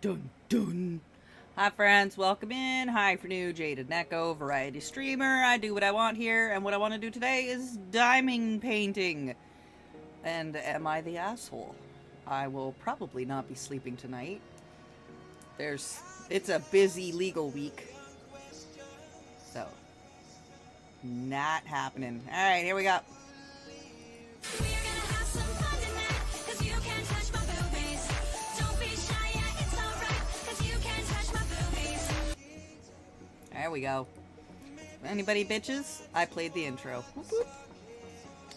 Dun dun. Hi friends, welcome in. Hi for new Jaded Neko, variety streamer. I do what I want here, and what I want to do today is diamond painting. And am I the asshole? I will probably not be sleeping tonight. It's a busy legal week. So, not happening. Alright, here we go. There we go. Anybody bitches? I played the intro.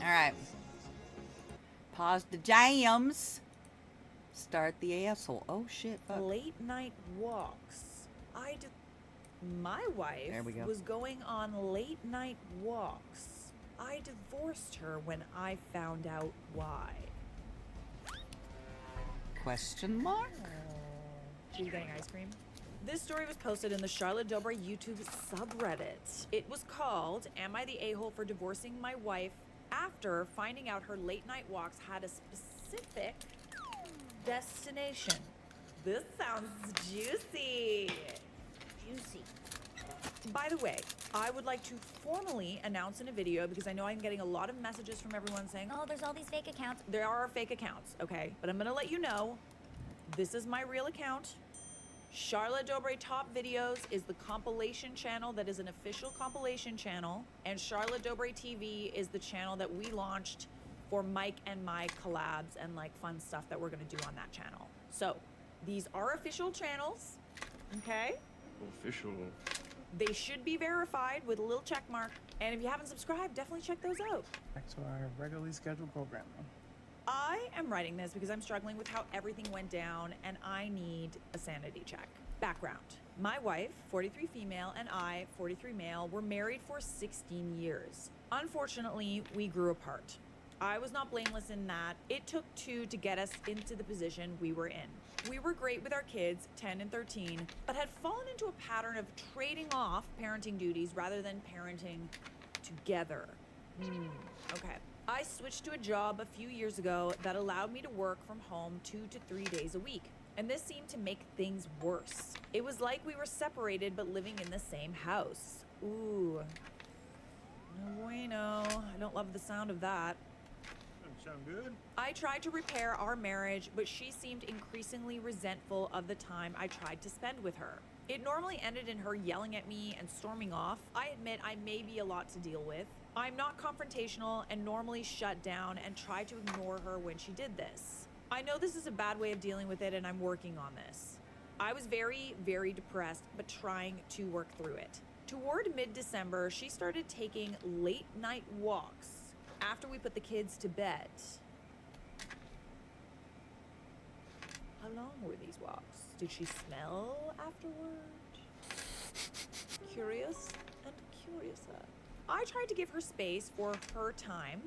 Alright. Pause the jams. Start the asshole. Oh shit, fuck. Late night walks. My wife There we go. was going on late night walks. I divorced her when I found out why. Question mark? She's getting ice cream. This story was posted in the Charlotte Dobre YouTube subreddit. It was called, "Am I the a-hole for divorcing my wife after finding out her late night walks had a specific destination?" This sounds juicy. Juicy. By the way, I would like to formally announce in a video, because I know I'm getting a lot of messages from everyone saying, Oh, there's all these fake accounts. there are fake accounts, okay? But I'm gonna let you know, this is my real account. Charlotte Dobre Top Videos is the compilation channel that is an official compilation channel, and Charlotte Dobre TV is the channel that we launched for Mike and my collabs and like fun stuff that we're gonna do on that channel. So these are official channels, okay? Official. They should be verified with a little check mark, and if you haven't subscribed, definitely check those out. Back to our regularly scheduled programming. I am writing this because I'm struggling with how everything went down and I need a sanity check. Background. My wife, 43 female, and I, 43 male, were married for 16 years. Unfortunately, we grew apart. I was not blameless in that. It took two to get us into the position we were in. We were great with our kids, 10 and 13, but had fallen into a pattern of trading off parenting duties rather than parenting together. Okay. I switched to a job a few years ago that allowed me to work from home 2 to 3 days a week, and this seemed to make things worse. It was like we were separated but living in the same house. Ooh. No bueno. I don't love the sound of that. Doesn't sound good. I tried to repair our marriage, but she seemed increasingly resentful of the time I tried to spend with her. It normally ended in her yelling at me and storming off. I admit I may be a lot to deal with. I'm not confrontational and normally shut down and try to ignore her when she did this. I know this is a bad way of dealing with it, and I'm working on this. I was very, very depressed, but trying to work through it. Toward mid-December, she started taking late night walks after we put the kids to bed. How long were these walks? Did she smell afterward? Curious and curiouser. I tried to give her space for her time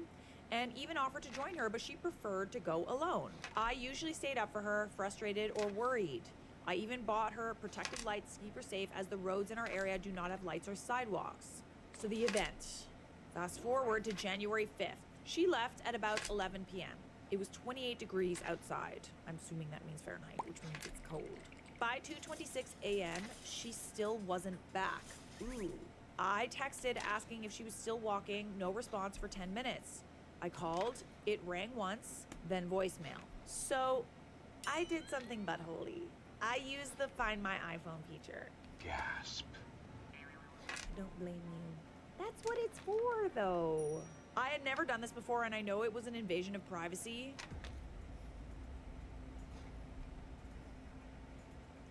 and even offered to join her, but she preferred to go alone. I usually stayed up for her, frustrated or worried. I even bought her protective lights to keep her safe, as the roads in our area do not have lights or sidewalks. So the event. Fast forward to January 5th. She left at about 11 p.m. It was 28 degrees outside. I'm assuming that means Fahrenheit, which means it's cold. By 2:26 a.m., she still wasn't back. Ooh. I texted asking if she was still walking, no response for 10 minutes. I called, it rang once, then voicemail. So I did something buttholey. I used the Find My iPhone feature. Gasp. I don't blame you. That's what it's for, though. I had never done this before, and I know it was an invasion of privacy.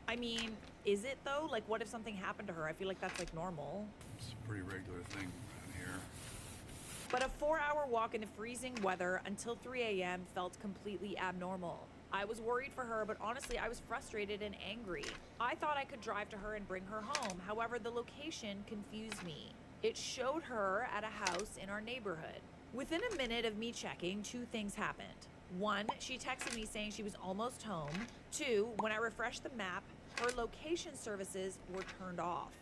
I mean, is it though? Like, what if something happened to her? I feel like that's like normal. It's a pretty regular thing around here. But a 4-hour walk in the freezing weather until 3 a.m. felt completely abnormal. I was worried for her, but honestly, I was frustrated and angry. I thought I could drive to her and bring her home. However, the location confused me. It showed her at a house in our neighborhood. Within a minute of me checking, 2 things happened. 1, she texted me saying she was almost home. 2, when I refreshed the map, her location services were turned off.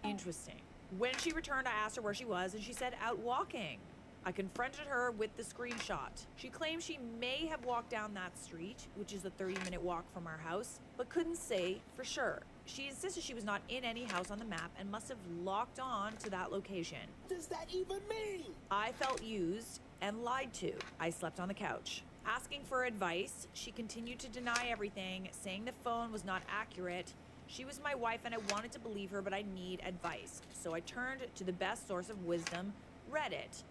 Interesting. When she returned, I asked her where she was, and she said out walking. I confronted her with the screenshot. She claimed she may have walked down that street, which is a 30-minute walk from our house, but couldn't say for sure. She insisted she was not in any house on the map and must have locked on to that location. What does that even mean? I felt used and lied to. I slept on the couch. Asking for advice, she continued to deny everything, saying the phone was not accurate. She was my wife and I wanted to believe her, but I need advice. So I turned to the best source of wisdom, Reddit.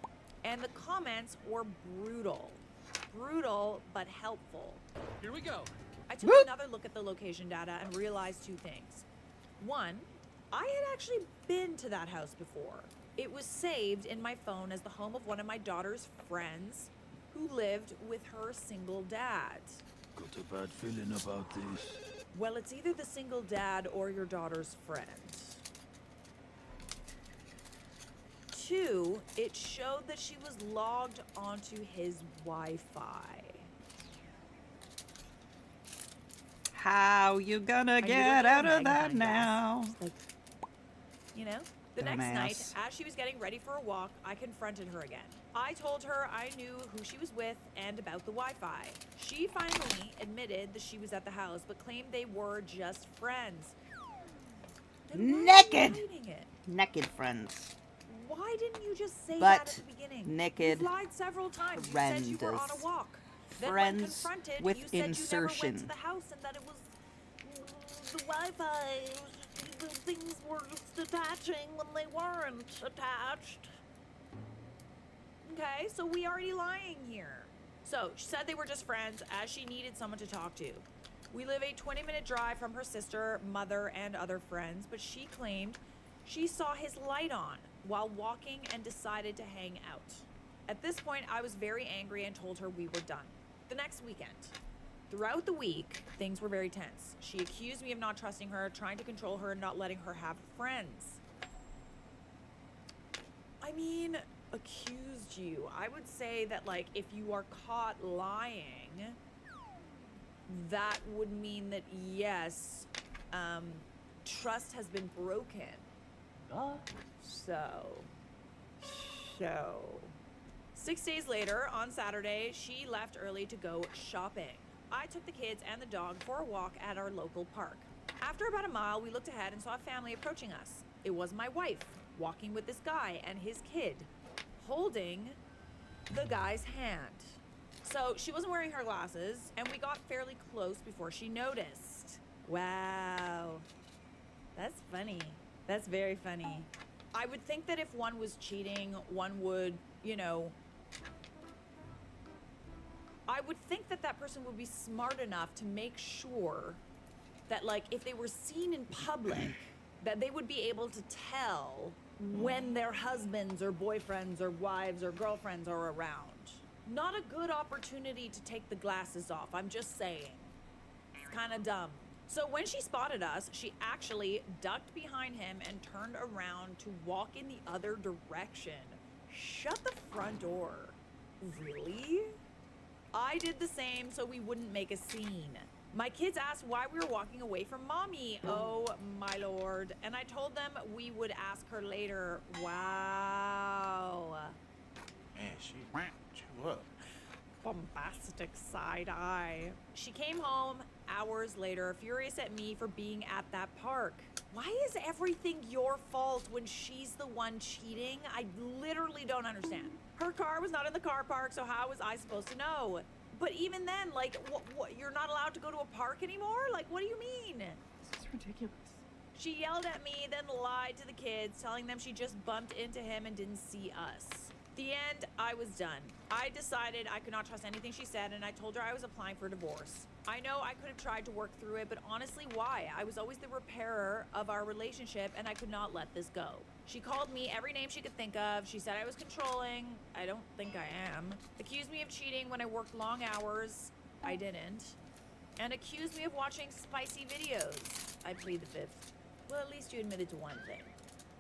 And the comments were brutal. Brutal, but helpful. Here we go. I took another look at the location data and realized two things. One, I had actually been to that house before. It was saved in my phone as the home of one of my daughter's friends who lived with her single dad. Got a bad feeling about this. Well, it's either the single dad or your daughter's friend. Two, it showed that she was logged onto his Wi-Fi. How you gonna get out of that now? Like, you know? The next night, Dumbass. as she was getting ready for a walk, I confronted her again. I told her I knew who she was with and about the Wi-Fi. She finally admitted that she was at the house, but claimed they were just friends. Then why are you Naked! hiding it? Naked friends. Why didn't you just say But that at the beginning? naked You lied several times. You said you were on a friends. walk. Then when Friends confronted, with you said you never insertion. went to the house and that it was the Wi-Fi. The things were just attaching when they weren't attached. Okay, so we already lying here. So she said they were just friends as she needed someone to talk to. We live a 20-minute drive from her sister, mother, and other friends, but she claimed she saw his light on while walking and decided to hang out. At this point, I was very angry and told her we were done. The next weekend. Throughout the week, things were very tense. She accused me of not trusting her, trying to control her, and not letting her have friends. I mean, accused you. I would say that, like, if you are caught lying, that would mean that, yes, trust has been broken. So. 6 days later, on Saturday, she left early to go shopping. I took the kids and the dog for a walk at our local park. After about a mile, we looked ahead and saw a family approaching us. It was my wife, walking with this guy and his kid, holding the guy's hand. So she wasn't wearing her glasses, and we got fairly close before she noticed. Wow. That's funny. That's very funny. I would think that if one was cheating, one would, you know, I would think that that person would be smart enough to make sure that, like, if they were seen in public, that they would be able to tell when their husbands or boyfriends or wives or girlfriends are around. Not a good opportunity to take the glasses off, I'm just saying. It's kind of dumb. So when she spotted us, she actually ducked behind him and turned around to walk in the other direction. Shut the front door. Really? I did the same so we wouldn't make a scene. My kids asked why we were walking away from mommy. Oh my lord. And I told them we would ask her later. Wow. Man, chill up. Bombastic side eye. She came home hours later, furious at me for being at that park. Why is everything your fault when she's the one cheating? I literally don't understand. Her car was not in the car park, so how was I supposed to know? But even then, like, what, you're not allowed to go to a park anymore? Like, what do you mean? This is ridiculous. She yelled at me, then lied to the kids, telling them she just bumped into him and didn't see us. The end, I was done. I decided I could not trust anything she said, and I told her I was applying for divorce. I know I could have tried to work through it, but honestly, why? I was always the repairer of our relationship, and I could not let this go. She called me every name she could think of. She said I was controlling. I don't think I am. Accused me of cheating when I worked long hours. I didn't. And accused me of watching spicy videos. I plead the fifth. Well, at least you admitted to one thing.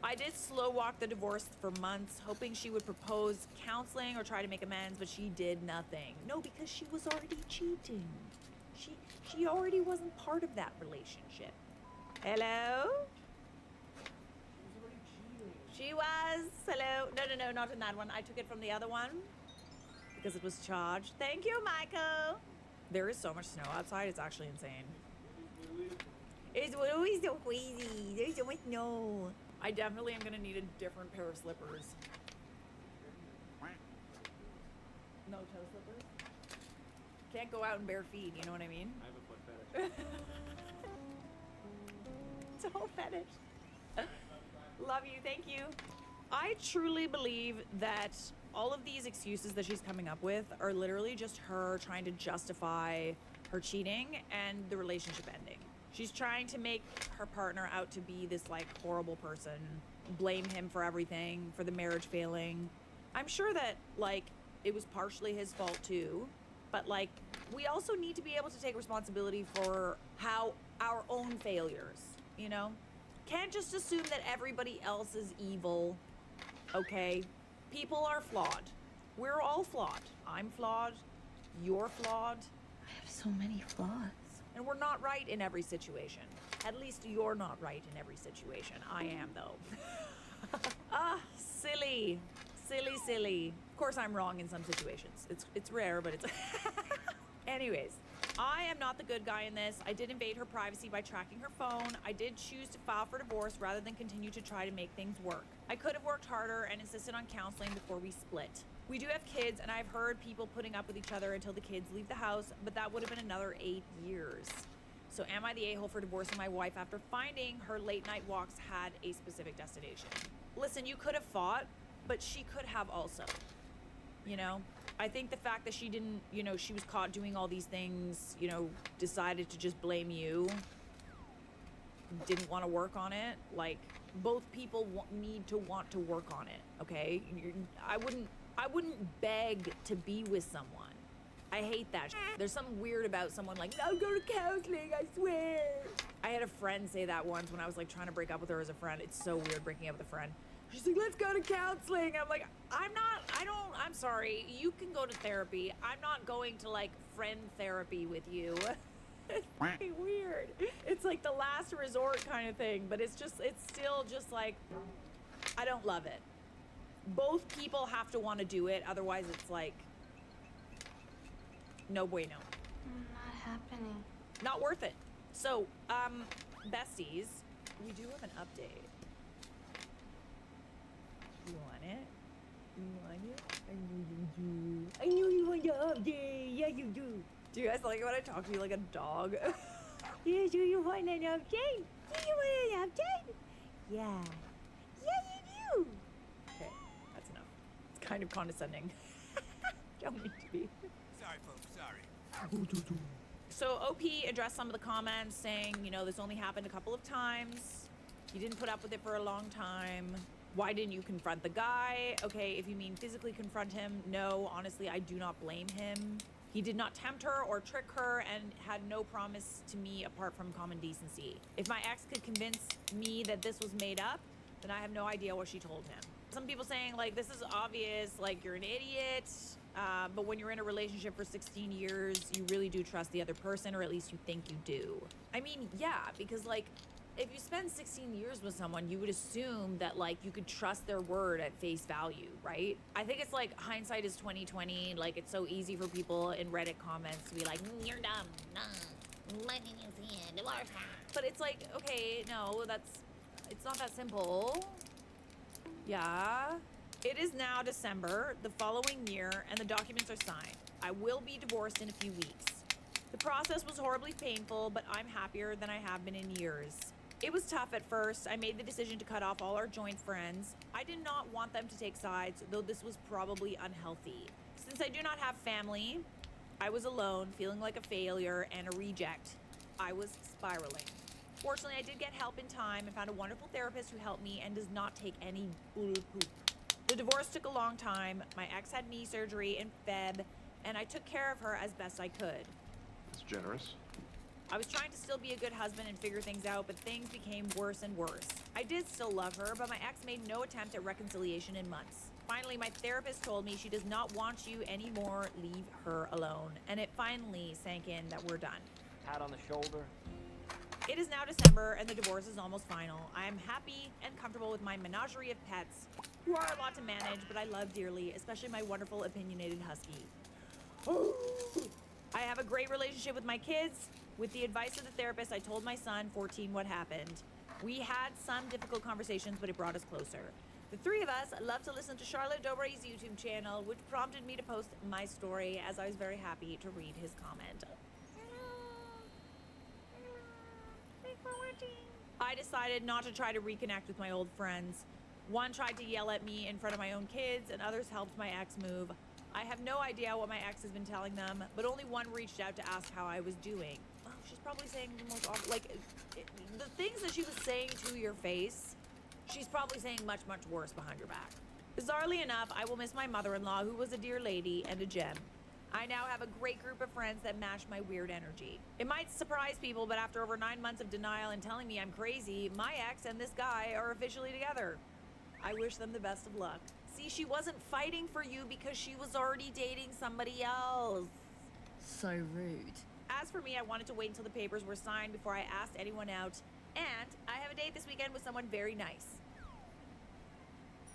I did slow walk the divorce for months, hoping she would propose counseling or try to make amends, but she did nothing. No, because she was already cheating. She already wasn't part of that relationship. Hello? She She was. Hello. No, not in that one. I took it from the other one because it was charged. Thank you, Michael. There is so much snow outside. It's actually insane. It's always so crazy. There's so much snow. I definitely am going to need a different pair of slippers. No toe slippers? Can't go out in bare feet, you know what I mean? I have a foot fetish. Toe fetish. Love you, thank you. I truly believe that all of these excuses that she's coming up with are literally just her trying to justify her cheating and the relationship ending. She's trying to make her partner out to be this like horrible person, blame him for everything, for the marriage failing. I'm sure that like it was partially his fault too, but like we also need to be able to take responsibility for how our own failures, you know? Can't just assume that everybody else is evil, okay? People are flawed. We're all flawed. I'm flawed. You're flawed. I have so many flaws. And we're not right in every situation. At least you're not right in every situation. I am, though. Silly. Silly, silly. Of course, I'm wrong in some situations. It's rare, but it's... Anyways, I am not the good guy in this. I did invade her privacy by tracking her phone. I did choose to file for divorce rather than continue to try to make things work. I could have worked harder and insisted on counseling before we split. We do have kids, and I've heard people putting up with each other until the kids leave the house, but that would have been another 8 years. So am I the a-hole for divorcing my wife after finding her late night walks had a specific destination? Listen, you could have fought, but she could have also, you know? I think the fact that she didn't, you know, she was caught doing all these things, you know, decided to just blame you, didn't want to work on it. Like, both people need to want to work on it, okay? I wouldn't beg to be with someone. I hate that shit. There's something weird about someone like, no, go to counseling, I swear. I had a friend say that once when I was like trying to break up with her as a friend. It's so weird breaking up with a friend. She's like, let's go to counseling. I'm like, I'm sorry. You can go to therapy. I'm not going to like friend therapy with you. It's pretty weird. It's like the last resort kind of thing, but it's still just like, I don't love it. Both people have to want to do it. Otherwise it's like, no bueno. Not happening. Not worth it. So, besties, we do have an update. You want it? You want it? I know you do. I know you want the update. Yeah, you do. Do you guys like it when I talk to you like a dog? Yeah, do you want an update? Do you want an update? Yeah. Yeah, you do. Okay, that's enough. It's kind of condescending. Don't mean to be. Sorry, folks, sorry. So OP addressed some of the comments saying, you know, this only happened a couple of times. You didn't put up with it for a long time. Why didn't you confront the guy? Okay, if you mean physically confront him, no, honestly, I do not blame him. He did not tempt her or trick her and had no promise to me apart from common decency. If my ex could convince me that this was made up, then I have no idea what she told him. Some people saying like, this is obvious, like you're an idiot. But when you're in a relationship for 16 years, you really do trust the other person, or at least you think you do. I mean, yeah, because like, if you spend 16 years with someone, you would assume that like you could trust their word at face value, right? I think it's like hindsight is 2020. Like it's so easy for people in Reddit comments to be like, you're dumb, nah, lightning is in, divorce. But it's like, okay, no, it's not that simple. Yeah. It is now December, the following year, and the documents are signed. I will be divorced in a few weeks. The process was horribly painful, but I'm happier than I have been in years. It was tough at first. I made the decision to cut off all our joint friends. I did not want them to take sides, though this was probably unhealthy. Since I do not have family, I was alone, feeling like a failure and a reject. I was spiraling. Fortunately, I did get help in time and found a wonderful therapist who helped me and does not take any bull poop. The divorce took a long time. My ex had knee surgery in Feb, and I took care of her as best I could. It's generous. I was trying to still be a good husband and figure things out, but things became worse and worse. I did still love her, but my ex made no attempt at reconciliation in months. Finally, my therapist told me she does not want you anymore, leave her alone. And it finally sank in that we're done. Pat on the shoulder. It is now December and the divorce is almost final. I am happy and comfortable with my menagerie of pets, who are a lot to manage, but I love dearly, especially my wonderful opinionated husky. I have a great relationship with my kids. With the advice of the therapist, I told my son, 14, what happened. We had some difficult conversations, but it brought us closer. The three of us love to listen to Charlotte Dobre's YouTube channel, which prompted me to post my story, as I was very happy to read his comment. I decided not to try to reconnect with my old friends. One tried to yell at me in front of my own kids, and others helped my ex move. I have no idea what my ex has been telling them, but only one reached out to ask how I was doing. Oh, she's probably saying the most awful, the things that she was saying to your face, she's probably saying much, much worse behind your back. Bizarrely enough, I will miss my mother-in-law, who was a dear lady and a gem. I now have a great group of friends that match my weird energy. It might surprise people, but after over 9 months of denial and telling me I'm crazy, my ex and this guy are officially together. I wish them the best of luck. See, she wasn't fighting for you because she was already dating somebody else. So rude. As for me, I wanted to wait until the papers were signed before I asked anyone out, and I have a date this weekend with someone very nice.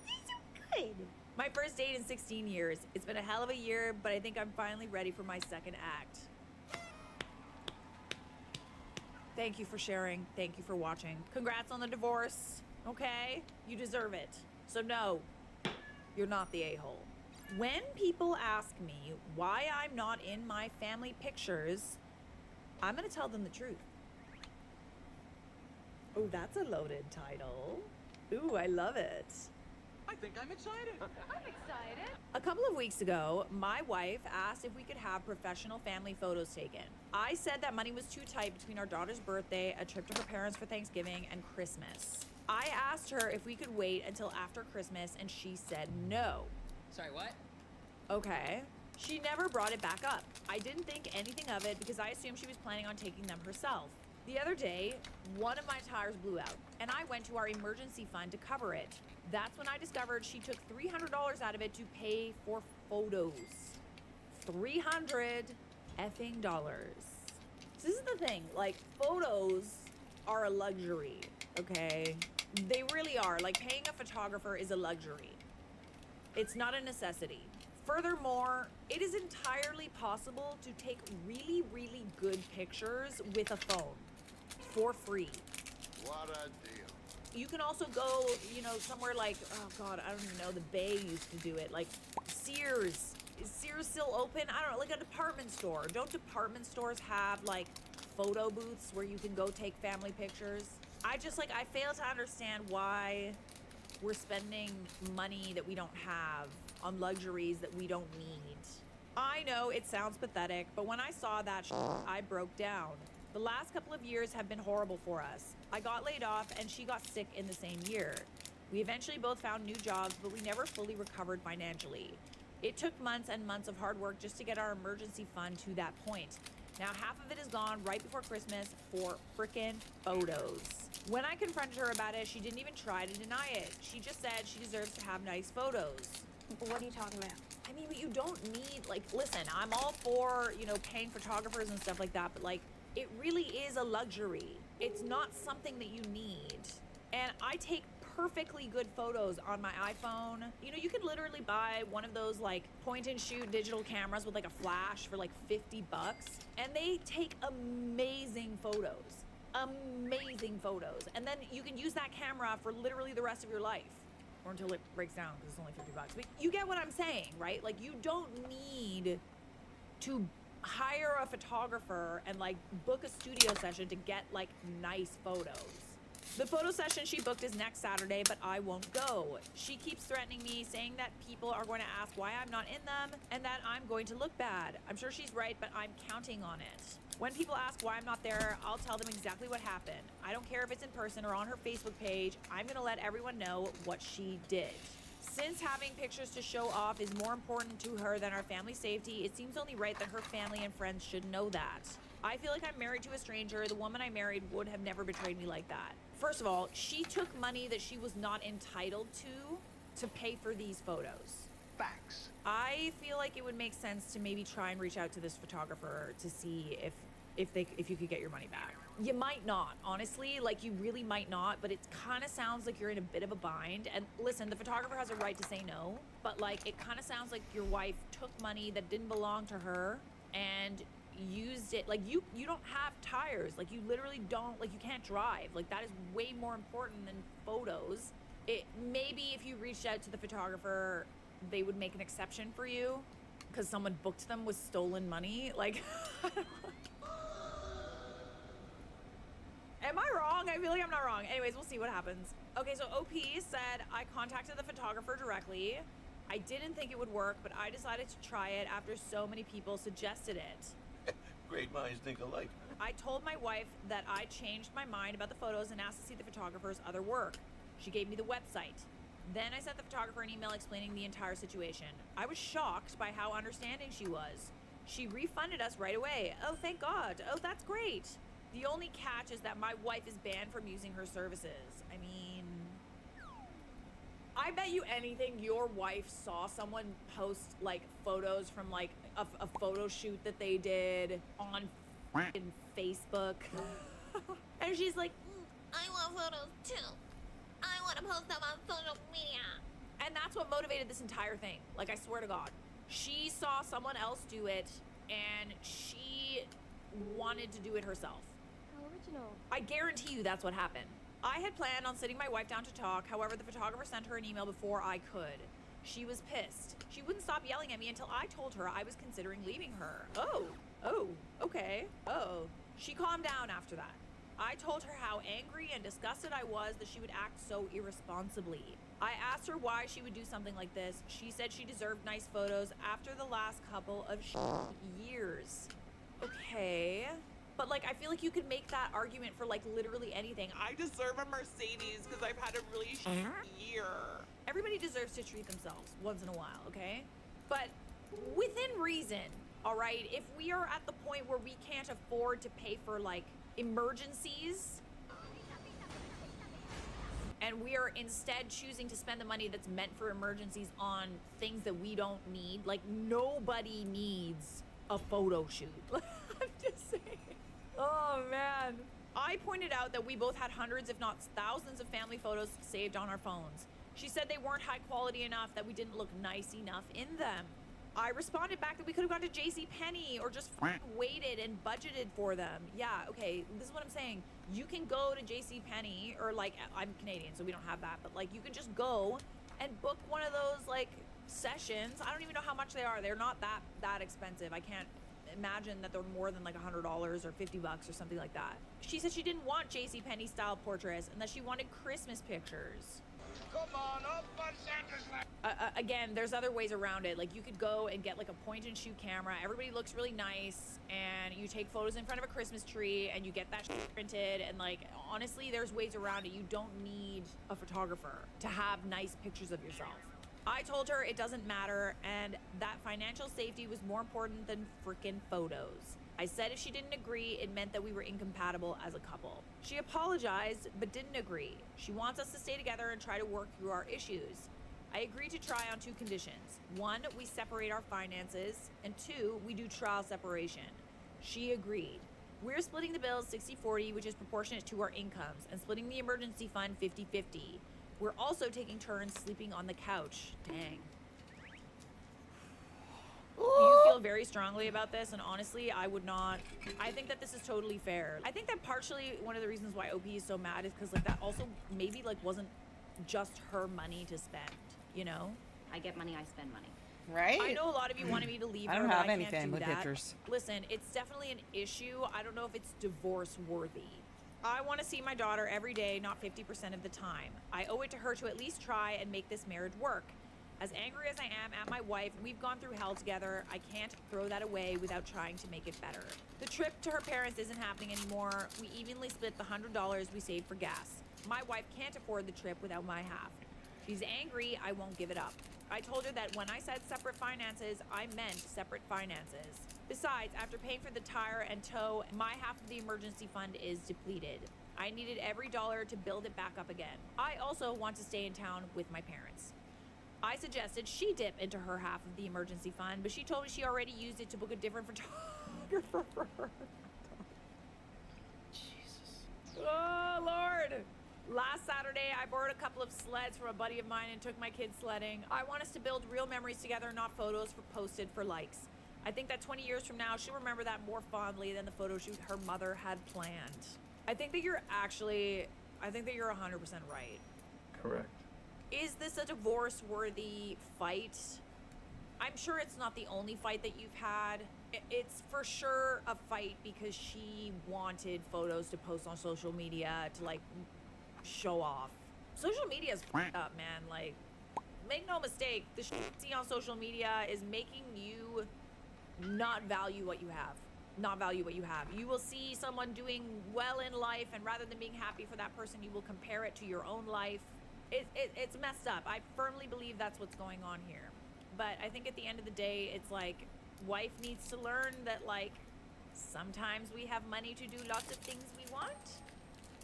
He's so good. My first date in 16 years. It's been a hell of a year, but I think I'm finally ready for my second act. Thank you for sharing. Thank you for watching. Congrats on the divorce, okay? You deserve it. So no, you're not the a-hole. When people ask me why I'm not in my family pictures, I'm gonna tell them the truth. Oh, that's a loaded title. Ooh, I love it. I think I'm excited. I'm excited. A couple of weeks ago, my wife asked if we could have professional family photos taken. I said that money was too tight between our daughter's birthday, a trip to her parents for Thanksgiving, and Christmas. I asked her if we could wait until after Christmas, and she said no. Sorry, what? Okay. She never brought it back up. I didn't think anything of it because I assumed she was planning on taking them herself. The other day, one of my tires blew out, and I went to our emergency fund to cover it. That's when I discovered she took $300 out of it to pay for photos. $300 effing dollars. So this is the thing, like, photos are a luxury, okay? They really are. Like, paying a photographer is a luxury. It's not a necessity. Furthermore, it is entirely possible to take really, really good pictures with a phone for free. What a deal. You can also go, somewhere like, oh God, I don't even know, the Bay used to do it. Like Sears. Is Sears still open? I don't know, like a department store. Don't department stores have like photo booths where you can go take family pictures? I fail to understand why we're spending money that we don't have on luxuries that we don't need. I know it sounds pathetic, but when I saw that I broke down. The last couple of years have been horrible for us. I got laid off and she got sick in the same year. We eventually both found new jobs, but we never fully recovered financially. It took months and months of hard work just to get our emergency fund to that point. Now half of it is gone right before Christmas for frickin' photos. When I confronted her about it, she didn't even try to deny it. She just said she deserves to have nice photos. What are you talking about? I mean, but you don't need, listen, I'm all for, paying photographers and stuff like that, but it really is a luxury. It's not something that you need. And I take perfectly good photos on my iPhone. You can literally buy one of those point and shoot digital cameras with a flash for $50, and they take amazing photos. Amazing photos. And then you can use that camera for literally the rest of your life. Or until it breaks down because it's only $50. But you get what I'm saying, right? You don't need to hire a photographer and book a studio session to get nice photos. The photo session she booked is next Saturday, but I won't go. She keeps threatening me, saying that people are going to ask why I'm not in them and that I'm going to look bad. I'm sure she's right, but I'm counting on it. When people ask why I'm not there, I'll tell them exactly what happened. I don't care if it's in person or on her Facebook page. I'm gonna let everyone know what she did. Since having pictures to show off is more important to her than our family safety, it seems only right that her family and friends should know that. I feel like I'm married to a stranger. The woman I married would have never betrayed me like that. First of all, she took money that she was not entitled to pay for these photos. Facts. I feel like it would make sense to maybe try and reach out to this photographer to see if you could get your money back. You might not, honestly. Like, you really might not, but it kind of sounds like you're in a bit of a bind. And listen, the photographer has a right to say no, but like, it kind of sounds like your wife took money that didn't belong to her and used it. Like, you don't have tires. Like, you literally don't, like, you can't drive. Like, that is way more important than photos. It maybe if you reached out to the photographer, they would make an exception for you because someone booked them with stolen money. Like, am I wrong? I feel like I'm not wrong. Anyways, we'll see what happens. Okay, so OP said, I contacted the photographer directly. I didn't think it would work, but I decided to try it after so many people suggested it. Great minds think alike. I told my wife that I changed my mind about the photos and asked to see the photographer's other work. She gave me the website. Then I sent the photographer an email explaining the entire situation. I was shocked by how understanding she was. She refunded us right away. Oh, thank God. Oh, that's great. The only catch is that my wife is banned from using her services. I mean, I bet you anything your wife saw someone post like photos from like a photo shoot that they did on f***ing Facebook. And she's like, I want photos too. I want to post them on social media. and that's what motivated this entire thing. Like, I swear to God. She saw someone else do it and she wanted to do it herself. How original. I guarantee you that's what happened. I had planned on sitting my wife down to talk. However, the photographer sent her an email before I could. She was pissed. She wouldn't stop yelling at me until I told her I was considering leaving her. Oh, okay. Oh. She calmed down after that. I told her how angry and disgusted I was that she would act so irresponsibly. I asked her why she would do something like this. She said she deserved nice photos after the last couple of years. Okay. But like, I feel like you could make that argument for like literally anything. I deserve a Mercedes because I've had a really year. Everybody deserves to treat themselves once in a while, okay? But within reason, all right? If we are at the point where we can't afford to pay for like emergencies, and we are instead choosing to spend the money that's meant for emergencies on things that we don't need, like nobody needs a photo shoot. I'm just saying. Oh man. I pointed out that we both had hundreds, if not thousands, of family photos saved on our phones. She said they weren't high quality enough, that we didn't look nice enough in them. I responded back that we could have gone to JCPenney or just waited and budgeted for them. Yeah, okay, this is what I'm saying. You can go to JCPenney, or like, I'm Canadian, so we don't have that, but like, you can just go and book one of those like sessions. I don't even know how much they are. They're not that expensive. I can't imagine that they're more than like $100 or $50 or something like that. She said she didn't want JCPenney style portraits and that she wanted Christmas pictures. Come on, up on Santa's lap. Again, there's other ways around it. Like, you could go and get like a point and shoot camera. Everybody looks really nice, and you take photos in front of a Christmas tree and you get that printed. And like, honestly, there's ways around it. You don't need a photographer to have nice pictures of yourself. I told her it doesn't matter and that financial safety was more important than freaking photos. I said if she didn't agree, it meant that we were incompatible as a couple. She apologized, but didn't agree. She wants us to stay together and try to work through our issues. I agreed to try on 2 conditions. 1, we separate our finances, and 2, we do trial separation. She agreed. We're splitting the bills 60-40, which is proportionate to our incomes, and splitting the emergency fund 50-50. We're also taking turns sleeping on the couch. Dang. You feel very strongly about this, and honestly, I would not. I think that this is totally fair. I think that partially one of the reasons why OP is so mad is because like that also maybe like wasn't just her money to spend, you know? I get money, I spend money. Right? I know a lot of you wanted me to leave I her, don't but have I any can't do family that. pictures. Listen, it's definitely an issue. I don't know if it's divorce worthy. I want to see my daughter every day, not 50% of the time. I owe it to her to at least try and make this marriage work. As angry as I am at my wife, we've gone through hell together. I can't throw that away without trying to make it better. The trip to her parents isn't happening anymore. We evenly split the $100 we saved for gas. My wife can't afford the trip without my half. She's angry, I won't give it up. I told her that when I said separate finances, I meant separate finances. Besides, after paying for the tire and tow, my half of the emergency fund is depleted. I needed every dollar to build it back up again. I also want to stay in town with my parents. I suggested she dip into her half of the emergency fund, but she told me she already used it to book a different photographer for her. Jesus. Oh, Lord. Last Saturday, I borrowed a couple of sleds from a buddy of mine and took my kids sledding. I want us to build real memories together, not photos posted for likes. I think that 20 years from now, she'll remember that more fondly than the photo shoot her mother had planned. I think that you're 100% right. Correct. Is this a divorce-worthy fight? I'm sure it's not the only fight that you've had. It's for sure a fight because she wanted photos to post on social media to, like, show off. Social media is f***ed up, man. Like, make no mistake, the shit you see on social media is making you not value what you have. Not value what you have. You will see someone doing well in life, and rather than being happy for that person, you will compare it to your own life. It's messed up. I firmly believe that's what's going on here. But I think at the end of the day, it's like, wife needs to learn that, like, sometimes we have money to do lots of things we want,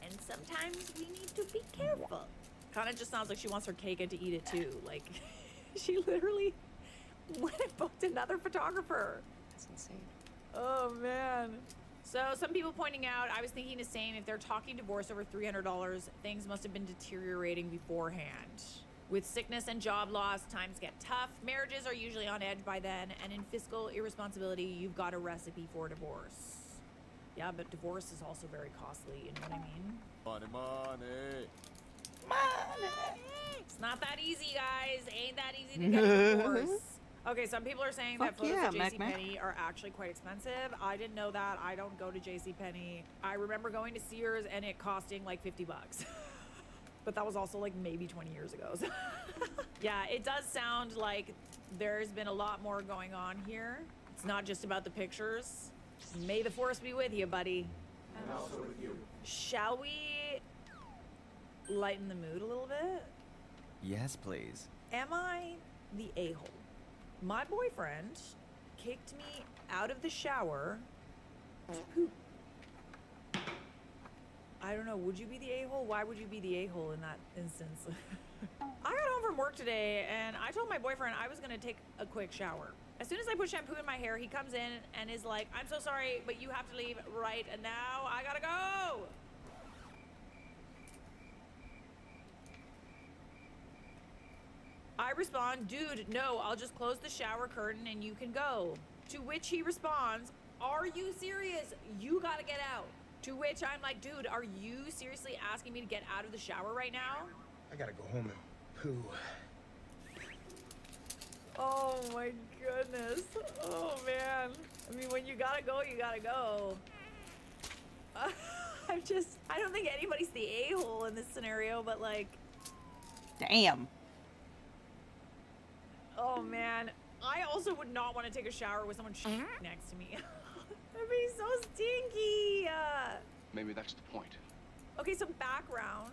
and sometimes we need to be careful. Kind of just sounds like she wants her cake and to eat it too. Like, she literally went and booked another photographer. That's insane. Oh, man. So some people pointing out, I was thinking the same, if they're talking divorce over $300, things must have been deteriorating beforehand. With sickness and job loss, times get tough. Marriages are usually on edge by then, and in fiscal irresponsibility, you've got a recipe for divorce. Yeah, but divorce is also very costly, you know what I mean? Money, money. It's not that easy, guys. Ain't that easy to get a divorce. Okay, some people are saying that Fuck photos yeah, at Mac. JCPenney are actually quite expensive. I didn't know that. I don't go to JCPenney. I remember going to Sears and it costing like $50. But that was also like maybe 20 years ago. So yeah, it does sound like there's been a lot more going on here. It's not just about the pictures. May the force be with you, buddy. And also with you. Shall we lighten the mood a little bit? Yes, please. Am I the a-hole? My boyfriend kicked me out of the shower to poop. I don't know, would you be the a-hole? Why would you be the a-hole in that instance? I got home from work today and I told my boyfriend I was gonna take a quick shower. As soon as I put shampoo in my hair, he comes in and is like, I'm so sorry, but you have to leave right now. I gotta go. I respond, dude, no, I'll just close the shower curtain and you can go. To which he responds, are you serious? You gotta get out. To which I'm like, dude, are you seriously asking me to get out of the shower right now? I gotta go home and poo. Oh my goodness. Oh man. I mean, when you gotta go, you gotta go. I don't think anybody's the a-hole in this scenario, but like, Damn. oh man. I also would not want to take a shower with someone next to me. That'd be so stinky. Maybe that's the point. Okay, some background.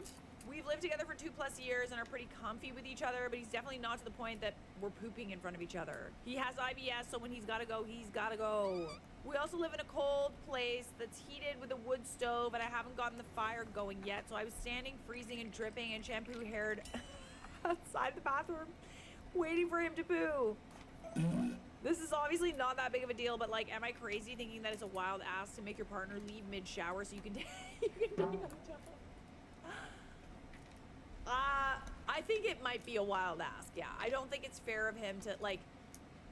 We've lived together for 2+ years and are pretty comfy with each other, but he's definitely not to the point that we're pooping in front of each other. He has IBS, so when he's gotta go, he's gotta go. We also live in a cold place that's heated with a wood stove, and I haven't gotten the fire going yet, so I was standing, freezing and dripping and shampoo-haired outside the bathroom, waiting for him to poo. This is obviously not that big of a deal, but like, am I crazy thinking that it's a wild ass to make your partner leave mid-shower so you can take a job? I think it might be a wild ask, yeah. I don't think it's fair of him to, like,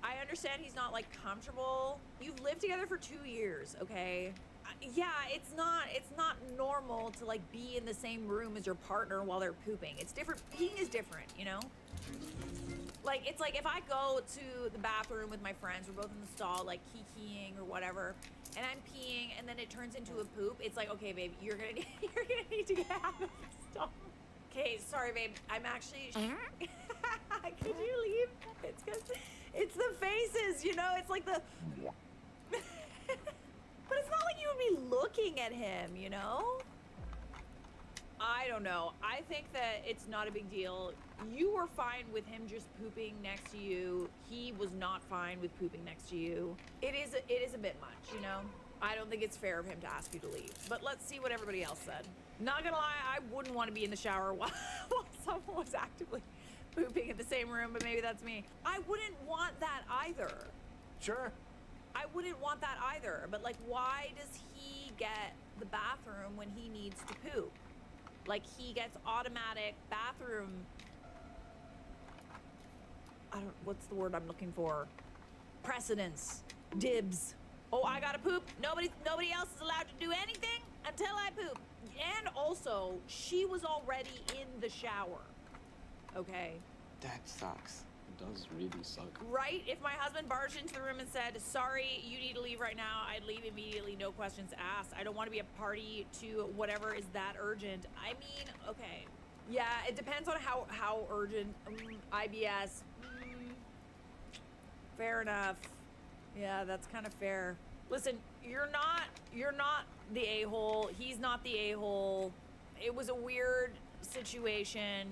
I understand he's not, like, comfortable. You've lived together for 2 years, okay? Yeah, it's not normal to, like, be in the same room as your partner while they're pooping. It's different. Peeing is different, you know? Like, it's like if I go to the bathroom with my friends, we're both in the stall, like, kikiing or whatever, and I'm peeing, and then it turns into a poop, it's like, okay, babe, you're gonna need to get out of the stall. Okay, sorry, babe. I'm actually. Could you leave? It's because it's the faces, you know. It's like the. But it's not like you would be looking at him, you know. I don't know. I think that it's not a big deal. You were fine with him just pooping next to you. He was not fine with pooping next to you. It is a bit much, you know. I don't think it's fair of him to ask you to leave. But let's see what everybody else said. Not gonna lie, I wouldn't want to be in the shower while someone was actively pooping in the same room, but maybe that's me. I wouldn't want that either. Sure. I wouldn't want that either, but like, why does he get the bathroom when he needs to poop. Like, he gets automatic bathroom. What's the word I'm looking for? Precedence. Dibs. Oh, I gotta poop. Nobody else is allowed to do anything until I poop. And also, she was already in the shower. Okay? That sucks. It does really suck. Right? If my husband barged into the room and said, sorry, you need to leave right now, I'd leave immediately, no questions asked. I don't want to be a party to whatever is that urgent. I mean, okay. Yeah, it depends on how urgent. IBS. Fair enough. Yeah, that's kind of fair. Listen, you're not the a-hole. He's not the a-hole. It was a weird situation.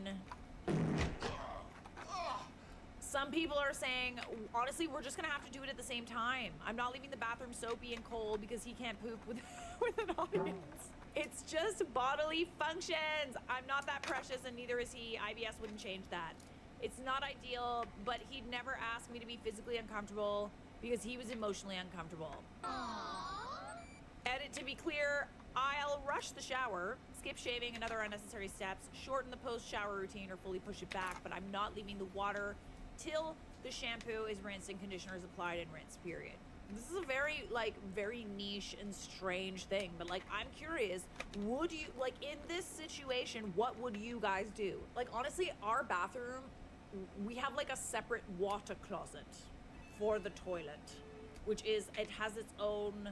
Some people are saying, honestly, we're just gonna have to do it at the same time. I'm not leaving the bathroom soapy and cold because he can't poop with, with an audience. It's just bodily functions. I'm not that precious and neither is he. IBS wouldn't change that. It's not ideal, but he'd never ask me to be physically uncomfortable because he was emotionally uncomfortable. Edit to be clear, I'll rush the shower, skip shaving and other unnecessary steps, shorten the post-shower routine or fully push it back, but I'm not leaving the water till the shampoo is rinsed and conditioner is applied and rinsed, period. This is a very niche and strange thing, but like, I'm curious, would you, like, in this situation, what would you guys do? Like, honestly, our bathroom, we have like a separate water closet for the toilet, which is, it has its own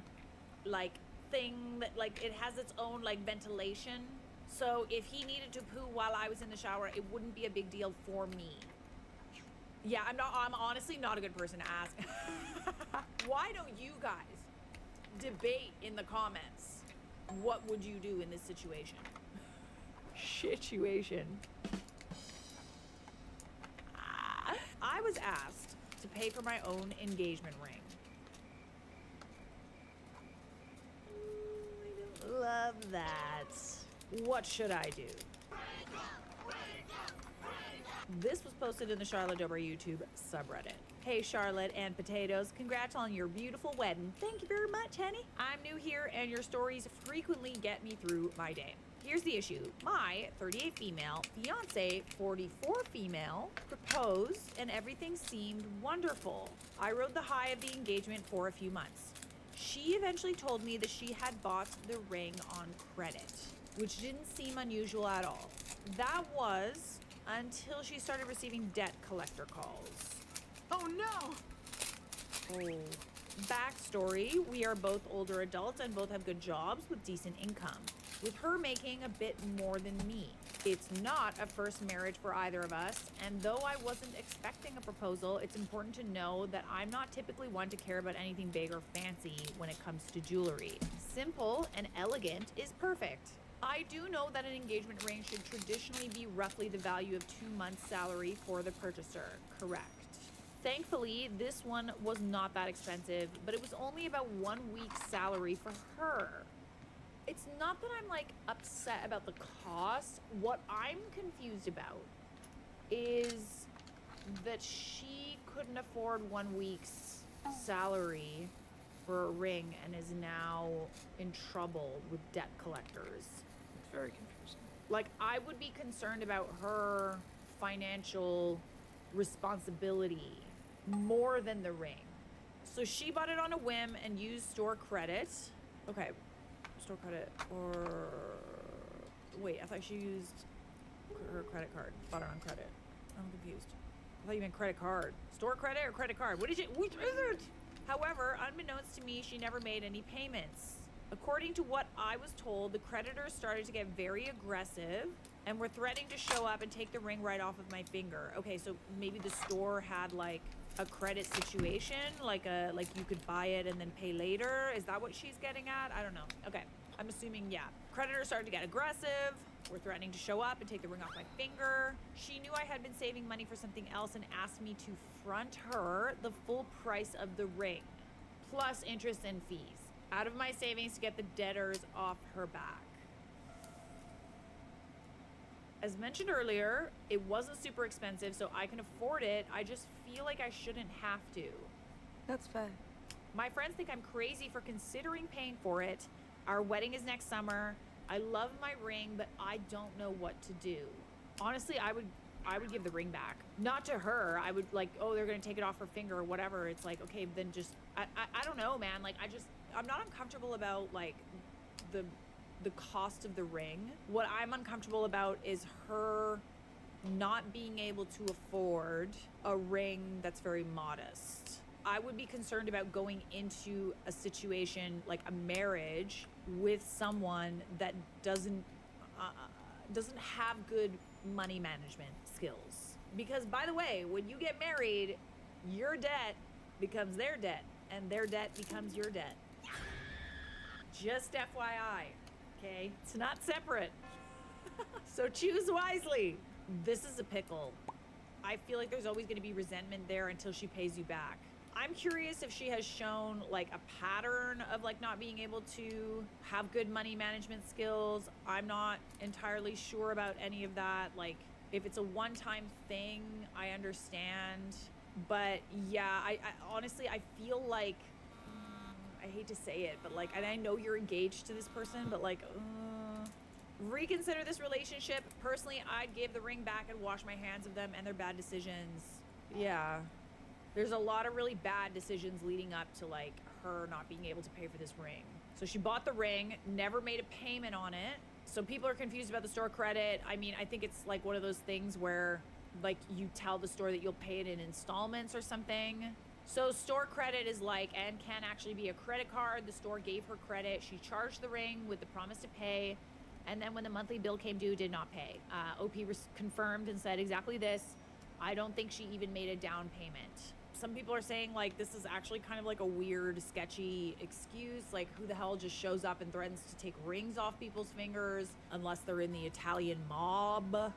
like thing that like, it has its own like ventilation. So if he needed to poo while I was in the shower, it wouldn't be a big deal for me. Yeah, I'm honestly not a good person to ask. Why don't you guys debate in the comments? What would you do in this situation? Situation. I was asked to pay for my own engagement ring. I don't love that. What should I do? This was posted in the Charlotte Dober YouTube subreddit. Hey Charlotte and Potatoes, congrats on your beautiful wedding. Thank you very much, honey. I'm new here and your stories frequently get me through my day. Here's the issue. My 38 female fiance, 44 female, proposed and everything seemed wonderful. I rode the high of the engagement for a few months. She eventually told me that she had bought the ring on credit, which didn't seem unusual at all. That was until she started receiving debt collector calls. Oh no! Oh. Backstory, we are both older adults and both have good jobs with decent income, with her making a bit more than me. It's not a first marriage for either of us, and though I wasn't expecting a proposal, it's important to know that I'm not typically one to care about anything big or fancy when it comes to jewelry. Simple and elegant is perfect. I do know that an engagement ring should traditionally be roughly the value of 2 months' salary for the purchaser, correct? Thankfully, this one was not that expensive, but it was only about 1 week's salary for her. It's not that I'm like upset about the cost. What I'm confused about is that she couldn't afford 1 week's salary for a ring and is now in trouble with debt collectors. It's very confusing. Like, I would be concerned about her financial responsibility more than the ring. So she bought it on a whim and used store credit. Okay, store credit or wait, I thought she used her credit card. Bought it on credit. I'm confused. I thought you meant credit card. Store credit or credit card? Which is it? However, unbeknownst to me, she never made any payments. According to what I was told, the creditors started to get very aggressive and were threatening to show up and take the ring right off of my finger. Okay, so maybe the store had like a credit situation, like you could buy it and then pay later. Is that what she's getting at? I don't know. Okay, I'm assuming, yeah. Creditors started to get aggressive, were threatening to show up and take the ring off my finger. She knew I had been saving money for something else and asked me to front her the full price of the ring, plus interest and fees, out of my savings to get the debtors off her back. As mentioned earlier, it wasn't super expensive, so I can afford it. I just feel like I shouldn't have to. That's fair. My friends think I'm crazy for considering paying for it, Our wedding is next summer. I love my ring, but I don't know what to do. Honestly, I would give the ring back. Not to her. I would like, oh, they're gonna take it off her finger or whatever. It's like, okay, then just, I don't know, man. Like, I'm not uncomfortable about like the cost of the ring. What I'm uncomfortable about is her not being able to afford a ring that's very modest. I would be concerned about going into a situation like a marriage with someone that doesn't have good money management skills. Because by the way, when you get married, your debt becomes their debt and their debt becomes your debt. Just FYI, okay? It's not separate. So choose wisely. This is a pickle. I feel like there's always going to be resentment there until she pays you back. I'm curious if she has shown like a pattern of like not being able to have good money management skills. I'm not entirely sure about any of that. Like if it's a one-time thing, I understand. But yeah, I honestly, I feel like, I hate to say it, but like, and I know you're engaged to this person, but like, reconsider this relationship. Personally, I'd give the ring back and wash my hands of them and their bad decisions. Yeah. There's a lot of really bad decisions leading up to like her not being able to pay for this ring. So she bought the ring, never made a payment on it. So people are confused about the store credit. I mean, I think it's like one of those things where like you tell the store that you'll pay it in installments or something. So store credit is like, and can actually be a credit card. The store gave her credit. She charged the ring with the promise to pay. And then when the monthly bill came due, did not pay. OP confirmed and said exactly this. I don't think she even made a down payment. Some people are saying like this is actually kind of like a weird, sketchy excuse. Like who the hell just shows up and threatens to take rings off people's fingers unless they're in the Italian mob?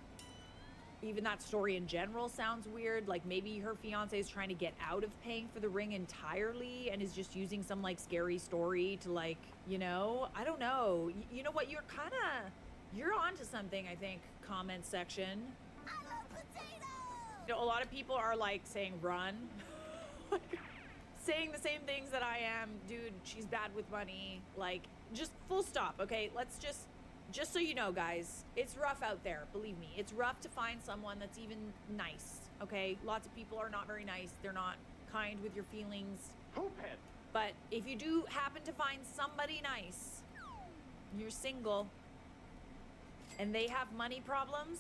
Even that story in general sounds weird. Like maybe her fiance is trying to get out of paying for the ring entirely and is just using some like scary story to like, you know, I don't know. You know what? You're onto something, I think, comment section. I love potatoes! You know, a lot of people are like saying run. Like, saying the same things that I am. Dude, she's bad with money. Like, just full stop, okay? Let's just so you know, guys, it's rough out there. Believe me, it's rough to find someone that's even nice, okay? Lots of people are not very nice. They're not kind with your feelings. Poophead! But if you do happen to find somebody nice, you're single, and they have money problems,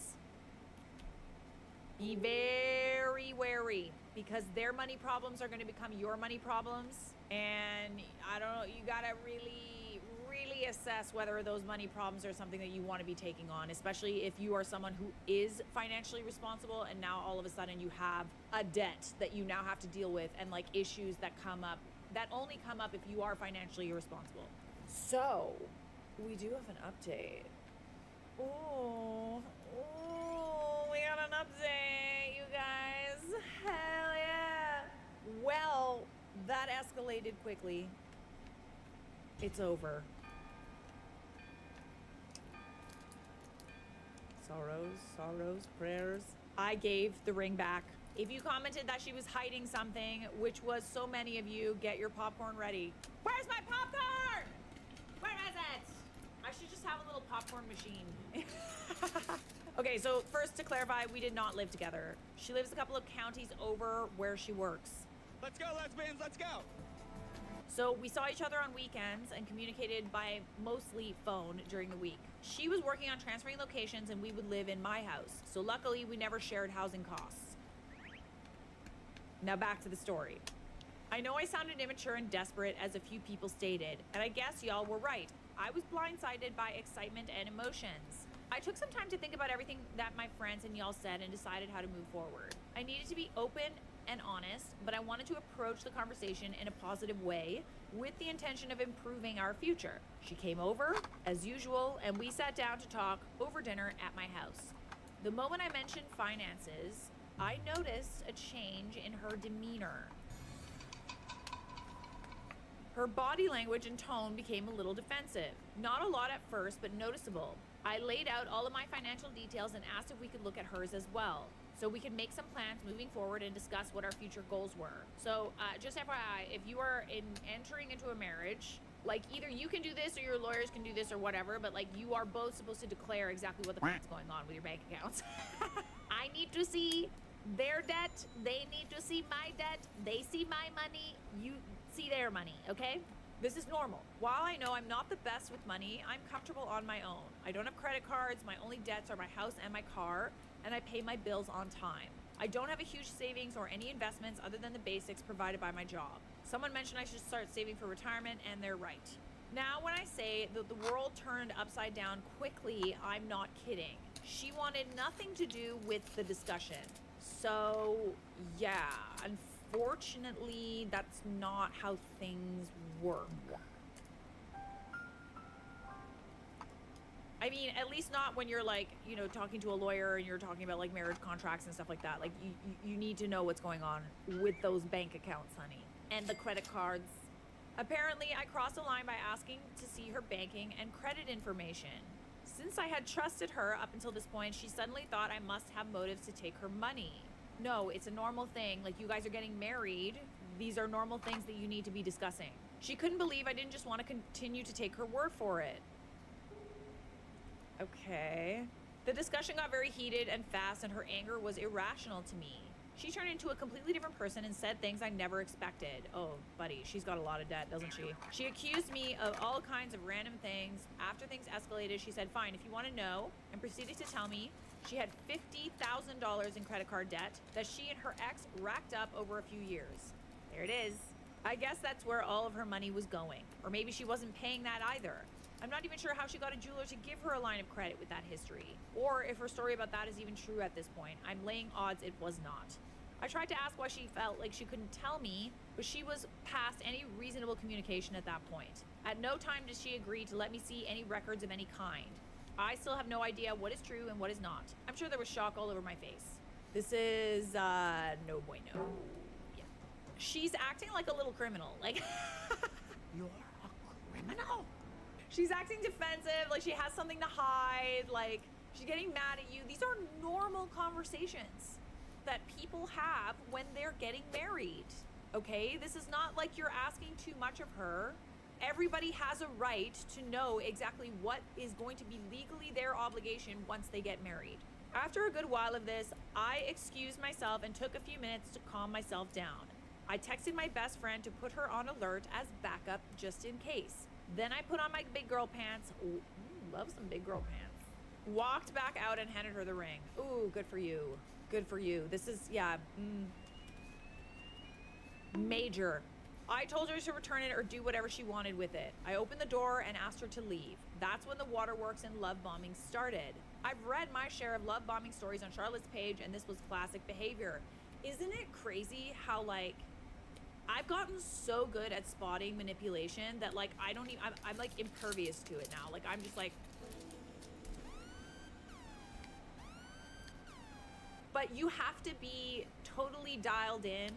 be very wary, because their money problems are going to become your money problems. And I don't know, you got to really, really assess whether those money problems are something that you want to be taking on, especially if you are someone who is financially responsible and now all of a sudden you have a debt that you now have to deal with, and like issues that come up that only come up if you are financially irresponsible. So we do have an update. Oh, we got an update, you guys. Hell yeah. Well, that escalated quickly. It's over. Sorrows, prayers. I gave the ring back. If you commented that she was hiding something, which was so many of you, get your popcorn ready. Where's my popcorn? Where is it? I should just have a little popcorn machine. Okay, so first to clarify, we did not live together. She lives a couple of counties over where she works. Let's go, lesbians, let's go! So we saw each other on weekends and communicated by mostly phone during the week. She was working on transferring locations and we would live in my house. So luckily we never shared housing costs. Now back to the story. I know I sounded immature and desperate, as a few people stated, and I guess y'all were right. I was blindsided by excitement and emotions. I took some time to think about everything that my friends and y'all said and decided how to move forward. I needed to be open and honest, but I wanted to approach the conversation in a positive way with the intention of improving our future. She came over, as usual, and we sat down to talk over dinner at my house. The moment I mentioned finances, I noticed a change in her demeanor. Her body language and tone became a little defensive. Not a lot at first, but noticeable. I laid out all of my financial details and asked if we could look at hers as well, so we could make some plans moving forward and discuss what our future goals were. So just FYI, if you are entering into a marriage, Like, either you can do this or your lawyers can do this or whatever, but, like, you are both supposed to declare exactly what the f*** is going on with your bank accounts. I need to see their debt. They need to see my debt. They see my money. You see their money, okay? This is normal. While I know I'm not the best with money, I'm comfortable on my own. I don't have credit cards. My only debts are my house and my car, and I pay my bills on time. I don't have a huge savings or any investments other than the basics provided by my job. Someone mentioned I should start saving for retirement, and they're right. Now, when I say that the world turned upside down quickly, I'm not kidding. She wanted nothing to do with the discussion. So, yeah, unfortunately, that's not how things work. I mean, at least not when you're, like, you know, talking to a lawyer and you're talking about, like, marriage contracts and stuff like that. Like, you need to know what's going on with those bank accounts, honey. And the credit cards. Apparently, I crossed a line by asking to see her banking and credit information. Since I had trusted her up until this point, she suddenly thought I must have motives to take her money. No, it's a normal thing. Like, you guys are getting married. These are normal things that you need to be discussing. She couldn't believe I didn't just want to continue to take her word for it. Okay. The discussion got very heated and fast, and her anger was irrational to me. She turned into a completely different person and said things I never expected. Oh, buddy, she's got a lot of debt, doesn't she? She accused me of all kinds of random things. After things escalated, she said, fine, if you want to know, and proceeded to tell me she had $50,000 in credit card debt that she and her ex racked up over a few years. There it is. I guess that's where all of her money was going. Or maybe she wasn't paying that either. I'm not even sure how she got a jeweler to give her a line of credit with that history. Or if her story about that is even true at this point. I'm laying odds it was not. I tried to ask why she felt like she couldn't tell me, but she was past any reasonable communication at that point. At no time did she agree to let me see any records of any kind. I still have no idea what is true and what is not. I'm sure there was shock all over my face. This is, no bueno. Yeah. She's acting like a little criminal. Like, you're a criminal? She's acting defensive, like she has something to hide, like she's getting mad at you. These are normal conversations that people have when they're getting married, okay? This is not like you're asking too much of her. Everybody has a right to know exactly what is going to be legally their obligation once they get married. After a good while of this, I excused myself and took a few minutes to calm myself down. I texted my best friend to put her on alert as backup just in case. Then I put on my big girl pants. Ooh, love some big girl pants. Walked back out and handed her the ring. Ooh, good for you. Good for you. This is, yeah, major. I told her to return it or do whatever she wanted with it. I opened the door and asked her to leave. That's when the waterworks and love bombing started. I've read my share of love bombing stories on Charlotte's page, and this was classic behavior. Isn't it crazy how, like, I've gotten so good at spotting manipulation that, like, I don't even, I'm like impervious to it now. Like, I'm just like, but you have to be totally dialed in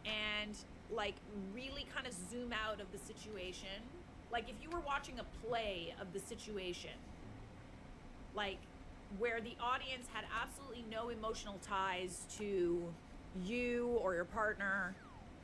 and, like, really kind of zoom out of the situation. Like, if you were watching a play of the situation, like, where the audience had absolutely no emotional ties to you or your partner,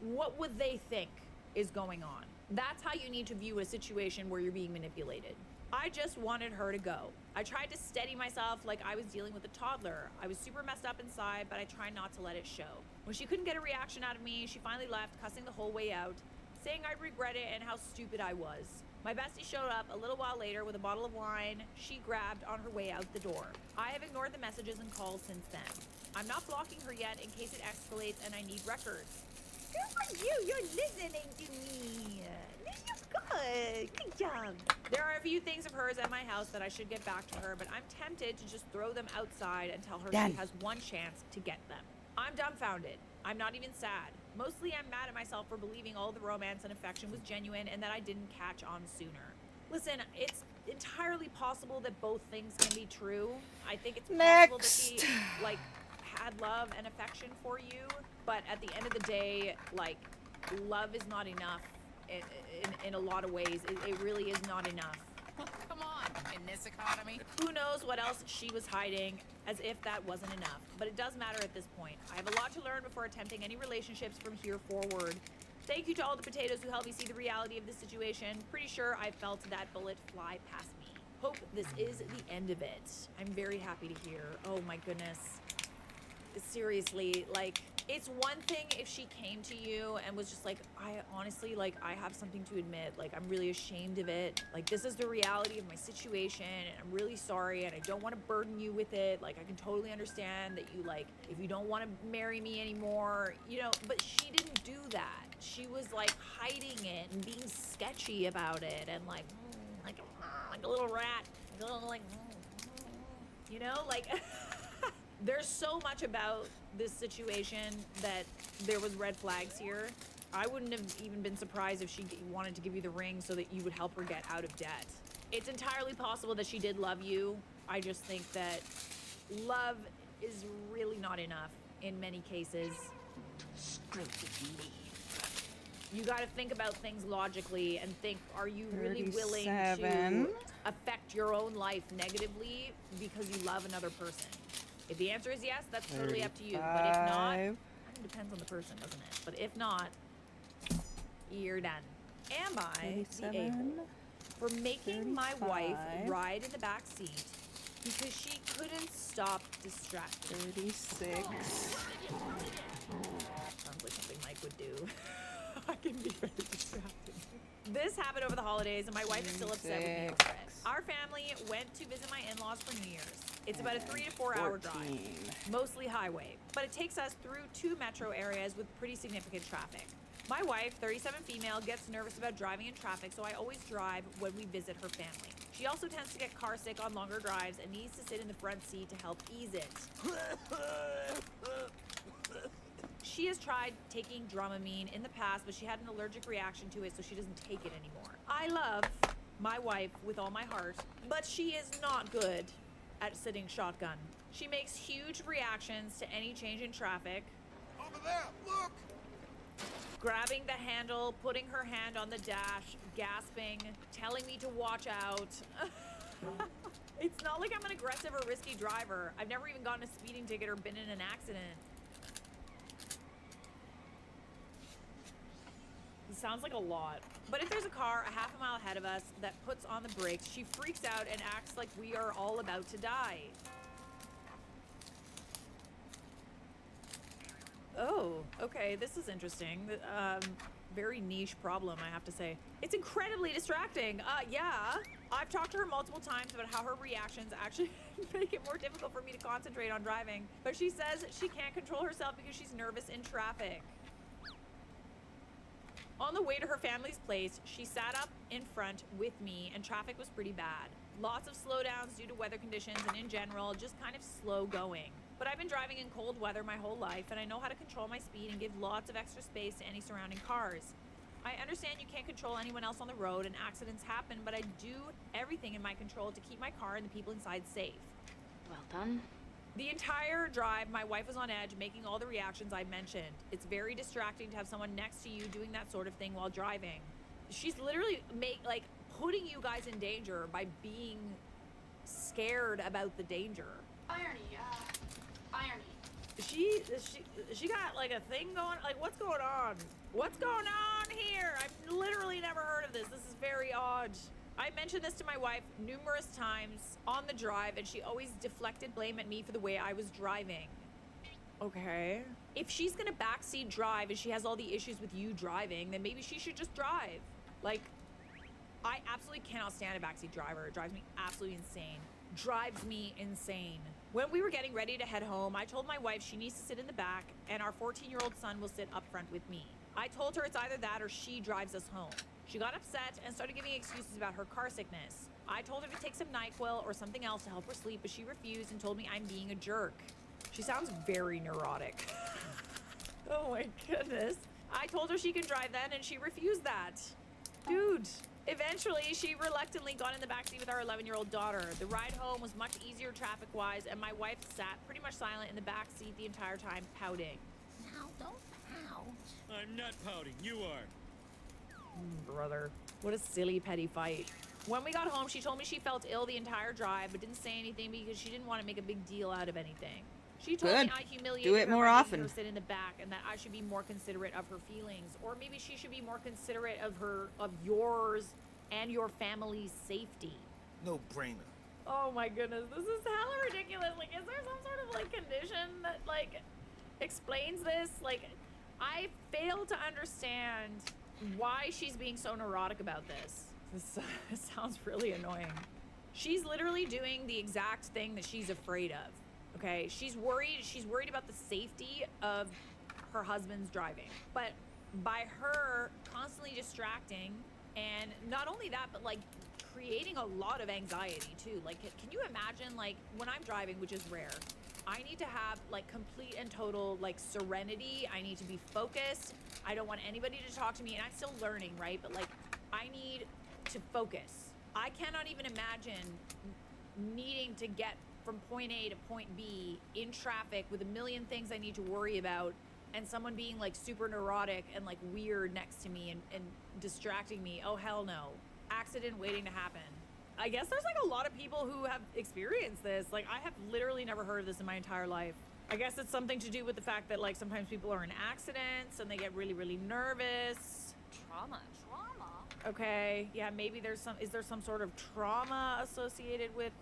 what would they think is going on? That's how you need to view a situation where you're being manipulated. I just wanted her to go. I tried to steady myself like I was dealing with a toddler. I was super messed up inside, but I tried not to let it show. When she couldn't get a reaction out of me, she finally left, cussing the whole way out, saying I'd regret it and how stupid I was. My bestie showed up a little while later with a bottle of wine she grabbed on her way out the door. I have ignored the messages and calls since then. I'm not blocking her yet in case it escalates and I need records. Good for you, you're listening to me. Good, good job. There are a few things of hers at my house that I should get back to her, but I'm tempted to just throw them outside and tell her she has one chance to get them. I'm dumbfounded. I'm not even sad. Mostly I'm mad at myself for believing all the romance and affection was genuine and that I didn't catch on sooner. Listen, it's entirely possible that both things can be true. I think it's possible that she, like, had love and affection for you, but at the end of the day, like, love is not enough in a lot of ways. It really is not enough. Come on, in this economy. Who knows what else she was hiding, as if that wasn't enough. But it does matter at this point. I have a lot to learn before attempting any relationships from here forward. Thank you to all the potatoes who helped me see the reality of the situation. Pretty sure I felt that bullet fly past me. Hope this is the end of it. I'm very happy to hear. Oh my goodness. Seriously, like, it's one thing if she came to you and was just like, I honestly, like, I have something to admit. Like, I'm really ashamed of it. Like, this is the reality of my situation, and I'm really sorry, and I don't want to burden you with it. Like, I can totally understand that you, like, if you don't want to marry me anymore, you know, but she didn't do that. She was, like, hiding it and being sketchy about it, and, like a little rat, like a little, like, you know, like, there's so much about this situation that there was red flags here. I wouldn't have even been surprised if she wanted to give you the ring so that you would help her get out of debt. It's entirely possible that she did love you. I just think that love is really not enough in many cases. You got to think about things logically and think, are you really willing to affect your own life negatively because you love another person? If the answer is yes, that's totally up to you. But if not, it depends on the person, doesn't it? But if not, you're done. Am I the a-hole for making my wife ride in the back seat because she couldn't stop distracting? 36. Sounds like something Mike would do. I can be very distracting. This happened over the holidays, and my wife is still upset with me over it. Our family went to visit my in-laws for New Year's. It's about a 3 to 4 hour drive, mostly highway, but it takes us through 2 metro areas with pretty significant traffic. My wife, 37 female, gets nervous about driving in traffic, so I always drive when we visit her family. She also tends to get car sick on longer drives and needs to sit in the front seat to help ease it. She has tried taking Dramamine in the past, but she had an allergic reaction to it, so she doesn't take it anymore. I love my wife with all my heart, but she is not good at sitting shotgun. She makes huge reactions to any change in traffic. Over there, look! Grabbing the handle, putting her hand on the dash, gasping, telling me to watch out. It's not like I'm an aggressive or risky driver. I've never even gotten a speeding ticket or been in an accident. It sounds like a lot. But if there's a car a half a mile ahead of us that puts on the brakes, she freaks out and acts like we are all about to die. Oh, okay, this is interesting. Very niche problem, I have to say. It's incredibly distracting. Yeah. I've talked to her multiple times about how her reactions actually make it more difficult for me to concentrate on driving. But she says she can't control herself because she's nervous in traffic. On the way to her family's place, she sat up in front with me and traffic was pretty bad. Lots of slowdowns due to weather conditions and in general, just kind of slow going. But I've been driving in cold weather my whole life and I know how to control my speed and give lots of extra space to any surrounding cars. I understand you can't control anyone else on the road and accidents happen, but I do everything in my control to keep my car and the people inside safe. Well done. The entire drive, my wife was on edge, making all the reactions I mentioned. It's very distracting to have someone next to you doing that sort of thing while driving. She's literally putting you guys in danger by being scared about the danger. Irony. She got like a thing going, like what's going on? What's going on here? I've literally never heard of this. This is very odd. I mentioned this to my wife numerous times on the drive and she always deflected blame at me for the way I was driving. Okay. If she's gonna backseat drive and she has all the issues with you driving, then maybe she should just drive. Like, I absolutely cannot stand a backseat driver. It drives me absolutely insane. Drives me insane. When we were getting ready to head home, I told my wife she needs to sit in the back and our 14-year-old son will sit up front with me. I told her it's either that or she drives us home. She got upset and started giving excuses about her car sickness. I told her to take some NyQuil or something else to help her sleep, but she refused and told me I'm being a jerk. She sounds very neurotic. Oh my goodness. I told her she can drive then and she refused that. Dude. Eventually, she reluctantly got in the backseat with our 11-year-old daughter. The ride home was much easier traffic-wise, and my wife sat pretty much silent in the backseat the entire time, pouting. Now, don't pout. I'm not pouting, you are. Brother. What a silly, petty fight. When we got home, she told me she felt ill the entire drive, but didn't say anything because she didn't want to make a big deal out of anything. She told Good. me I humiliated Do it her more by making often. her sit in the back, and that I should be more considerate of her feelings, or maybe she should be more considerate of yours and your family's safety. No brainer. Oh my goodness, this is hella ridiculous. Like, is there some sort of like condition that like explains this? Like, I fail to understand why she's being so neurotic about this. This sounds really annoying. She's literally doing the exact thing that she's afraid of. Okay, she's worried about the safety of her husband's driving. But by her constantly distracting, and not only that, but like creating a lot of anxiety too. Like, can you imagine, like, when I'm driving, which is rare, I need to have like complete and total like serenity. I need to be focused. I don't want anybody to talk to me, and I'm still learning, right? But like, I need to focus. I cannot even imagine needing to get from point A to point B in traffic with a million things I need to worry about, and someone being like super neurotic and like weird next to me and distracting me. Oh, hell no. Accident waiting to happen. I guess there's like a lot of people who have experienced this. Like, I have literally never heard of this in my entire life. I guess it's something to do with the fact that like sometimes people are in accidents and they get really, really nervous. Trauma. Okay, yeah, maybe is there some sort of trauma associated with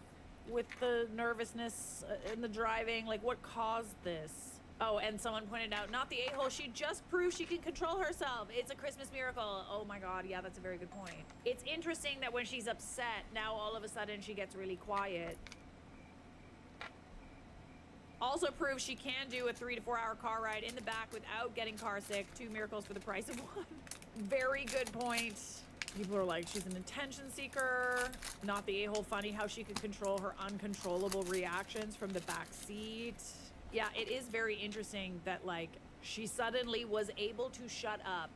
the nervousness in the driving? Like, what caused this? Oh, and someone pointed out, not the a-hole, she just proved she can control herself. It's a Christmas miracle. Oh my god, yeah, that's a very good point. It's interesting that when she's upset, now all of a sudden she gets really quiet. Also proves she can do a 3 to 4 hour car ride in the back without getting car sick. 2 miracles for the price of 1. Very good point. People are like, she's an attention seeker. Not the a-hole. Funny how she could control her uncontrollable reactions from the back seat. Yeah, it is very interesting that like she suddenly was able to shut up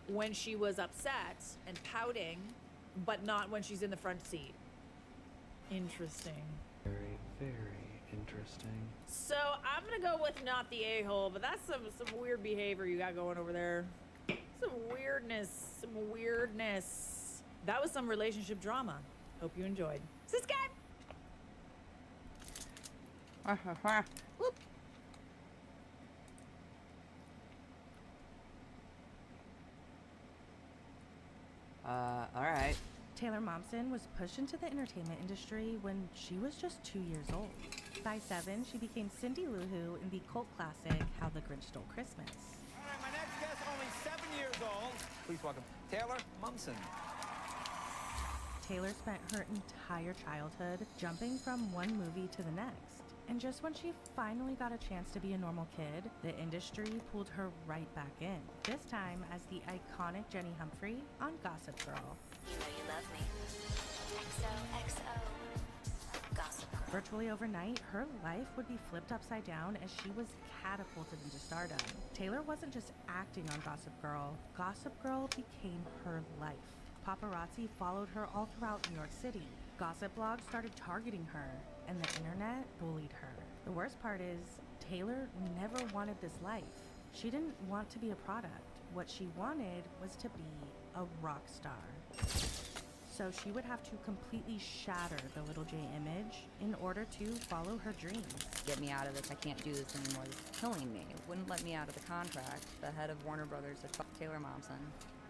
when she was upset and pouting, but not when she's in the front seat. Interesting. Very, very interesting. So I'm gonna go with not the a-hole, but that's some weird behavior you got going over there. Some weirdness. That was some relationship drama. Hope you enjoyed. Subscribe! Whoop. Alright. Taylor Momsen was pushed into the entertainment industry when she was just 2 years old. By 7, she became Cindy Lou Who in the cult classic How the Grinch Stole Christmas. All right, my next guest, only 7 years old. Please welcome Taylor Momsen. Taylor spent her entire childhood jumping from one movie to the next. And just when she finally got a chance to be a normal kid, the industry pulled her right back in. This time as the iconic Jenny Humphrey on Gossip Girl. You know you love me. XOXO. Gossip Girl. Virtually overnight, her life would be flipped upside down as she was catapulted into stardom. Taylor wasn't just acting on Gossip Girl. Gossip Girl became her life. Paparazzi followed her all throughout New York City. Gossip blogs started targeting her, and the internet bullied her. The worst part is, Taylor never wanted this life. She didn't want to be a product. What she wanted was to be a rock star. So she would have to completely shatter the Little J image in order to follow her dreams. Get me out of this. I can't do this anymore. This is killing me. It wouldn't let me out of the contract. The head of Warner Brothers said, fuck Taylor Momsen.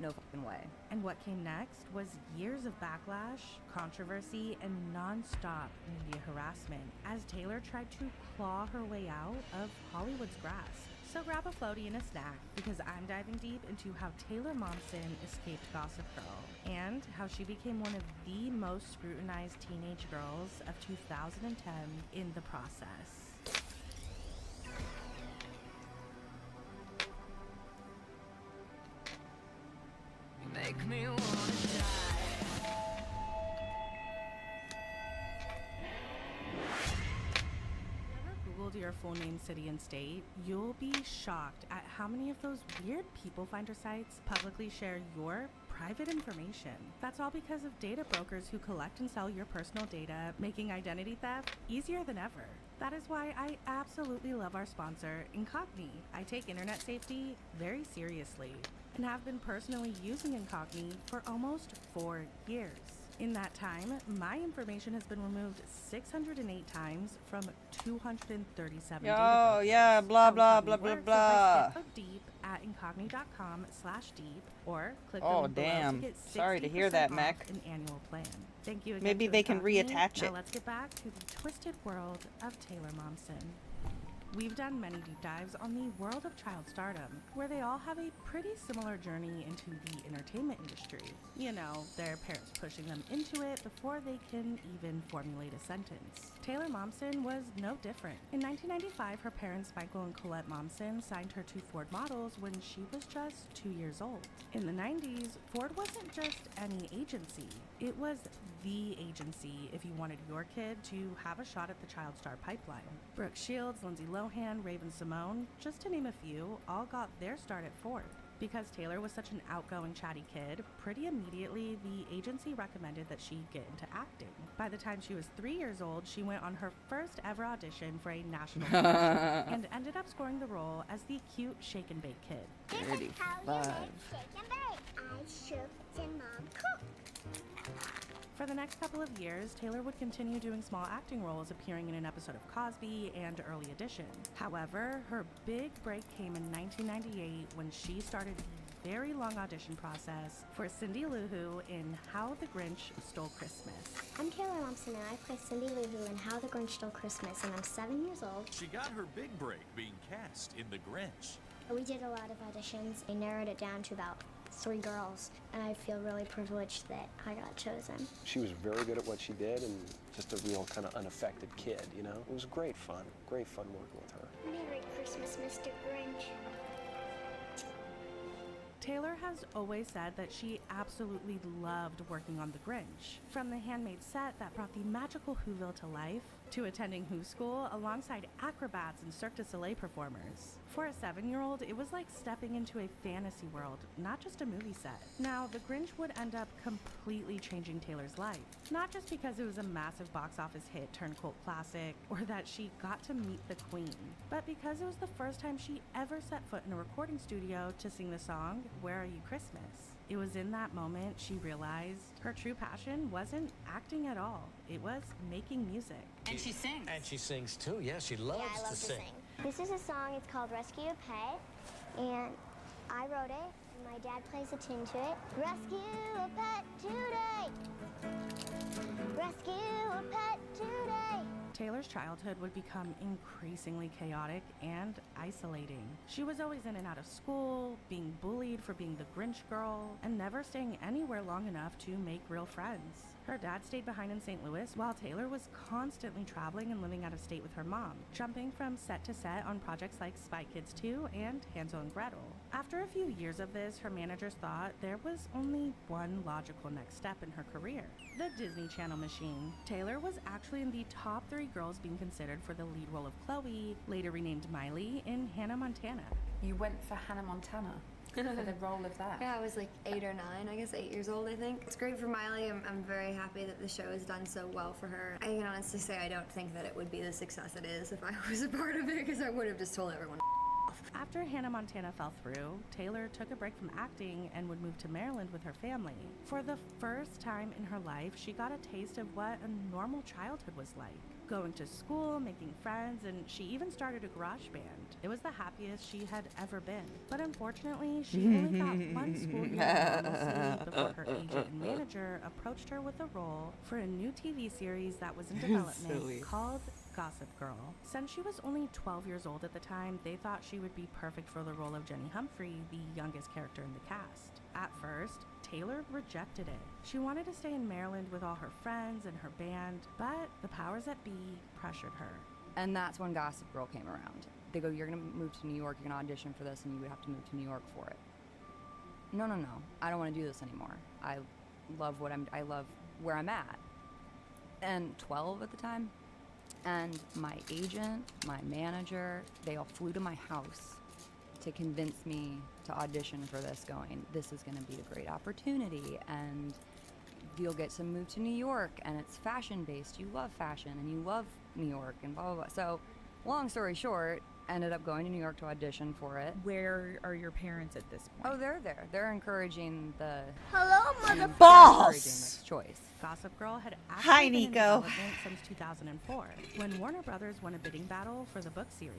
No fucking way. And what came next was years of backlash, controversy, and non-stop media harassment as Taylor tried to claw her way out of Hollywood's grasp. So grab a floaty and a snack, because I'm diving deep into how Taylor Momsen escaped Gossip Girl, and how she became one of the most scrutinized teenage girls of 2010 in the process. Make me wanna die. Googled your full name, city, and state, you'll be shocked at how many of those weird people finder sites publicly share your private information. That's all because of data brokers who collect and sell your personal data, making identity theft easier than ever. That is why I absolutely love our sponsor, Incogni. I take internet safety very seriously and have been personally using Incogni for almost 4 years. In that time, my information has been removed 608 times from 237 Yo, data yeah, blah, How blah, Incogni blah, blah, works is blah. by skip deep at incogni.com/deep or click the Oh, link below damn. to get 60% Sorry to hear that, off Mech. an annual plan. Thank you again Maybe to they can Incogni. reattach Now it. let's get back to the twisted world of Taylor Momsen. We've done many deep dives on the world of child stardom, where they all have a pretty similar journey into the entertainment industry. You know, their parents pushing them into it before they can even formulate a sentence. Taylor Momsen was no different. In 1995, her parents Michael and Colette Momsen signed her to Ford Models when she was just 2 years old. In the 90s, Ford wasn't just any agency. It was the agency if you wanted your kid to have a shot at the child star pipeline. Brooke Shields, Lindsay Lohan, Raven Simone, just to name a few, all got their start at Ford. Because Taylor was such an outgoing, chatty kid, pretty immediately the agency recommended that she get into acting. By the time she was 3 years old, she went on her first ever audition for a national production and ended up scoring the role as the cute shake and bake kid. 35. For the next couple of years, Taylor would continue doing small acting roles, appearing in an episode of Cosby and Early Edition. However, her big break came in 1998 when she started the very long audition process for Cindy Lou Who in How the Grinch Stole Christmas. I'm Taylor Momsen and I play Cindy Lou Who in How the Grinch Stole Christmas, and I'm 7 years old. She got her big break being cast in The Grinch. We did a lot of auditions. I narrowed it down to about 3 girls, and I feel really privileged that I got chosen. She was very good at what she did and just a real kind of unaffected kid, you know? It was great fun working with her. Merry Christmas, Mr. Grinch. Taylor has always said that she absolutely loved working on The Grinch. From the handmade set that brought the magical Whoville to life, to attending Who School alongside acrobats and Cirque du Soleil performers. For a 7-year-old, it was like stepping into a fantasy world, not just a movie set. Now, The Grinch would end up completely changing Taylor's life. Not just because it was a massive box office hit turned cult classic, or that she got to meet the Queen, but because it was the first time she ever set foot in a recording studio to sing the song, Where Are You Christmas? It was in that moment she realized her true passion wasn't acting at all. It was making music. And she sings. And she sings too. Yeah, she loves I love to sing. This is a song, it's called Rescue a Pet, and I wrote it, and my dad plays a tune to it. Rescue a pet today! Rescue a pet today! Taylor's childhood would become increasingly chaotic and isolating. She was always in and out of school, being bullied for being the Grinch girl, and never staying anywhere long enough to make real friends. Her dad stayed behind in St. Louis while Taylor was constantly traveling and living out of state with her mom, jumping from set to set on projects like Spy Kids 2 and Hansel and Gretel. After a few years of this, her managers thought there was only one logical next step in her career: the Disney Channel machine. Taylor was actually in the top 3 girls being considered for the lead role of Chloe, later renamed Miley, in Hannah Montana. You went for Hannah Montana for the role of that. Yeah, I was like 8 or 9, I guess 8 years old, I think. It's great for Miley. I'm very happy that the show has done so well for her. I can honestly say I don't think that it would be the success it is if I was a part of it, because I would have just told everyone off. After Hannah Montana fell through, Taylor took a break from acting and would move to Maryland with her family. For the first time in her life, she got a taste of what a normal childhood was like. Going to school, making friends, and she even started a garage band. It was the happiest she had ever been. But unfortunately, she only got one school year of normalcy before her agent and manager approached her with a role for a new TV series that was in development called Gossip Girl. Since she was only 12 years old at the time, they thought she would be perfect for the role of Jenny Humphrey, the youngest character in the cast. At first, Taylor rejected it. She wanted to stay in Maryland with all her friends and her band, but the powers that be pressured her. And that's when Gossip Girl came around. They go, you're gonna move to New York, you're gonna audition for this, and you would have to move to New York for it. No, I don't want to do this anymore. I love where I'm at. And 12 at the time, and my agent, my manager, they all flew to my house to convince me to audition for this, going, this is gonna be a great opportunity, and you'll get to move to New York, and it's fashion based, you love fashion, and you love New York, and blah, blah, blah. So, long story short, Ended up going to New York to audition for it. Where are your parents at this point? Oh, they're there. They're encouraging the Hello, encouraging Balls! this choice. Gossip Girl had Hi, actually been in Nico. development since 2004, when Warner Brothers won a bidding battle for the book series.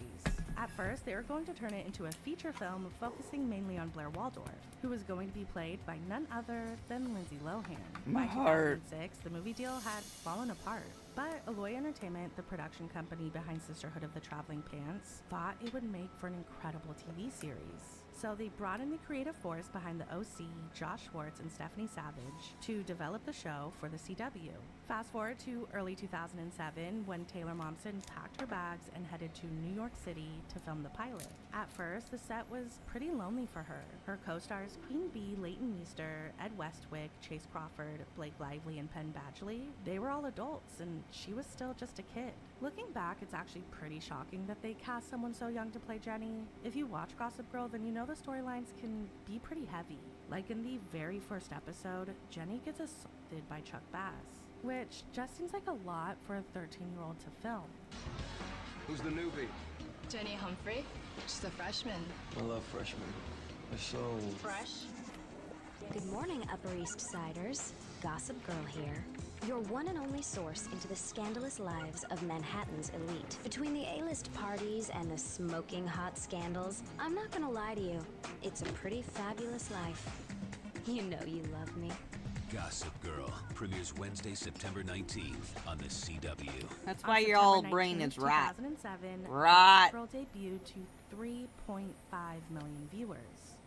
At first, they were going to turn it into a feature film focusing mainly on Blair Waldorf, who was going to be played by none other than Lindsay Lohan. My By heart. 2006, the movie deal had fallen apart. But Alloy Entertainment, the production company behind Sisterhood of the Traveling Pants, thought it would make for an incredible TV series. So they brought in the creative force behind the OC, Josh Schwartz and Stephanie Savage, to develop the show for the CW. Fast forward to early 2007 when Taylor Momsen packed her bags and headed to New York City to film the pilot. At first, the set was pretty lonely for her. Her co-stars Queen Bee, Leighton Meester, Ed Westwick, Chase Crawford, Blake Lively, and Penn Badgley, they were all adults and she was still just a kid. Looking back, it's actually pretty shocking that they cast someone so young to play Jenny. If you watch Gossip Girl, then you know the storylines can be pretty heavy. Like in the very first episode, Jenny gets assaulted by Chuck Bass, which just seems like a lot for a 13-year-old to film. Who's the newbie? Jenny Humphrey. She's a freshman. I love freshmen. They're so... Fresh. Good morning, Upper East Siders. Gossip Girl here. Your one and only source into the scandalous lives of Manhattan's elite. Between the A-list parties and the smoking hot scandals, I'm not gonna lie to you, it's a pretty fabulous life. You know you love me. Gossip Girl premieres Wednesday, September 19th on the CW. That's why your old brain is rot. 2007, Rot. Gossip Girl debuted to 3.5 million viewers.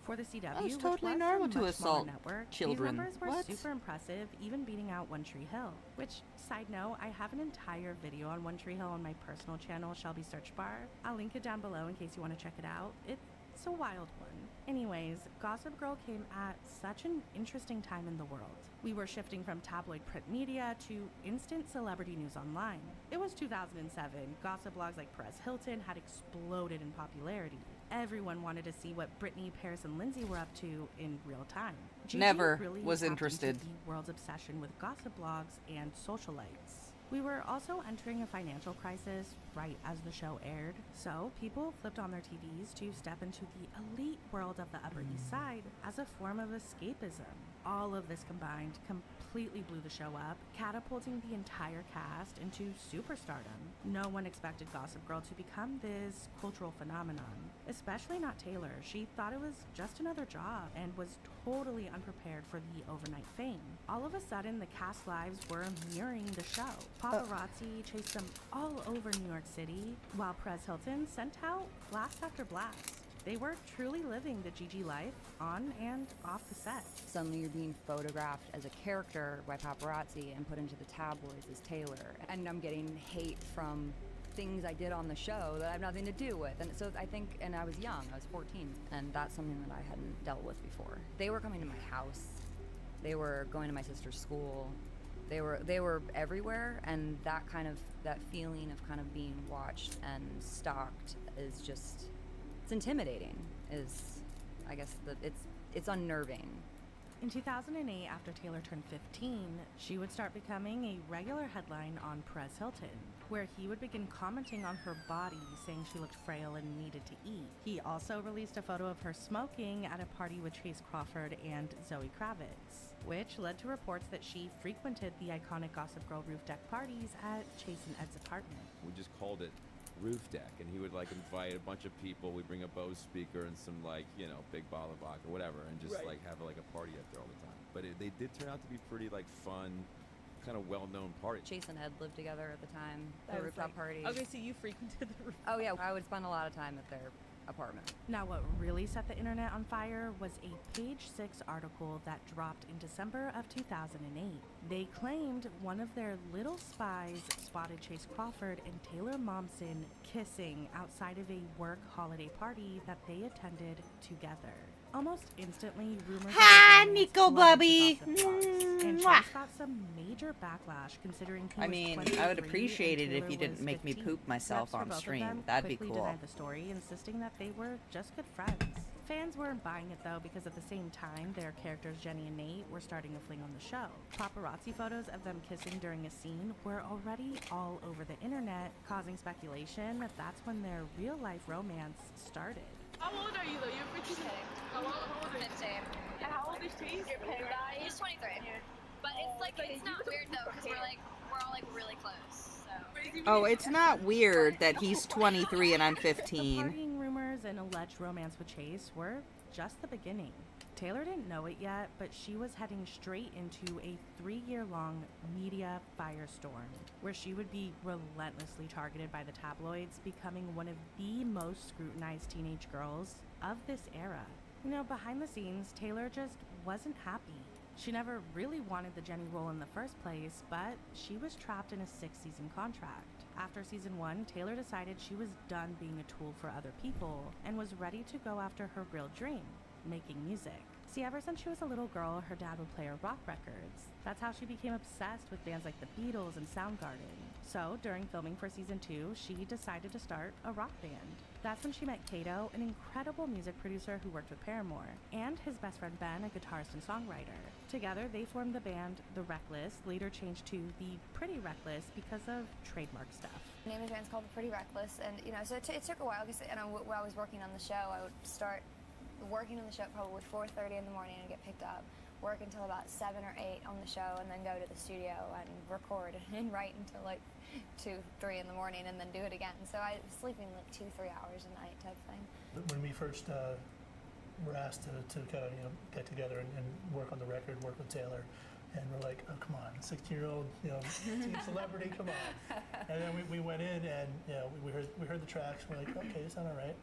For the CW, Oh, it's which totally was normal a to much smaller assault network, children. These numbers were What? super impressive, even beating out One Tree Hill. Which, side note, I have an entire video on One Tree Hill on my personal channel, Shelby Search Bar. I'll link it down below in case you want to check it out. It's a wild one. Anyways, Gossip Girl came at such an interesting time in the world. We were shifting from tabloid print media to instant celebrity news online. It was 2007. Gossip blogs like Perez Hilton had exploded in popularity. Everyone wanted to see what Britney, Paris, and Lindsay were up to in real time. Gigi Never really was tapped interested. into the world's obsession with gossip blogs and socialites. We were also entering a financial crisis right as the show aired, so people flipped on their TVs to step into the elite world of the Upper East Side as a form of escapism. All of this combined completely blew the show up, catapulting the entire cast into superstardom. No one expected Gossip Girl to become this cultural phenomenon, especially not Taylor. She thought it was just another job and was totally unprepared for the overnight fame. All of a sudden, the cast lives were mirroring the show. Paparazzi chased them all over New York City, while Perez Hilton sent out blast after blast. They were truly living the Gigi life on and off the set. Suddenly you're being photographed as a character by paparazzi and put into the tabloids as Taylor. And I'm getting hate from things I did on the show that I have nothing to do with. And so I think, and I was young, I was 14, and that's something that I hadn't dealt with before. They were coming to my house. They were going to my sister's school. They were everywhere, and that feeling of kind of being watched and stalked is just, it's intimidating, I guess it's unnerving. In 2008, after Taylor turned 15, she would start becoming a regular headline on Perez Hilton, where he would begin commenting on her body, saying she looked frail and needed to eat. He also released a photo of her smoking at a party with Chase Crawford and Zoe Kravitz, which led to reports that she frequented the iconic Gossip Girl roof deck parties at Chase and Ed's apartment. We just called it roof deck, and he would invite a bunch of people. We'd bring a Bose speaker and some big bottle of vodka or whatever, and just Right. have a party up there all the time. But they did turn out to be pretty fun, kind of well-known party. Chase and Ed lived together at the time. That The was rooftop party. Okay, so you frequented the rooftop. Oh yeah, I would spend a lot of time at their apartment. Now, what really set the internet on fire was a Page 6 article that dropped in December of 2008. They claimed one of their little spies spotted Chase Crawford and Taylor Momsen kissing outside of a work holiday party that they attended together. Almost instantly, rumors Hi, of the Nico romance Bubby. flooded the gossip blogs, and Mwah. Chase got some major backlash considering he I was mean, 23 I would appreciate it and if Taylor you didn't was make me 15. poop myself Reps for on both of stream. them That'd be quickly cool. denied the story, insisting that they were just good friends. Fans weren't buying it though because at the same time, their characters Jenny and Nate were starting a fling on the show. Paparazzi photos of them kissing during a scene were already all over the internet, causing speculation that that's when their real-life romance started. How old are you though? You're pretty kidding. How old are you? 15. And how old is Chase? Your pay guy? He's 23. But it's like, it's not weird though, because we're all like really close, so. Oh, it's not weird that he's 23 and I'm 15. Partying rumors and alleged romance with Chase were just the beginning. Taylor didn't know it yet, but she was heading straight into a 3-year-long media firestorm, where she would be relentlessly targeted by the tabloids, becoming one of the most scrutinized teenage girls of this era. You know, behind the scenes, Taylor just wasn't happy. She never really wanted the Jenny role in the first place, but she was trapped in a 6-season contract. After season 1, Taylor decided she was done being a tool for other people and was ready to go after her real dream, making music. See, ever since she was a little girl, her dad would play her rock records. That's how she became obsessed with bands like the Beatles and Soundgarden. So, during filming for season 2, she decided to start a rock band. That's when she met Kato, an incredible music producer who worked with Paramore, and his best friend Ben, a guitarist and songwriter. Together, they formed the band The Reckless, later changed to The Pretty Reckless because of trademark stuff. The name of the band's called The Pretty Reckless, and you know, so it took a while because while I was working on the show, I would start working on the show probably 4:30 in the morning and get picked up, work until about 7 or 8 on the show, and then go to the studio and record and write until like 2, 3 in the morning, and then do it again. So I was sleeping like 2-3 hours a night type thing. When we first were asked to kind of get together and work on the record, work with Taylor, and we're like, oh come on, 16-year-old teen celebrity, come on. And then we went in and we heard the tracks. We're like, okay, this sounds all right.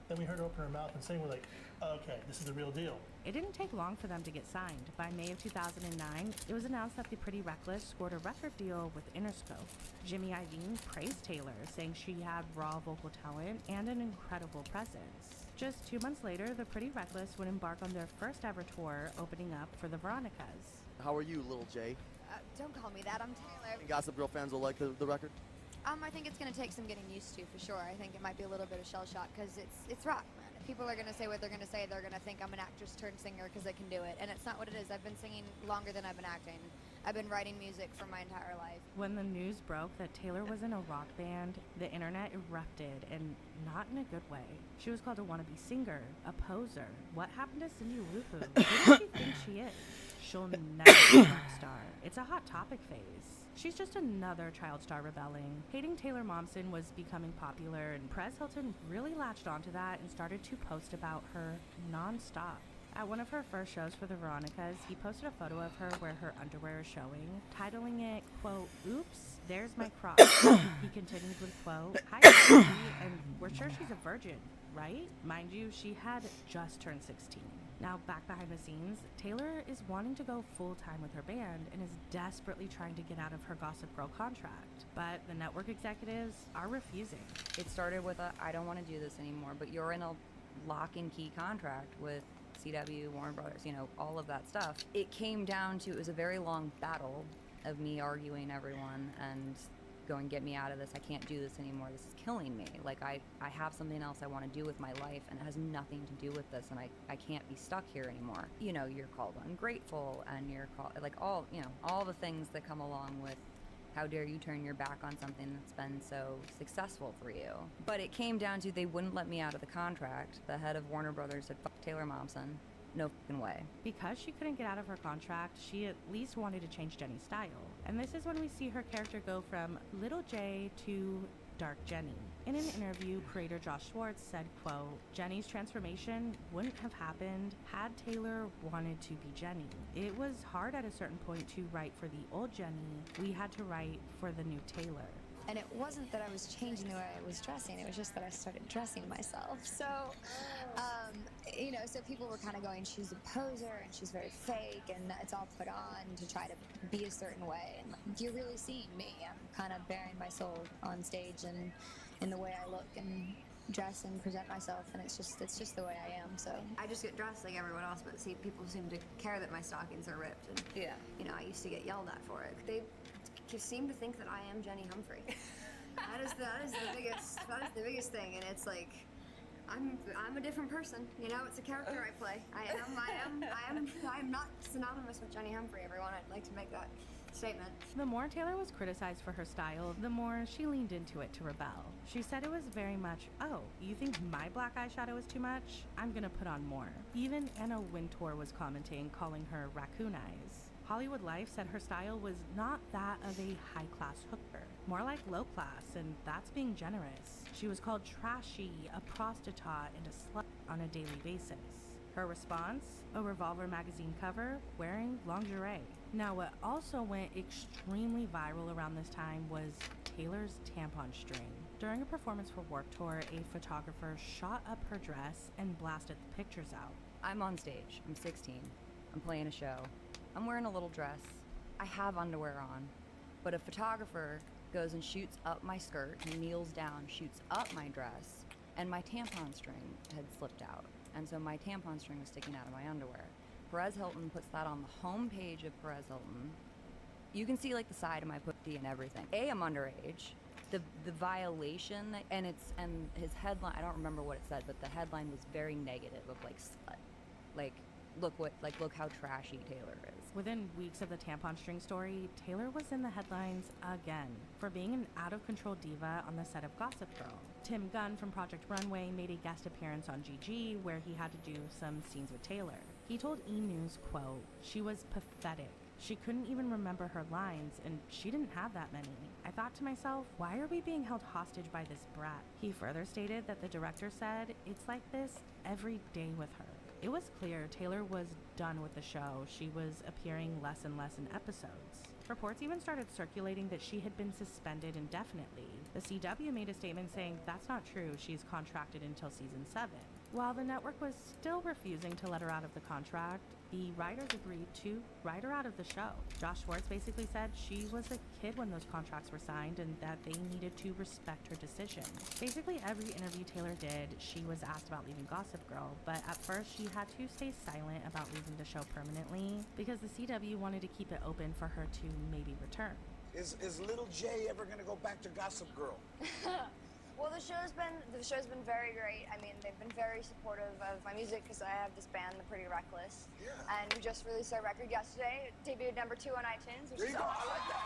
Then we heard her open her mouth and sing. We're like, okay, this is the real deal. It didn't take long for them to get signed. By May of 2009, it was announced that The Pretty Reckless scored a record deal with Interscope. Jimmy Iovine praised Taylor, saying she had raw vocal talent and an incredible presence. Just 2 months later, The Pretty Reckless would embark on their first ever tour, opening up for the Veronicas. How are you, little Jay? Don't call me that, I'm Taylor. Gossip Girl fans will like the record? I think it's going to take some getting used to, for sure. I think it might be a little bit of shell shock, because it's rock, man. If people are going to say what they're going to say, they're going to think I'm an actress turned singer because I can do it. And it's not what it is. I've been singing longer than I've been acting. I've been writing music for my entire life. When the news broke that Taylor was in a rock band, the internet erupted, and not in a good way. She was called a wannabe singer, a poser. What happened to Cindy Lou Who? Who does she think she is? She'll never be a rock star. It's a hot topic phase. She's just another child star rebelling. Hating Taylor Momsen was becoming popular, and Perez Hilton really latched onto that and started to post about her non-stop. At one of her first shows for the Veronicas, he posted a photo of her where her underwear is showing, titling it, quote, "Oops, there's my crotch." He continued with, quote, "Hi, Cindy, and we're sure she's a virgin, right?" Mind you, she had just turned 16. Now, back behind the scenes, Taylor is wanting to go full-time with her band and is desperately trying to get out of her Gossip Girl contract. But the network executives are refusing. It started with I don't want to do this anymore, but you're in a lock-and-key contract with CW, Warner Brothers, all of that stuff. It came down to, it was a very long battle of me arguing everyone and going, get me out of this. I can't do this anymore. This is killing me. Like, I have something else I want to do with my life, and it has nothing to do with this, and I can't be stuck here anymore. You're called ungrateful, and you're called, like, all the things that come along with how dare you turn your back on something that's been so successful for you. But it came down to they wouldn't let me out of the contract. The head of Warner Brothers said, fuck Taylor Momsen. No fucking way. Because she couldn't get out of her contract, she at least wanted to change Jenny's style. And this is when we see her character go from Little J to Dark Jenny. In an interview, creator Josh Schwartz said, quote, "Jenny's transformation wouldn't have happened had Taylor wanted to be Jenny. It was hard at a certain point to write for the old Jenny. We had to write for the new Taylor." And it wasn't that I was changing the way I was dressing, it was just that I started dressing myself. So, so people were kind of going, she's a poser and she's very fake and it's all put on to try to be a certain way. And you're really seeing me. I'm kind of bearing my soul on stage and in the way I look and dress and present myself, and it's just the way I am. So I just get dressed like everyone else, but see, people seem to care that my stockings are ripped, and I used to get yelled at for it. They seem to think that I am Jenny Humphrey. that is the biggest thing, and it's like I'm a different person. You know, it's a character I play. I am not synonymous with Jenny Humphrey, everyone. I'd like to make that statement. The more Taylor was criticized for her style, the more she leaned into it to rebel. She said it was very much, oh, you think my black eyeshadow is too much? I'm gonna put on more. Even Anna Wintour was commenting, calling her raccoon eyes. Hollywood Life said her style was not that of a high-class hooker, more like low-class, and that's being generous. She was called trashy, a prostitute, and a slut on a daily basis. Her response? A Revolver magazine cover wearing lingerie. Now, what also went extremely viral around this time was Taylor's tampon string. During a performance for Warped Tour, a photographer shot up her dress and blasted the pictures out. I'm on stage. I'm 16. I'm playing a show. I'm wearing a little dress. I have underwear on. But a photographer goes and shoots up my skirt, he kneels down, shoots up my dress, and my tampon string had slipped out. And so my tampon string was sticking out of my underwear. Perez Hilton puts that on the home page of Perez Hilton. You can see like the side of my pussy and everything. I'm underage. The violation and his headline, I don't remember what it said, but the headline was very negative of like slut. Look how trashy Taylor is. Within weeks of the tampon string story, Taylor was in the headlines again for being an out-of-control diva on the set of Gossip Girl. Tim Gunn from Project Runway made a guest appearance on GG where he had to do some scenes with Taylor. He told E! News, quote, "She was pathetic. She couldn't even remember her lines, and she didn't have that many. I thought to myself, why are we being held hostage by this brat?" He further stated that the director said, "It's like this every day with her." It was clear Taylor was done with the show. She was appearing less and less in episodes. Reports even started circulating that she had been suspended indefinitely. The CW made a statement saying that's not true, she's contracted until season 7. While the network was still refusing to let her out of the contract, the writers agreed to write her out of the show. Josh Schwartz basically said she was a kid when those contracts were signed and that they needed to respect her decision. Basically every interview Taylor did, she was asked about leaving Gossip Girl, but at first she had to stay silent about leaving the show permanently because the CW wanted to keep it open for her to maybe return. Is little Jay ever gonna go back to Gossip Girl? Well, the show's been very great. I mean, they've been very supportive of my music because I have this band, The Pretty Reckless. Yeah. And we just released our record yesterday. It debuted #2 on iTunes, which is awesome. I like that.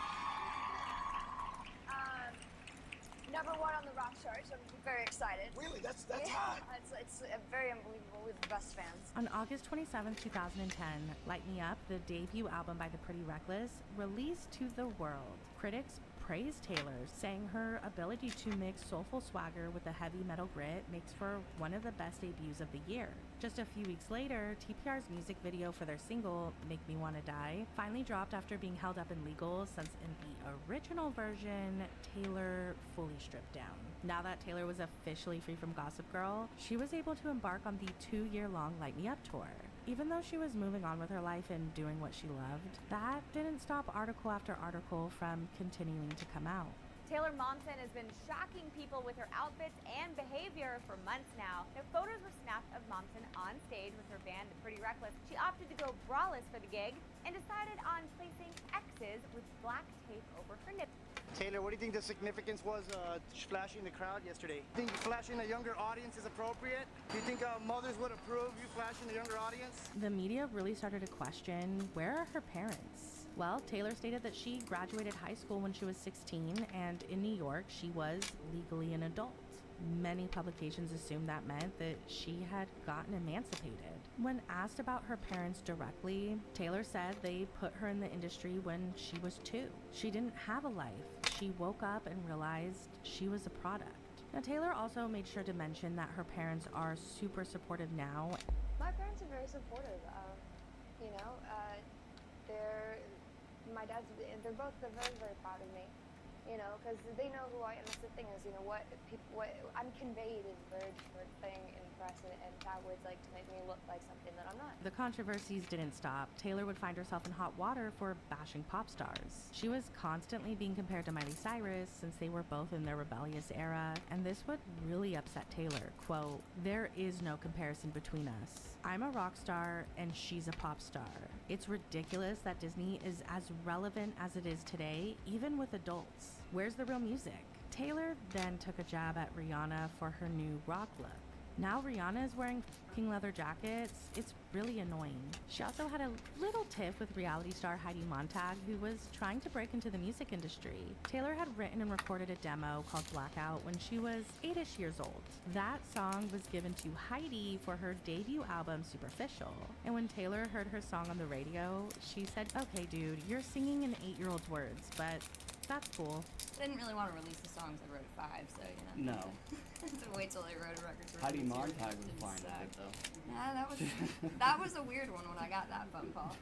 #1 on the rock charts. I'm very excited. Really? That's hot. It's very unbelievable. We have the best fans. On August 27, 2010, Light Me Up, the debut album by The Pretty Reckless, released to the world. Critics praised Taylor, saying her ability to mix soulful swagger with a heavy metal grit makes for one of the best debuts of the year. Just a few weeks later, TPR's music video for their single, Make Me Wanna Die, finally dropped after being held up in legal since in the original version, Taylor fully stripped down. Now that Taylor was officially free from Gossip Girl, she was able to embark on the 2-year-long Light Me Up tour. Even though she was moving on with her life and doing what she loved, that didn't stop article after article from continuing to come out. Taylor Momsen has been shocking people with her outfits and behavior for months now. Now, photos were snapped of Momsen on stage with her band, The Pretty Reckless. She opted to go braless for the gig and decided on placing X's with black tape over her nipples. Taylor, what do you think the significance was flashing the crowd yesterday? Think flashing a younger audience is appropriate? Do you think mothers would approve you flashing a younger audience? The media really started to question, where are her parents? Well, Taylor stated that she graduated high school when she was 16, and in New York, she was legally an adult. Many publications assumed that meant that she had gotten emancipated. When asked about her parents directly, Taylor said they put her in the industry when she was 2. She didn't have a life. She woke up and realized she was a product. Now, Taylor also made sure to mention that her parents are super supportive now. My parents are very supportive. They're both very, very proud of me. Because they know who I am. That's the thing is, what I'm conveyed is a very different thing in press and tabloids like to make me look like something that I'm not. The controversies didn't stop. Taylor would find herself in hot water for bashing pop stars. She was constantly being compared to Miley Cyrus since they were both in their rebellious era, and this would really upset Taylor. Quote, "There is no comparison between us. I'm a rock star and she's a pop star. It's ridiculous that Disney is as relevant as it is today, even with adults. Where's the real music?" Taylor then took a jab at Rihanna for her new rock look. Now Rihanna is wearing fucking leather jackets. It's really annoying. She also had a little tiff with reality star Heidi Montag, who was trying to break into the music industry. Taylor had written and recorded a demo called Blackout when she was 8-ish years old. That song was given to Heidi for her debut album Superficial. And when Taylor heard her song on the radio, she said, "Okay, dude, you're singing an 8-year-old's words, but that's cool." I didn't really want to release the songs I wrote at 5, so you know. No. To wait till I wrote a record. Heidi Montag was fine with it though. Nah, that was a weird one when I got that phone call.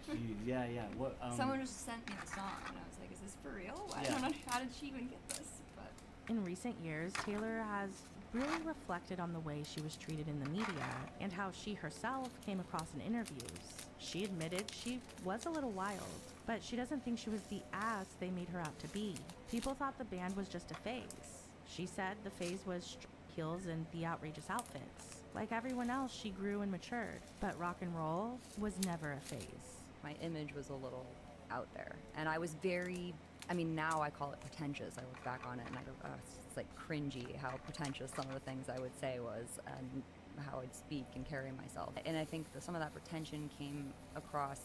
Jeez, yeah. What? Someone just sent me the song, and I was like, "Is this for real? I don't know how did she even get this?" But in recent years, Taylor has really reflected on the way she was treated in the media and how she herself came across in interviews. She admitted she was a little wild, but she doesn't think she was the ass they made her out to be. People thought the band was just a phase. She said the phase was heels and the outrageous outfits. Like everyone else, she grew and matured, but rock and roll was never a phase. My image was a little out there, and I was very, now I call it pretentious. I look back on it and I go, oh, it's like cringy how pretentious some of the things I would say was, and how I'd speak and carry myself. And I think that some of that pretension came across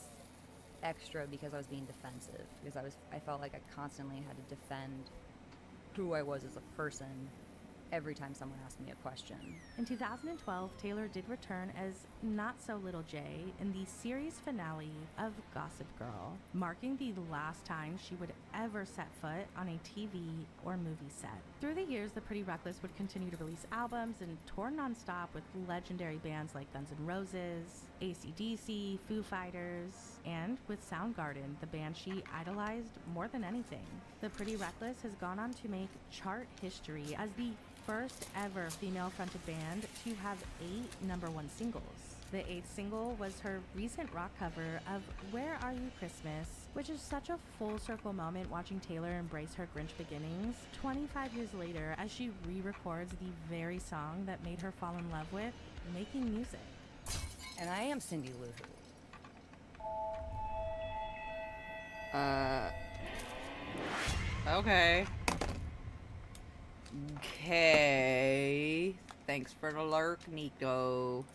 extra because I was being defensive, because I felt like I constantly had to defend who I was as a person every time someone asked me a question. In 2012, Taylor did return as Not So Little J in the series finale of Gossip Girl, marking the last time she would ever set foot on a TV or movie set. Through the years, the Pretty Reckless would continue to release albums and tour nonstop with legendary bands like Guns N' Roses, AC/DC, Foo Fighters, and with Soundgarden, the band she idolized more than anything. The Pretty Reckless has gone on to make chart history as the first ever female-fronted band to have 8 #1 singles. The 8th single was her recent rock cover of Where Are You Christmas, which is such a full circle moment watching Taylor embrace her Grinch beginnings 25 years later as she re-records the very song that made her fall in love with making music. And I am Cindy Lou Who. Okay. Okay. Thanks for the lurk, Nico.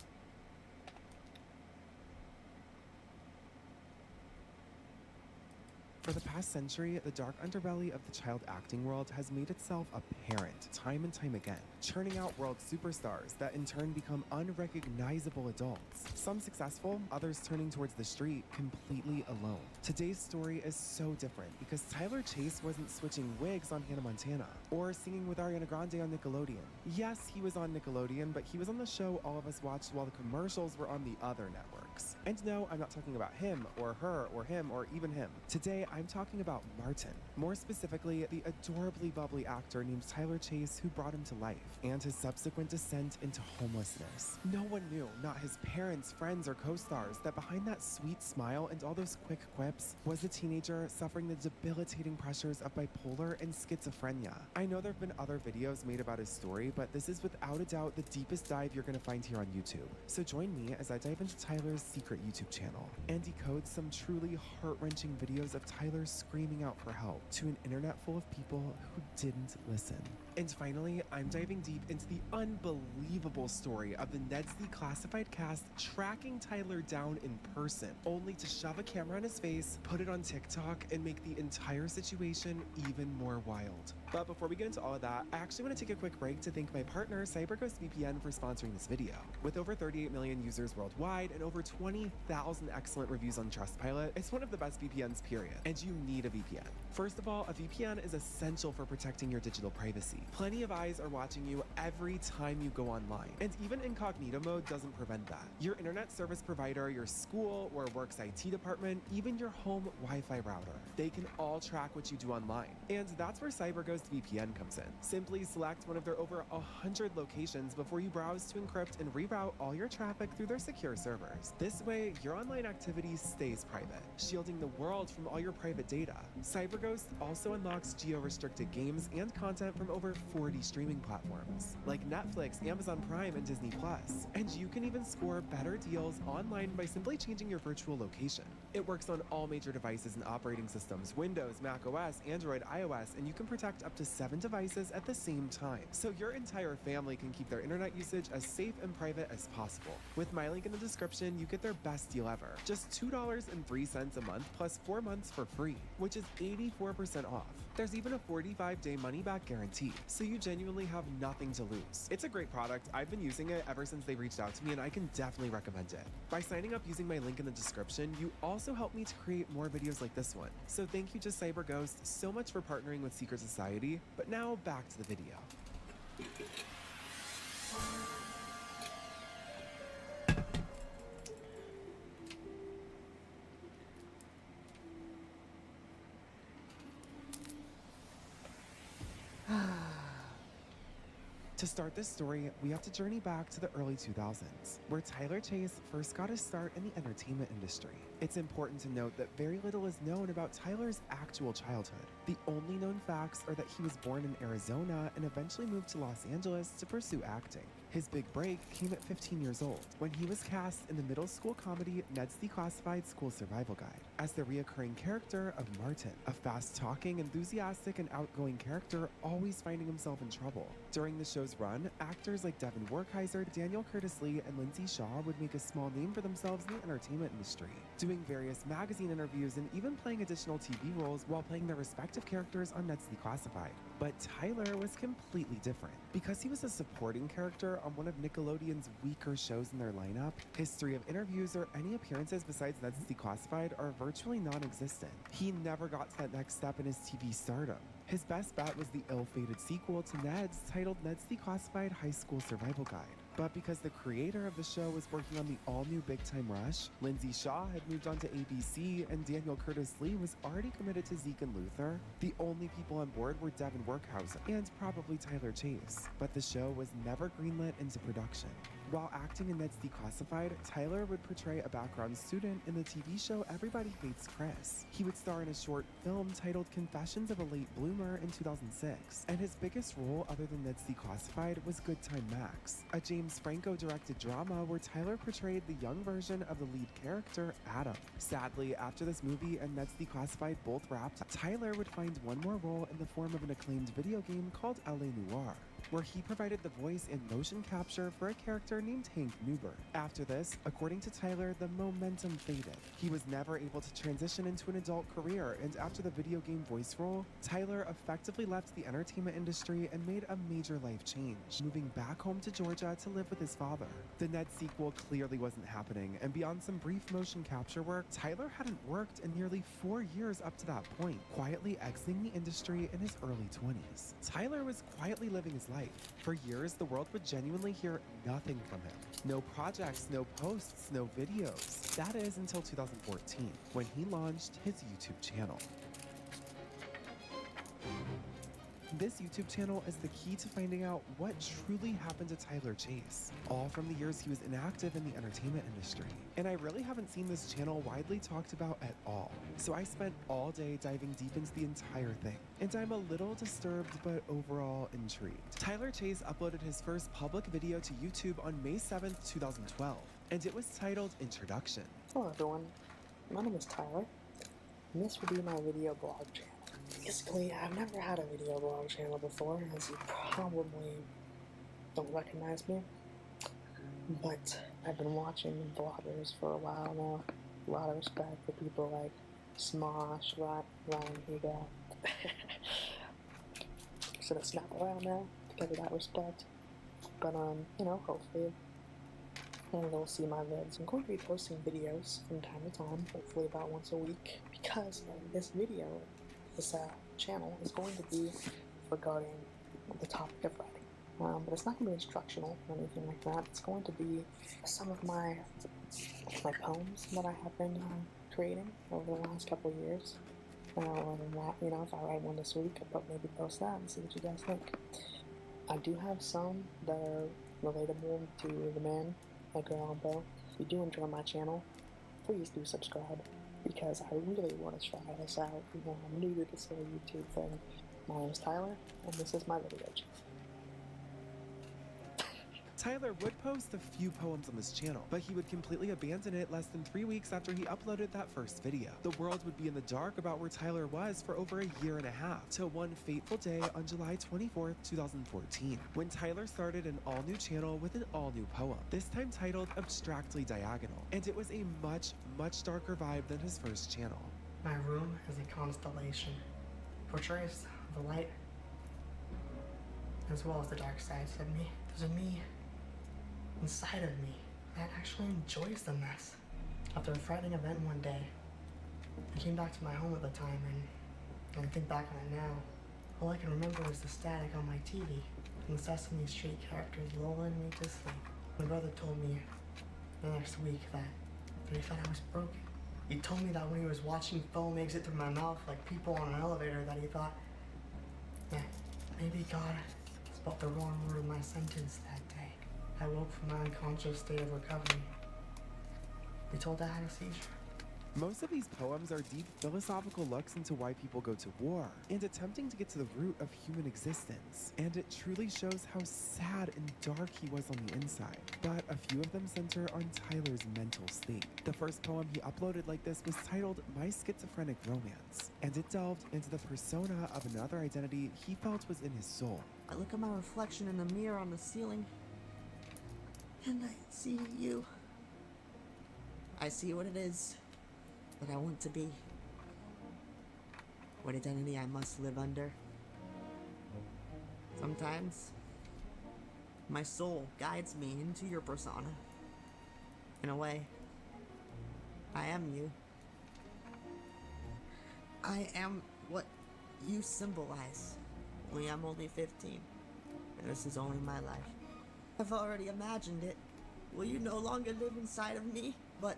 For the past century, the dark underbelly of the child acting world has made itself apparent time and time again, churning out world superstars that in turn become unrecognizable adults. Some successful, others turning towards the street completely alone. Today's story is so different because Tyler Chase wasn't switching wigs on Hannah Montana or singing with Ariana Grande on Nickelodeon. Yes, he was on Nickelodeon, but he was on the show all of us watched while the commercials were on the other networks. And no, I'm not talking about him or her or him or even him. Today, I'm talking about Martin. More specifically, the adorably bubbly actor named Tyler Chase who brought him to life, and his subsequent descent into homelessness. No one knew, not his parents, friends, or co-stars, that behind that sweet smile and all those quick quips was a teenager suffering the debilitating pressures of bipolar and schizophrenia. I know there have been other videos made about his story, but this is without a doubt the deepest dive you're going to find here on YouTube. So join me as I dive into Tyler's secret YouTube channel and decode some truly heart-wrenching videos of Tyler screaming out for help to an internet full of people who didn't listen. And finally, I'm diving deep into the unbelievable story of the Nedsley classified cast tracking Tyler down in person, only to shove a camera in his face, put it on TikTok, and make the entire situation even more wild. But before we get into all of that, I actually want to take a quick break to thank my partner, CyberGhost VPN, for sponsoring this video. With over 38 million users worldwide and over 20,000 excellent reviews on Trustpilot, it's one of the best VPNs, period. And you need a VPN. First of all, a VPN is essential for protecting your digital privacy. Plenty of eyes are watching you every time you go online, and even incognito mode doesn't prevent that. Your internet service provider, your school or work's IT department, even your home Wi-Fi router, they can all track what you do online. And that's where CyberGhost VPN comes in. Simply select one of their over 100 locations before you browse to encrypt and reroute all your traffic through their secure servers. This way, your online activity stays private, shielding the world from all your private data. CyberGhost also unlocks geo-restricted games and content from over 40 streaming platforms, like Netflix, Amazon Prime, and Disney+. And you can even score better deals online by simply changing your virtual location. It works on all major devices and operating systems, Windows, Mac OS, Android, iOS, and you can protect up to 7 devices at the same time. So your entire family can keep their internet usage as safe and private as possible. With my link in the description, you get their best deal ever. Just $2.03 a month plus 4 months for free, which is 84% off. There's even a 45-day money-back guarantee, so you genuinely have nothing to lose. It's a great product. I've been using it ever since they reached out to me, and I can definitely recommend it. By signing up using my link in the description, you also help me to create more videos like this one. So thank you to CyberGhost so much for partnering with Secret Society. But now back to the video. To start this story, we have to journey back to the early 2000s, where Tyler Chase first got his start in the entertainment industry. It's important to note that very little is known about Tyler's actual childhood. The only known facts are that he was born in Arizona and eventually moved to Los Angeles to pursue acting. His big break came at 15 years old, when he was cast in the middle school comedy Ned's Declassified School Survival Guide as the reoccurring character of Martin, a fast-talking, enthusiastic, and outgoing character always finding himself in trouble. During the show's run, actors like Devin Werkheiser, Daniel Curtis-Lee, and Lindsay Shaw would make a small name for themselves in the entertainment industry, doing various magazine interviews and even playing additional TV roles while playing their respective characters on Ned's Declassified. But Tyler was completely different. Because he was a supporting character on one of Nickelodeon's weaker shows in their lineup, history of interviews or any appearances besides Ned's Declassified are virtually non-existent. He never got to that next step in his TV stardom. His best bet was the ill-fated sequel to Ned's titled Ned's Declassified High School Survival Guide. But because the creator of the show was working on the all-new Big Time Rush, Lindsay Shaw had moved on to ABC, and Daniel Curtis-Lee was already committed to Zeke and Luther, the only people on board were Devin Werkheiser and probably Tyler Chase. But the show was never greenlit into production. While acting in Ned's Declassified, Tyler would portray a background student in the TV show Everybody Hates Chris. He would star in a short film titled Confessions of a Late Bloomer in 2006, and his biggest role other than Ned's Declassified was Good Time Max, a James Franco-directed drama where Tyler portrayed the young version of the lead character, Adam. Sadly, after this movie and Ned's Declassified both wrapped, Tyler would find one more role in the form of an acclaimed video game called LA Noire, where he provided the voice and motion capture for a character named Hank Newbert. After this, according to Tyler, the momentum faded. He was never able to transition into an adult career, and after the video game voice role, Tyler effectively left the entertainment industry and made a major life change, moving back home to Georgia to live with his father. The Ned sequel clearly wasn't happening, and beyond some brief motion capture work, Tyler hadn't worked in nearly 4 years up to that point, quietly exiting the industry in his early 20s. Tyler was quietly living his life. For years, the world would genuinely hear nothing from him. No projects, no posts, no videos. That is until 2014, when he launched his YouTube channel. This YouTube channel is the key to finding out what truly happened to Tyler Chase, all from the years he was inactive in the entertainment industry. And I really haven't seen this channel widely talked about at all, so I spent all day diving deep into the entire thing. And I'm a little disturbed, but overall intrigued. Tyler Chase uploaded his first public video to YouTube on May 7th, 2012, and it was titled Introduction. Hello everyone, my name is Tyler, and this will be my video blog channel. Basically, I've never had a video blog channel before, as you probably don't recognize me, but I've been watching vloggers for a while now. A lot of respect for people like Smosh, Ryan Higa. Should have snapped around now because of that respect. But you know, hopefully they'll see my vids. I'm going to be posting videos from time to time, hopefully about once a week, because this video, this channel is going to be regarding the topic of writing. But it's not going to be instructional or anything like that. It's going to be some of my poems that I have been creating over the last couple of years. And that, you know, if I write one this week, I'll maybe post that and see what you guys think. I do have some that are relatable to the man, Edgar Allan Poe. If you do enjoy my channel, please do subscribe, because I really want to try this out. You know, I'm new to this whole YouTube thing, My name is Tyler, and this is my video. Tyler would post a few poems on this channel, but he would completely abandon it less than 3 weeks after he uploaded that first video. The world would be in the dark about where Tyler was for over a year and a half, till one fateful day on July 24th, 2014, when Tyler started an all-new channel with an all-new poem, this time titled Abstractly Diagonal, and it was a much, much darker vibe than his first channel. My room is a constellation, portrays the light as well as the dark sides of me. There's a me inside of me that actually enjoys the mess. After a frightening event one day, I came back to my home at the time, and I think back on it now, all I can remember is the static on my TV and the Sesame Street characters lulling me to sleep. My brother told me the next week that he thought I was broken. He told me that when he was watching foam exit through my mouth like people on an elevator, that he thought that maybe God spelled the wrong word in my sentence that day. I woke from my unconscious state of recovery. They told I had a seizure. Most of these poems are deep philosophical looks into why people go to war, and attempting to get to the root of human existence. And it truly shows how sad and dark he was on the inside. But a few of them center on Tyler's mental state. The first poem he uploaded like this was titled My Schizophrenic Romance, and it delved into the persona of another identity he felt was in his soul. I look at my reflection in the mirror on the ceiling, and I see you. I see what it is that I want to be. What identity I must live under. Sometimes, my soul guides me into your persona. In a way, I am you. I am what you symbolize. I'm only 15, and this is only my life. I've already imagined it. Will you no longer live inside of me, but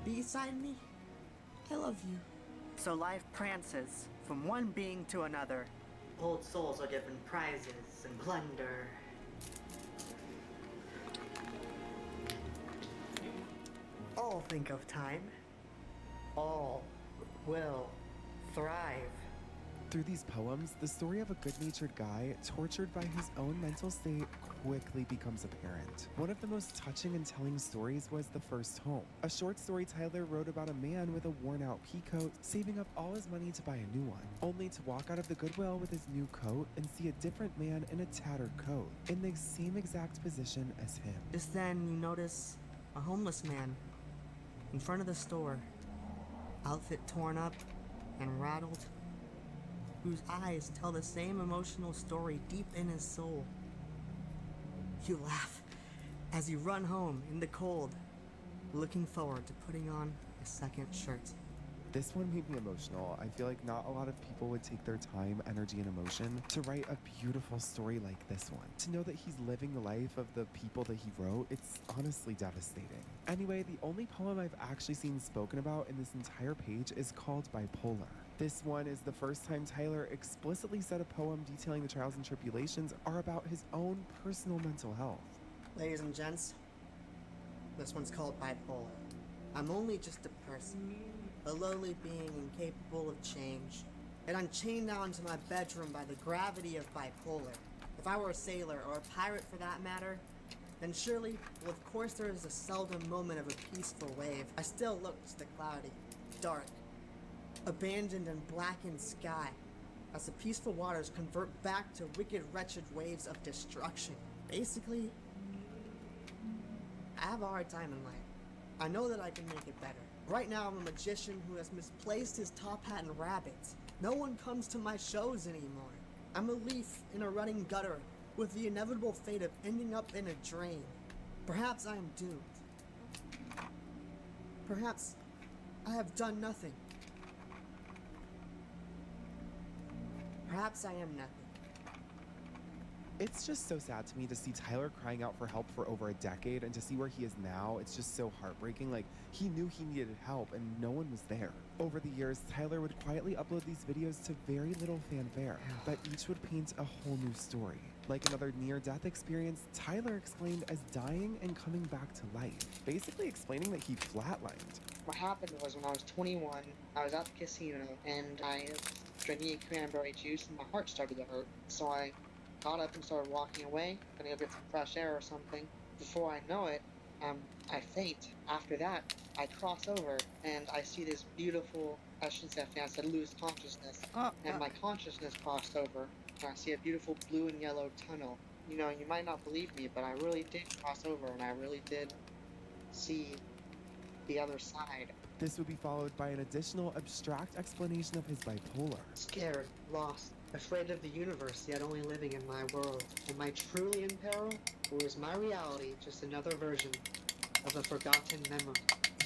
beside me? I love you. So life prances from one being to another. Old souls are given prizes and plunder. All think of time. All will thrive. Through these poems, the story of a good-natured guy tortured by his own mental state quickly becomes apparent. One of the most touching and telling stories was The First Home, a short story Tyler wrote about a man with a worn-out peacoat saving up all his money to buy a new one, only to walk out of the Goodwill with his new coat and see a different man in a tattered coat, in the same exact position as him. Just then, you notice a homeless man in front of the store, outfit torn up and rattled, whose eyes tell the same emotional story deep in his soul. You laugh as you run home in the cold, looking forward to putting on a second shirt. This one made me emotional. I feel like not a lot of people would take their time, energy, and emotion to write a beautiful story like this one. To know that he's living the life of the people that he wrote, it's honestly devastating. Anyway, the only poem I've actually seen spoken about in this entire page is called Bipolar. This one is the first time Tyler explicitly said a poem detailing the trials and tribulations are about his own personal mental health. Ladies and gents, this one's called Bipolar. I'm only just a person, a lowly being incapable of change, and I'm chained down to my bedroom by the gravity of bipolar. If I were a sailor, or a pirate for that matter, then surely, well, of course there is a seldom moment of a peaceful wave. I still look to the cloudy, dark, abandoned and blackened sky, as the peaceful waters convert back to wicked, wretched waves of destruction. Basically, I have a hard time in life. I know that I can make it better. Right now, I'm a magician who has misplaced his top hat and rabbits. No one comes to my shows anymore. I'm a leaf in a running gutter with the inevitable fate of ending up in a drain. Perhaps I am doomed. Perhaps I have done nothing. Perhaps I am nothing. It's just so sad to me to see Tyler crying out for help for over a decade, and to see where he is now. It's just so heartbreaking. Like, he knew he needed help and no one was there. Over the years, Tyler would quietly upload these videos to very little fanfare, but each would paint a whole new story. Like another near-death experience, Tyler explained as dying and coming back to life, basically explaining that he flatlined. What happened was when I was 21, I was at the casino and I was drinking a cranberry juice and my heart started to hurt. So I got up and started walking away, gonna go get some fresh air or something. Before I know it, I faint. After that, I cross over and I see this beautiful, I shouldn't say I faint, I said lose consciousness. And my consciousness crossed over and I see a beautiful blue and yellow tunnel. You know, you might not believe me, but I really did cross over and I really did see the other side. This would be followed by an additional abstract explanation of his bipolar. Scared, lost, afraid of the universe, yet only living in my world. Am I truly in peril? Or is my reality just another version of a forgotten memory?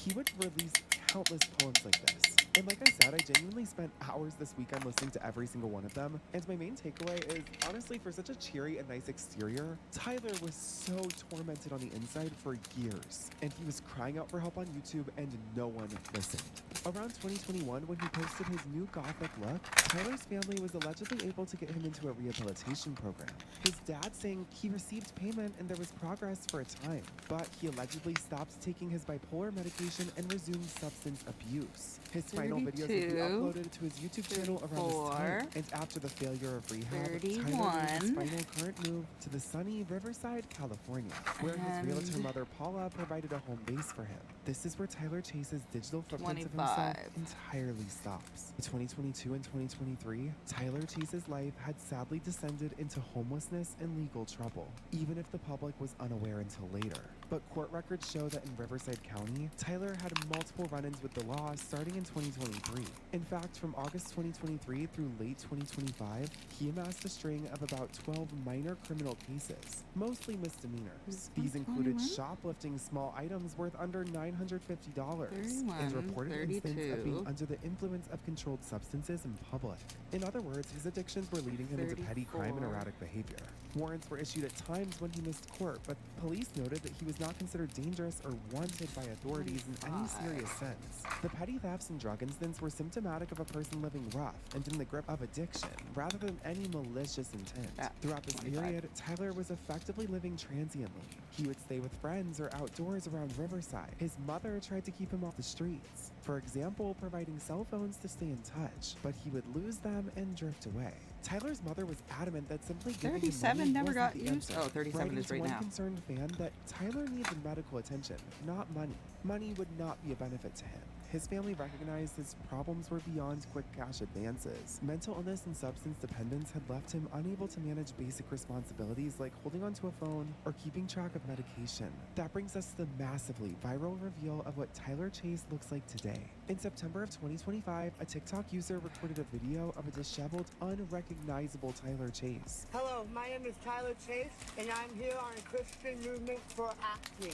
He would release countless poems like this. And like I said, I genuinely spent hours this weekend listening to every single one of them. And my main takeaway is, honestly, for such a cheery and nice exterior, Tyler was so tormented on the inside for years. And he was crying out for help on YouTube and no one listened. Around 2021, when he posted his new gothic look, Tyler's family was allegedly able to get him into a rehabilitation program. His dad saying he received payment and there was progress for a time, but he allegedly stopped taking his bipolar medication and resumed substance abuse. His final videos would be uploaded to his YouTube channel around this time, and after the failure of rehab, Tyler made his final current move to the sunny Riverside, California, where his realtor mother Paula provided a home base for him. This is where Tyler Chase's digital footprint of himself entirely stops. In 2022 and 2023, Tyler Chase's life had sadly descended into homelessness and legal trouble, even if the public was unaware until later. But court records show that in Riverside County, Tyler had multiple run-ins with the law starting in 2023. In fact, from August 2023 through late 2025, he amassed a string of about 12 minor criminal cases, mostly misdemeanors. These included shoplifting small items worth under $950 and reported instances of being under the influence of controlled substances in public. In other words, his addictions were leading him into petty crime and erratic behavior. Warrants were issued at times when he missed court, but police noted that he was not considered dangerous or wanted by authorities in any serious sense. The petty thefts and drug incidents were symptomatic of a person living rough and in the grip of addiction, rather than any malicious intent. Throughout this period, Tyler was effectively living transiently. He would stay with friends or outdoors around Riverside. His mother tried to keep him off the streets, for example, providing cell phones to stay in touch, but he would lose them and drift away. Tyler's mother was adamant that simply giving him money never got wasn't the used. answer, Oh, 37 writing is to right one now. concerned fan that Tyler needed medical attention, not money. Money would not be a benefit to him. His family recognized his problems were beyond quick cash advances. Mental illness and substance dependence had left him unable to manage basic responsibilities like holding onto a phone or keeping track of medication. That brings us to the massively viral reveal of what Tyler Chase looks like today. In September of 2025, a TikTok user recorded a video of a disheveled, unrecognizable Tyler Chase. Hello, my name is Tyler Chase, and I'm here on a Christian movement for acting.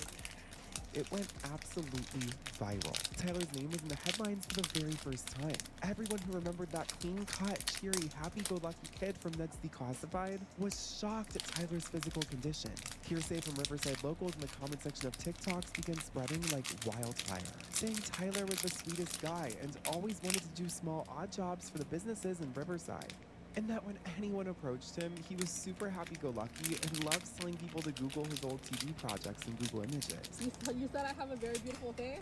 It went absolutely viral. Tyler's name was in the headlines for the very first time. Everyone who remembered that clean-cut, cheery, happy-go-lucky kid from Ned's Declassified was shocked at Tyler's physical condition. Hearsay from Riverside locals in the comment section of TikToks began spreading like wildfire, saying Tyler was the sweetest guy and always wanted to do small odd jobs for the businesses in Riverside. And that when anyone approached him, he was super happy-go-lucky and loved telling people to Google his old TV projects in Google Images. You said I have a very beautiful face?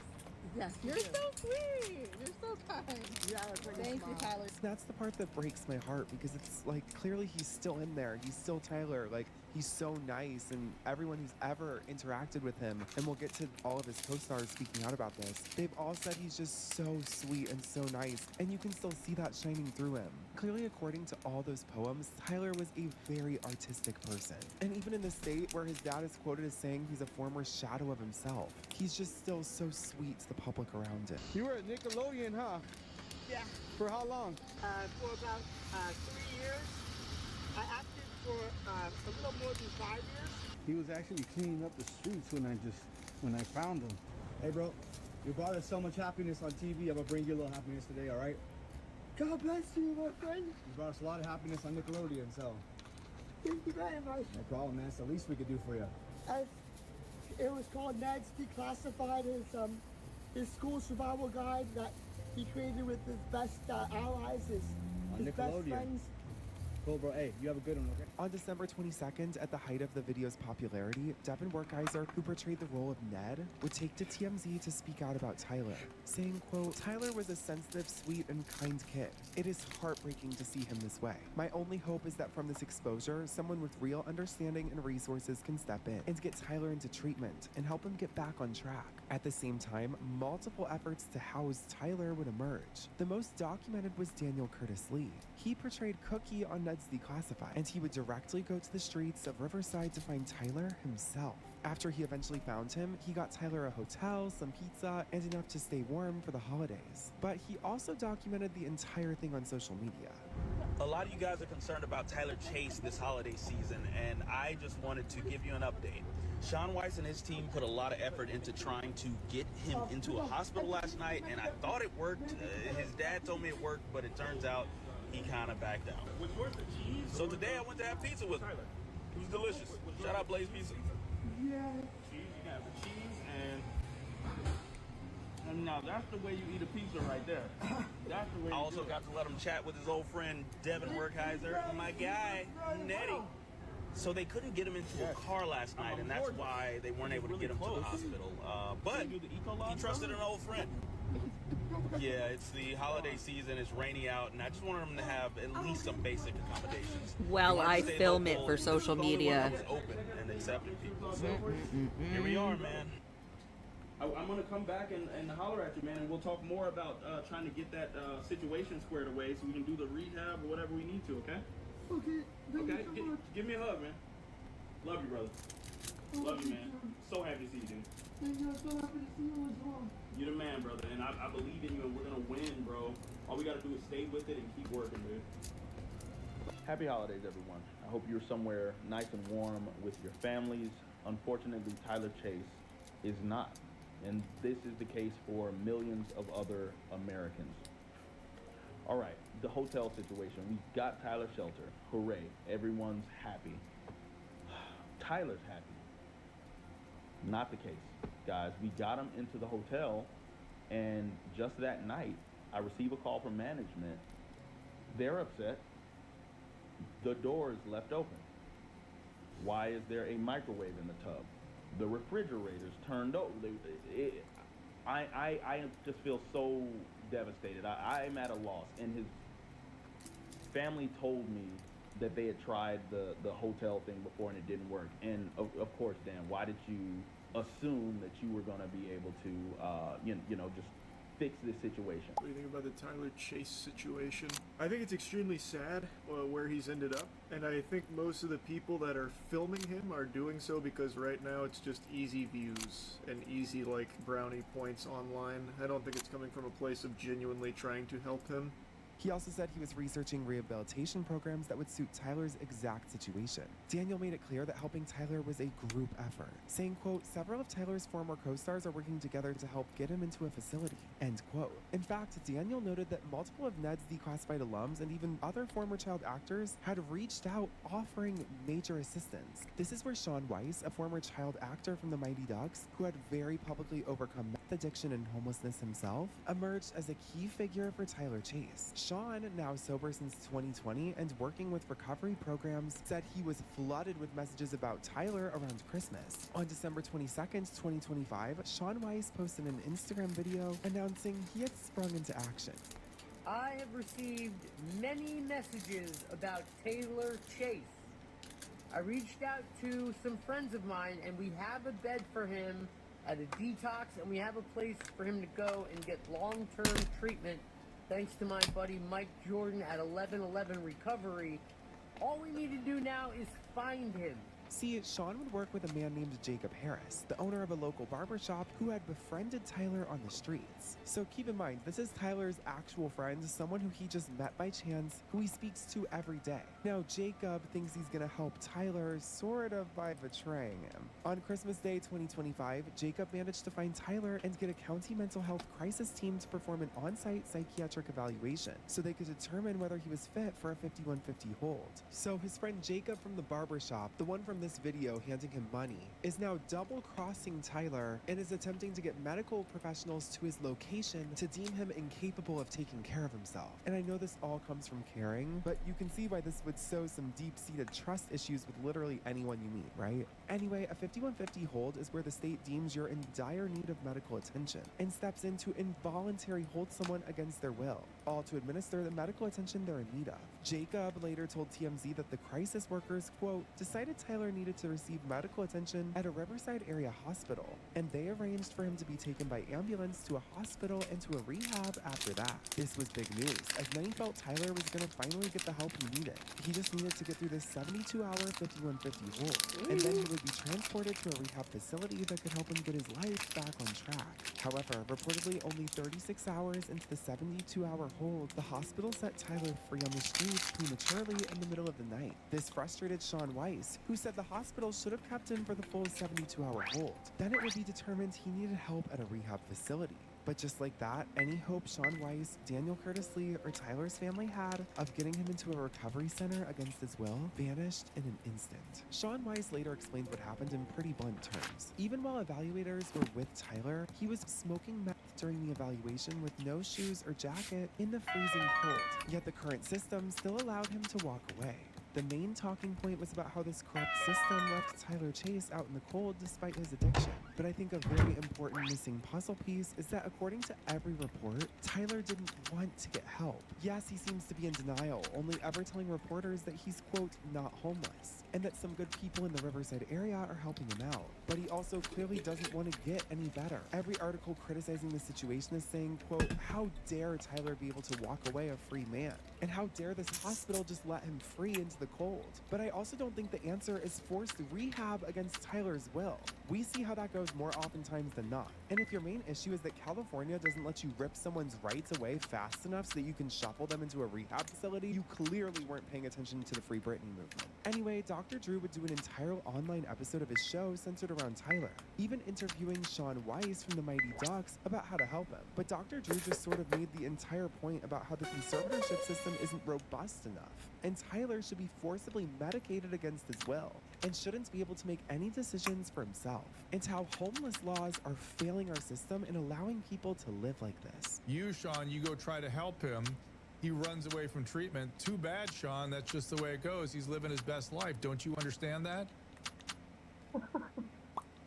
Yes. You're so sweet. You're so kind. Yeah, thank you, Tyler. That's the part that breaks my heart because it's like clearly he's still in there. He's still Tyler. Like he's so nice, and everyone who's ever interacted with him, and we'll get to all of his co-stars speaking out about this, they've all said he's just so sweet and so nice, and you can still see that shining through him. Clearly, according to all those poems, Tyler was a very artistic person. And even in the state where his dad is quoted as saying he's a former shadow of himself, he's just still so sweet to the public around him. You were at Nickelodeon, huh? Yeah. For how long? For about 3 years. I acted for a little more than 5 years. He was actually cleaning up the streets when I found him. Hey, bro, you brought us so much happiness on TV. I'm gonna bring you a little happiness today, all right? God bless you, my friend. You brought us a lot of happiness on Nickelodeon, so. Thank you very much. No problem, man. It's the least we could do for you. It was called Ned's Declassified, his school survival guide that he created with his best allies, his best friends. Cool, bro. Hey, you have a good one, okay? On December 22nd, at the height of the video's popularity, Devin Werkheiser, who portrayed the role of Ned, would take to TMZ to speak out about Tyler, saying, quote, "Tyler was a sensitive, sweet, and kind kid. It is heartbreaking to see him this way. My only hope is that from this exposure, someone with real understanding and resources can step in and get Tyler into treatment and help him get back on track." At the same time, multiple efforts to house Tyler would emerge. The most documented was Daniel Curtis Lee. He portrayed Cookie on Ned's Declassified, and he would directly go to the streets of Riverside to find Tyler himself. After he eventually found him, he got Tyler a hotel, some pizza, and enough to stay warm for the holidays. But he also documented the entire thing on social media. A lot of you guys are concerned about Tyler Chase this holiday season, and I just wanted to give you an update. Sean Weiss and his team put a lot of effort into trying to get him into a hospital last night, and I thought it worked. His dad told me it worked, but it turns out he kind of backed out. So today I went to have pizza with him. It was delicious. Shout out Blaze Pizza. Yeah. Cheese, you got the cheese, and now that's the way you eat a pizza right there. That's the way. I also got to let him chat with his old friend Devin Werkheiser and my guy Nettie. So they couldn't get him into a car last night, and that's why they weren't able to get him to the hospital. But he trusted an old friend. Yeah, it's the holiday season, it's rainy out, and I just wanted him to have at least some basic accommodations. Well, I film it for social media. It was open and accepting people. So here we are, man. I'm gonna come back and holler at you, man, and we'll talk more about trying to get that situation squared away so we can do the rehab or whatever we need to, okay? Okay. Okay, give me a hug, man. Love you, brother. Love you, man. So happy to see you, dude. Thank you. I'm so happy to see you as well. You're the man, brother, and I believe in you, and we're gonna win, bro. All we gotta do is stay with it and keep working, dude. Happy holidays, everyone. I hope you're somewhere nice and warm with your families. Unfortunately, Tyler Chase is not, and this is the case for millions of other Americans. All right, the hotel situation. We got Tyler shelter. Hooray. Everyone's happy. Tyler's happy. Not the case, guys. We got him into the hotel, and just that night, I receive a call from management. They're upset. The door is left open. Why is there a microwave in the tub? The refrigerator's turned over. I just feel so devastated. I'm at a loss. And his family told me that they had tried the hotel thing before and it didn't work. And of course, Dan, why did you assume that you were going to be able to, just fix this situation? What do you think about the Tyler Chase situation? I think it's extremely sad where he's ended up, and I think most of the people that are filming him are doing so because right now it's just easy views and easy brownie points online. I don't think it's coming from a place of genuinely trying to help him. He also said he was researching rehabilitation programs that would suit Tyler's exact situation. Daniel made it clear that helping Tyler was a group effort, saying, quote, "Several of Tyler's former co-stars are working together to help get him into a facility," end quote. In fact, Daniel noted that multiple of Ned's Declassified alums and even other former child actors had reached out offering major assistance. This is where Sean Weiss, a former child actor from the Mighty Ducks, who had very publicly overcome meth addiction and homelessness himself, emerged as a key figure for Tyler Chase. Sean, now sober since 2020 and working with recovery programs, said he was flooded with messages about Tyler around Christmas. On December 22nd, 2025, Sean Weiss posted an Instagram video announcing he had sprung into action. I have received many messages about Taylor Chase. I reached out to some friends of mine, and we have a bed for him at a detox, and we have a place for him to go and get long-term treatment. Thanks to my buddy Mike Jordan at 1111 Recovery. All we need to do now is find him. See, Sean would work with a man named Jacob Harris, the owner of a local barbershop who had befriended Tyler on the streets. So keep in mind, this is Tyler's actual friend, someone who he just met by chance, who he speaks to every day. Now, Jacob thinks he's gonna help Tyler sort of by betraying him. On Christmas Day 2025, Jacob managed to find Tyler and get a county mental health crisis team to perform an on-site psychiatric evaluation so they could determine whether he was fit for a 5150 hold. So his friend Jacob from the barbershop, the one from this video handing him money is now double-crossing Tyler and is attempting to get medical professionals to his location to deem him incapable of taking care of himself. And I know this all comes from caring, but you can see why this would sow some deep-seated trust issues with literally anyone you meet, right? Anyway, a 5150 hold is where the state deems you're in dire need of medical attention and steps in to involuntary hold someone against their will, all to administer the medical attention they're in need of. Jacob later told TMZ that the crisis workers, quote, decided Tyler needed to receive medical attention at a Riverside area hospital, and they arranged for him to be taken by ambulance to a hospital and to a rehab after that. This was big news, as many felt Tyler was going to finally get the help he needed. He just needed to get through this 72-hour 5150 hold, and then he would be transported to a rehab facility that could help him get his life back on track. However, reportedly only 36 hours into the 72-hour hold, the hospital set Tyler free on the streets prematurely in the middle of the night. This frustrated Sean Weiss, who said the hospital should have kept him for the full 72-hour hold. Then it would be determined he needed help at a rehab facility. But just like that, any hope Sean Weiss, Daniel Curtis Lee, or Tyler's family had of getting him into a recovery center against his will vanished in an instant. Sean Weiss later explained what happened in pretty blunt terms. Even while evaluators were with Tyler, he was smoking meth during the evaluation with no shoes or jacket in the freezing cold. Yet the current system still allowed him to walk away. The main talking point was about how this corrupt system left Tyler Chase out in the cold despite his addiction. But I think a very important missing puzzle piece is that according to every report, Tyler didn't want to get help. Yes, he seems to be in denial, only ever telling reporters that he's, quote, not homeless, and that some good people in the Riverside area are helping him out. But he also clearly doesn't want to get any better. Every article criticizing the situation is saying, quote, how dare Tyler be able to walk away a free man? And how dare this hospital just let him free into the cold? But I also don't think the answer is forced rehab against Tyler's will. We see how that goes more oftentimes than not. And if your main issue is that California doesn't let you rip someone's rights away fast enough so that you can shuffle them into a rehab facility, you clearly weren't paying attention to the Free Britney movement. Anyway, Dr. Drew would do an entire online episode of his show centered around Tyler, even interviewing Sean Weiss from the Mighty Ducks about how to help him. But Dr. Drew just sort of made the entire point about how the conservatorship system isn't robust enough, and Tyler should be forcibly medicated against his will, and shouldn't be able to make any decisions for himself, and how homeless laws are failing our system and allowing people to live like this. You, Sean, you go try to help him. He runs away from treatment. Too bad, Sean. That's just the way it goes. He's living his best life. Don't you understand that?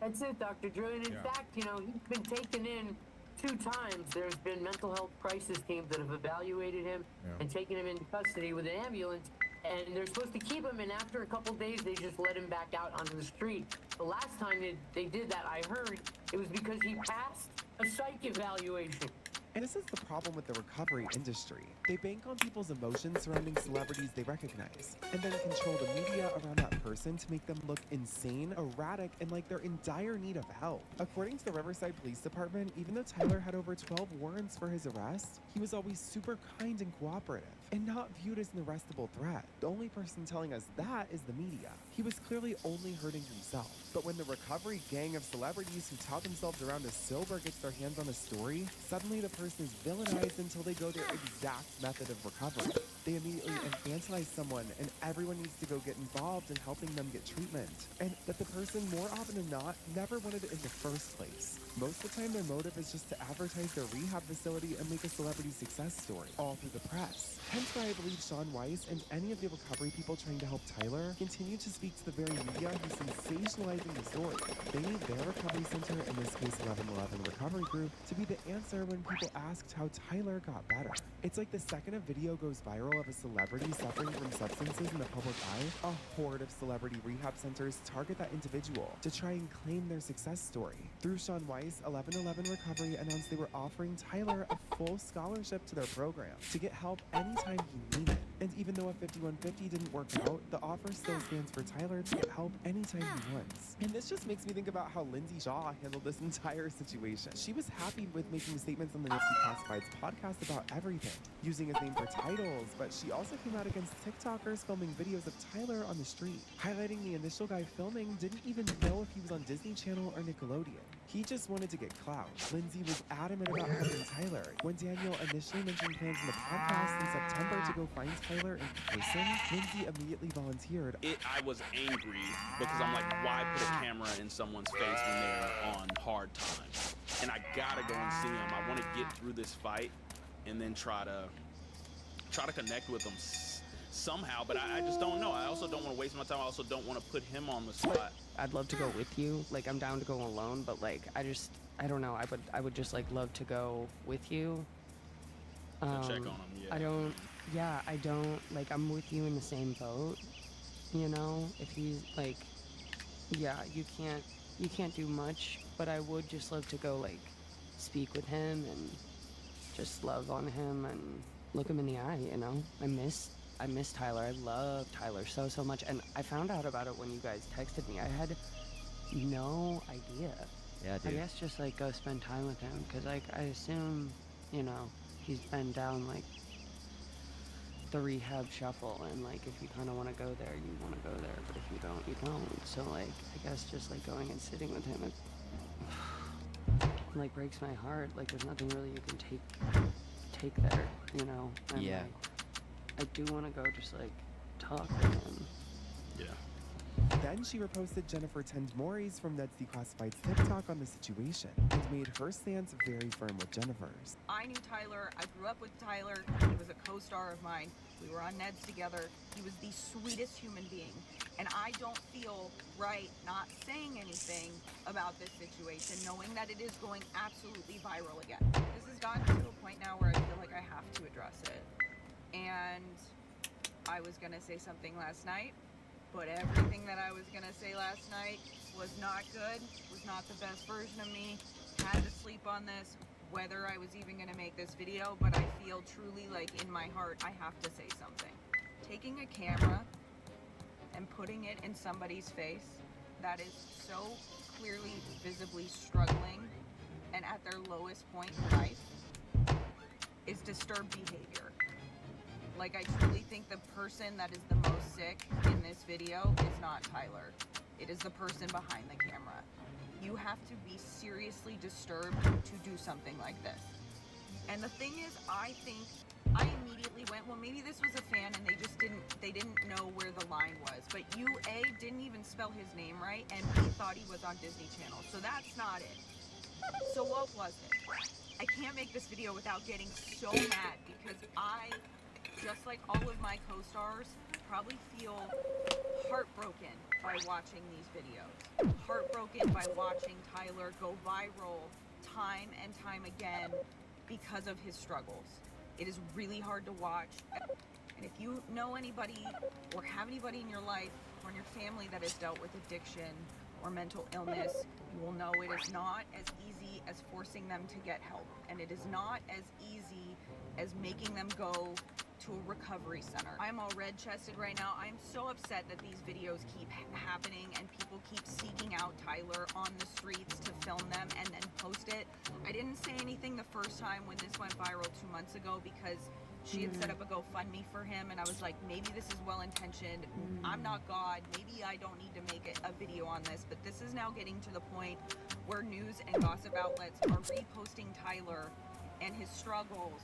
That's it, Dr. Drew. And in fact, you know, he's been taken in 2 times. There's been mental health crisis teams that have evaluated him and taken him into custody with an ambulance. And they're supposed to keep him, and after a couple days, they just let him back out onto the street. The last time they did that, I heard, it was because he passed a psych evaluation. And this is the problem with the recovery industry. They bank on people's emotions surrounding celebrities they recognize, and then control the media around that person to make them look insane, erratic, and like they're in dire need of help. According to the Riverside Police Department, even though Tyler had over 12 warrants for his arrest, he was always super kind and cooperative, and not viewed as an arrestable threat. The only person telling us that is the media. He was clearly only hurting himself. But when the recovery gang of celebrities who tout themselves around as sober gets their hands on a story, suddenly the person is villainized until they go their exact method of recovery. They immediately infantilize someone, and everyone needs to go get involved in helping them get treatment. And that the person, more often than not, never wanted it in the first place. Most of the time, their motive is just to advertise their rehab facility and make a celebrity success story, all through the press. Hence why I believe Sean Weiss and any of the recovery people trying to help Tyler continue to speak to the very media who's sensationalizing the story. They need their recovery center, in this case 1111 Recovery Group, to be the answer when people asked how Tyler got better. It's like the second a video goes viral of a celebrity suffering from substances in the public eye, a horde of celebrity rehab centers target that individual to try and claim their success story. Through Sean Weiss, 1111 Recovery announced they were offering Tyler a full scholarship to their program to get help anytime he needed. And even though a 5150 didn't work out, the offer still stands for Tyler to get help anytime he wants. And this just makes me think about how Lindsay Shaw handled this entire situation. She was happy with making statements on the Nifty Classifieds podcast about everything, using his name for titles, but she also came out against TikTokers filming videos of Tyler on the street, highlighting the initial guy filming didn't even know if he was on Disney Channel or Nickelodeon. He just wanted to get clout. Lindsay was adamant about helping Tyler. When Daniel initially mentioned plans in the podcast in September to go find Tyler Tyler in person, Lindsay immediately volunteered. I was angry because I'm like, why put a camera in someone's face when they're on hard times? And I gotta go and see him. I want to get through this fight and then try to connect with him somehow, but I just don't know. I also don't want to waste my time. I also don't want to put him on the spot. I'd love to go with you. Like, I'm down to go alone, but like, I don't know. I would just like love to go with you. Check on him. Yeah. I don't like, I'm with you in the same boat, you know? If he's like, yeah, you can't do much, but I would just love to go like speak with him and just love on him and look him in the eye, you know? I miss Tyler. I love Tyler so much, and I found out about it when you guys texted me. I had no idea. Yeah, dude. I guess just like go spend time with him, because like I assume, you know, he's been down like the rehab shuffle, and like if you kind of want to go there, you want to go there, but if you don't, you don't. So like I guess just like going and sitting with him, it like breaks my heart. Like there's nothing really you can take there, you know? And, Yeah. like, I do want to go just like talk with him. Yeah. Then she reposted Jennifer Tendmore's from Ned's Declassified's TikTok on the situation and made her stance very firm with Jennifer's. I knew Tyler. I grew up with Tyler. He was a co-star of mine. We were on Ned's together. He was the sweetest human being. And I don't feel right not saying anything about this situation, knowing that it is going absolutely viral again. This has gotten to a point now where I feel like I have to address it. And I was gonna say something last night, but everything that I was gonna say last night was not good, was not the best version of me. Had to sleep on this, whether I was even gonna make this video, but I feel truly like in my heart I have to say something. Taking a camera and putting it in somebody's face that is so clearly, visibly struggling and at their lowest point in life is disturbed behavior. Like, I truly think the person that is the most sick in this video is not Tyler. It is the person behind the camera. You have to be seriously disturbed to do something like this. And the thing is, I think I immediately went, well, maybe this was a fan and they didn't know where the line was. But you, A, didn't even spell his name right, and B, thought he was on Disney Channel. So that's not it. So what was it? I can't make this video without getting so mad because I, just like all of my co-stars, probably feel heartbroken by watching these videos. Heartbroken by watching Tyler go viral time and time again because of his struggles. It is really hard to watch. And if you know anybody or have anybody in your life or in your family that has dealt with addiction or mental illness, you will know it is not as easy as forcing them to get help. And it is not as easy as making them go to a recovery center. I'm all red-chested right now. I'm so upset that these videos keep happening and people keep seeking out Tyler on the streets to film them and then post it. I didn't say anything the first time when this went viral 2 months ago because she had set up a GoFundMe for him, and I was like, maybe this is well-intentioned. I'm not God. Maybe I don't need to make a video on this, but this is now getting to the point where news and gossip outlets are reposting Tyler and his struggles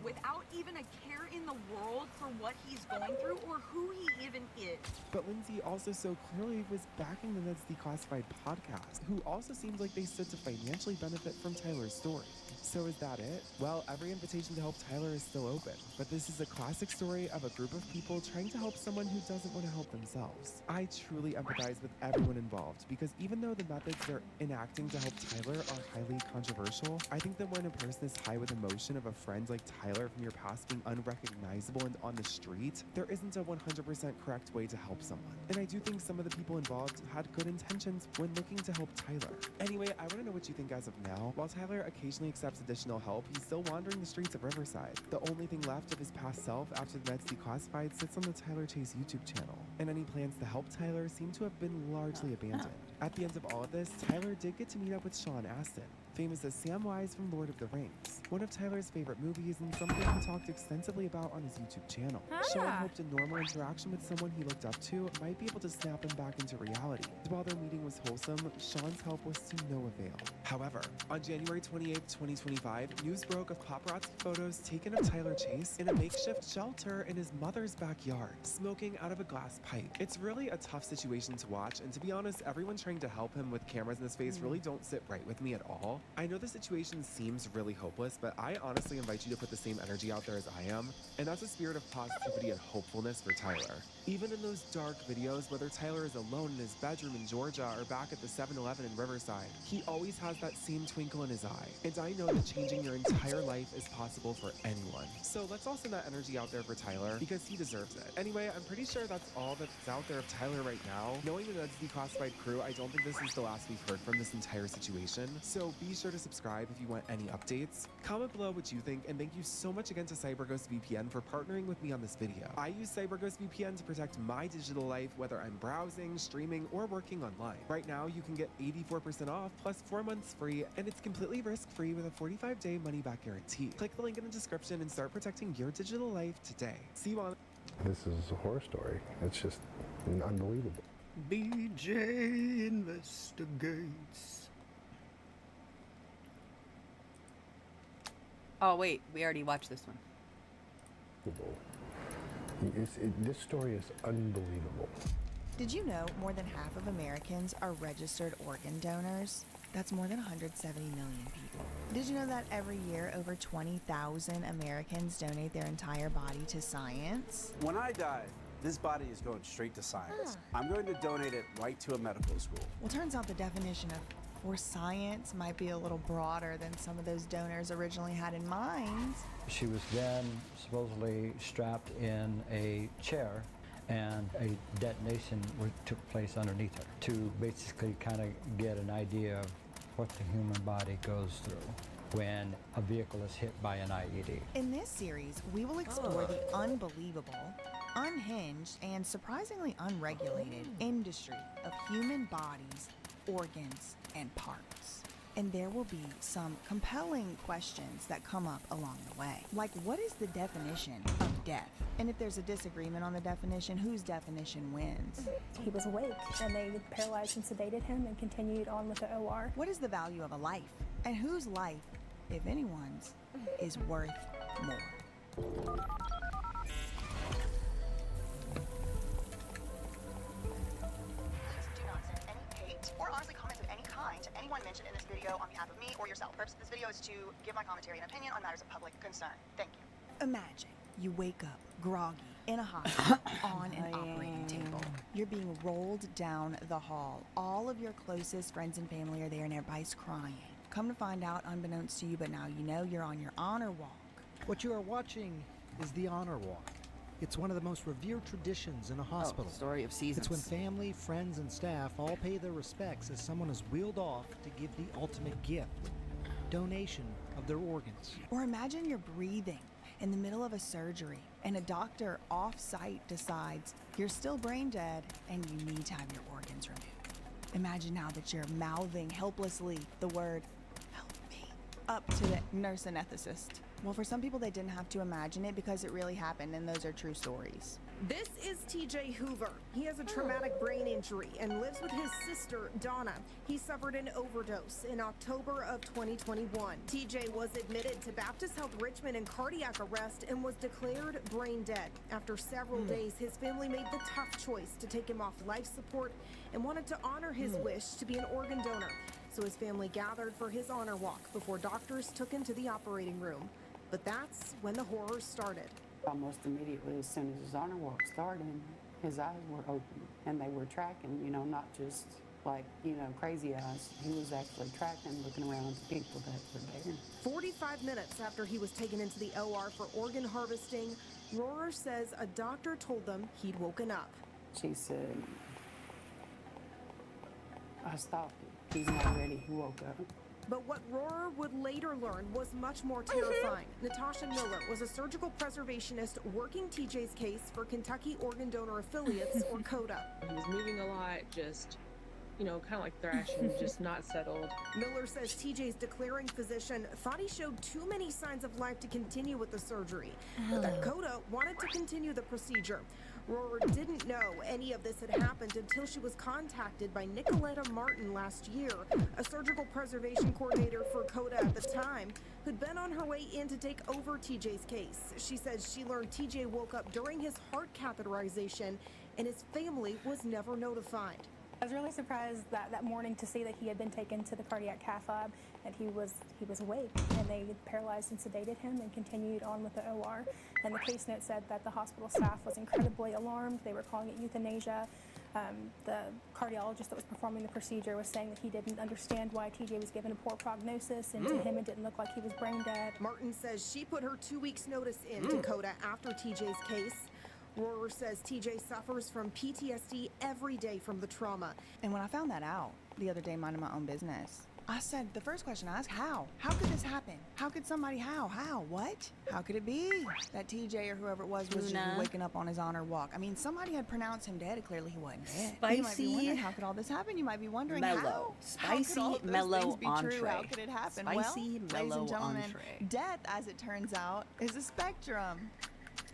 without even a care in the world for what he's going through or who he even is. But Lindsay also so clearly was backing the Ned's Declassified podcast, who also seems like they stood to financially benefit from Tyler's story. So is that it? Well, every invitation to help Tyler is still open, but this is a classic story of a group of people trying to help someone who doesn't want to help themselves. I truly empathize with everyone involved, because even though the methods they're enacting to help Tyler are highly controversial, I think that when a person is high with emotion of a friend like Tyler from your past being unrecognizable and on the street, there isn't a 100% correct way to help someone. And I do think some of the people involved had good intentions when looking to help Tyler. Anyway, I want to know what you think as of now. While Tyler occasionally accepts additional help, he's still wandering the streets of Riverside. The only thing left of his past self after the Ned's Declassified sits on the Tyler Chase YouTube channel, and any plans to help Tyler seem to have been largely abandoned. At the end of all of this, Tyler did get to meet up with Sean Astin, famous as Samwise from Lord of the Rings. one of Tyler's favorite movies and something he talked extensively about on his YouTube channel. Sean hoped a normal interaction with someone he looked up to might be able to snap him back into reality. While their meeting was wholesome, Sean's help was to no avail. However, on January 28, 2025, news broke of paparazzi photos taken of Tyler Chaosë in a makeshift shelter in his mother's backyard, smoking out of a glass pipe. It's really a tough situation to watch, and to be honest, everyone trying to help him with cameras in his face really don't sit right with me at all. I know the situation seems really hopeless, but I honestly invite you to put the same energy out there as I am, and that's a spirit of positivity and hopefulness for Tyler. Even in those dark videos, whether Tyler is alone in his bedroom in Georgia or back at the 7-Eleven in Riverside, he always has that same twinkle in his eye. And I know that changing your entire life is possible for anyone. So let's all send that energy out there for Tyler, because he deserves it. Anyway, I'm pretty sure that's all that's out there of Tyler right now. Knowing the Ned's Declassified crew, I don't think this is the last we've heard from this entire situation. So be sure to subscribe if you want any updates. Comment below what you think, and thank you so much again to CyberGhost VPN for partnering with me on this video. I use CyberGhost VPN to protect my digital life, whether I'm browsing, streaming, or working online. Right now, you can get 84% off plus 4 months free, and it's completely risk-free with a 45-day money-back guarantee. Click the link in the description and start protecting your digital life today. See you on. This is a horror story. It's just unbelievable. BJ investigates. Oh wait, we already watched this one. This story is unbelievable. Did you know more than half of Americans are registered organ donors? That's more than 170 million people. Did you know that every year over 20,000 Americans donate their entire body to science? When I die, this body is going straight to science. I'm going to donate it right to a medical school. Well, turns out the definition of for science might be a little broader than some of those donors originally had in mind. She was then supposedly strapped in a chair, and a detonation took place underneath her to basically kind of get an idea of what the human body goes through when a vehicle is hit by an IED. In this series, we will explore the unbelievable, unhinged, and surprisingly unregulated industry of human bodies, organs, and parts. And there will be some compelling questions that come up along the way. Like, what is the definition of death? And if there's a disagreement on the definition, whose definition wins? He was awake, and they paralyzed and sedated him and continued on with the OR. What is the value of a life? And whose life, if anyone's, is worth more? Or honestly comments of any kind to anyone mentioned in this video on behalf of me or yourself. The purpose of this video is to give my commentary and opinion on matters of public concern. Thank you. Imagine you wake up groggy in a hospital on an operating table. You're being rolled down the hall. All of your closest friends and family are there and everybody's crying. Come to find out, unbeknownst to you, but now you know you're on your honor walk. What you are watching is the honor walk. It's one of the most revered traditions in a hospital. Story of seasons. It's when family, friends, and staff all pay their respects as someone is wheeled off to give the ultimate gift, donation of their organs. Or imagine you're breathing in the middle of a surgery and a doctor off-site decides you're still brain dead and you need to have your organs removed. Imagine now that you're mouthing helplessly the word, "Help me," up to the nurse anesthetist. Well, for some people, they didn't have to imagine it because it really happened, and those are true stories. This is TJ Hoover. He has a traumatic brain injury and lives with his sister, Donna. He suffered an overdose in October of 2021. TJ was admitted to Baptist Health Richmond in cardiac arrest and was declared brain dead. After several days, his family made the tough choice to take him off life support and wanted to honor his wish to be an organ donor. So his family gathered for his honor walk before doctors took him to the operating room. But that's when the horror started. Almost immediately, as soon as his honor walk started, his eyes were open and they were tracking, not just like, crazy eyes. He was actually tracking, looking around at the people that were there. 45 minutes after he was taken into the OR for organ harvesting, Rohrer says a doctor told them he'd woken up. She said, "I stopped it. He's not ready." He woke up. But what Rohrer would later learn was much more terrifying. Natasha Miller was a surgical preservationist working TJ's case for Kentucky Organ Donor Affiliates, or CODA. He was moving a lot, just you know, kind of like thrashing, just not settled. Miller says TJ's declaring physician thought he showed too many signs of life to continue with the surgery, but that Coda wanted to continue the procedure. Rohrer didn't know any of this had happened until she was contacted by Nicoletta Martin last year, a surgical preservation coordinator for Coda at the time, who'd been on her way in to take over TJ's case. She says she learned TJ woke up during his heart catheterization and his family was never notified. I was really surprised that morning to see that he had been taken to the cardiac cath lab and he was awake, and they paralyzed and sedated him and continued on with the OR. And the case note said that the hospital staff was incredibly alarmed. They were calling it euthanasia. The cardiologist that was performing the procedure was saying that he didn't understand why TJ was given a poor prognosis, and to him it didn't look like he was brain dead. Martin says she put her 2 weeks notice in to Coda after TJ's case. Rohrer says TJ suffers from PTSD every day from the trauma. And when I found that out the other day minding my own business, I said, the first question I asked, how? How could this happen? How could somebody, how? What? How could it be that TJ or whoever it was just waking up on his honor walk? I mean, somebody had pronounced him dead. Clearly he wasn't dead. Spicy. You might be wondering, how could all this happen? You might be wondering, mellow. Spicy, how could all those mellow things be entree. True? How could it happen? Spicy, well, mellow ladies and gentlemen, entree. death, as it turns out, is a spectrum.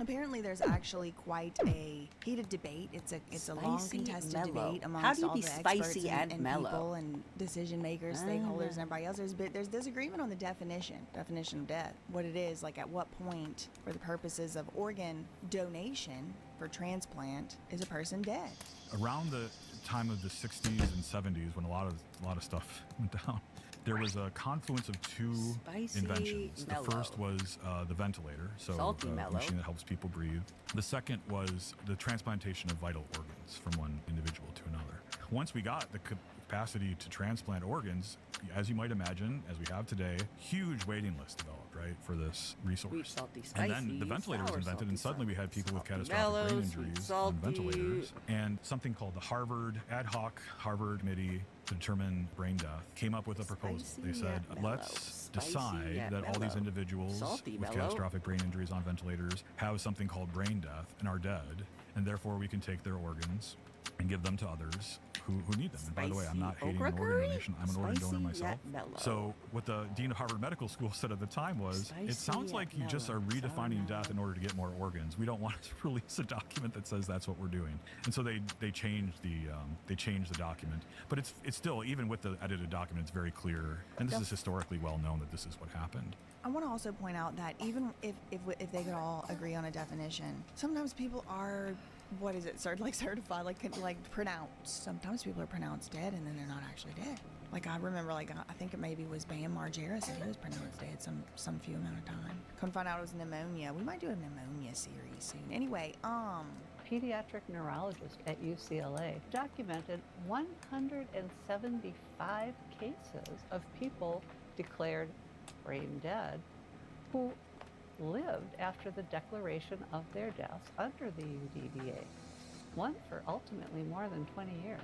Apparently, there's actually quite a heated debate. It's a long contested debate amongst all the experts and people and decision makers, stakeholders, and everybody else. There's disagreement on the definition of death. What it is, like at what point, for the purposes of organ donation for transplant, is a person dead? Around the time of the 60s and 70s, when a lot of stuff went down, there was a confluence of two inventions. The first was the ventilator, so a machine that helps people breathe. The second was the transplantation of vital organs from one individual to another. Once we got the capacity to transplant organs, as you might imagine, as we have today, huge waiting list developed, right, for this resource. And then the ventilator was invented, and suddenly we had people with catastrophic brain injuries on ventilators. And something called the ad hoc Harvard Committee to determine brain death came up with a proposal. They said, let's decide that all these individuals with catastrophic brain injuries on ventilators have something called brain death and are dead, and therefore we can take their organs and give them to others who need them. And by the way, I'm not hating an organ donation. I'm an organ donor myself. So what the dean of Harvard Medical School said at the time was, it sounds like you just are redefining death in order to get more organs. We don't want to release a document that says that's what we're doing. And so they changed the document. But it's still, even with the edited document, it's very clear. And this is historically well known that this is what happened. I want to also point out that even if they could all agree on a definition, sometimes people are, what is it, certified, like pronounced. Sometimes people are pronounced dead and then they're not actually dead. Like I remember, I think it maybe was Bam Margera said he was pronounced dead some few amount of time. Come find out it was pneumonia. We might do a pneumonia series soon. Anyway, pediatric neurologist at UCLA documented 175 cases of people declared brain dead who lived after the declaration of their deaths under the UDDA, one for ultimately more than 20 years.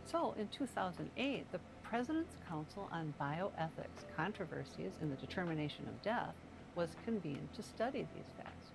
So in 2008, the President's Council on Bioethics Controversies in the Determination of Death was convened to study these facts.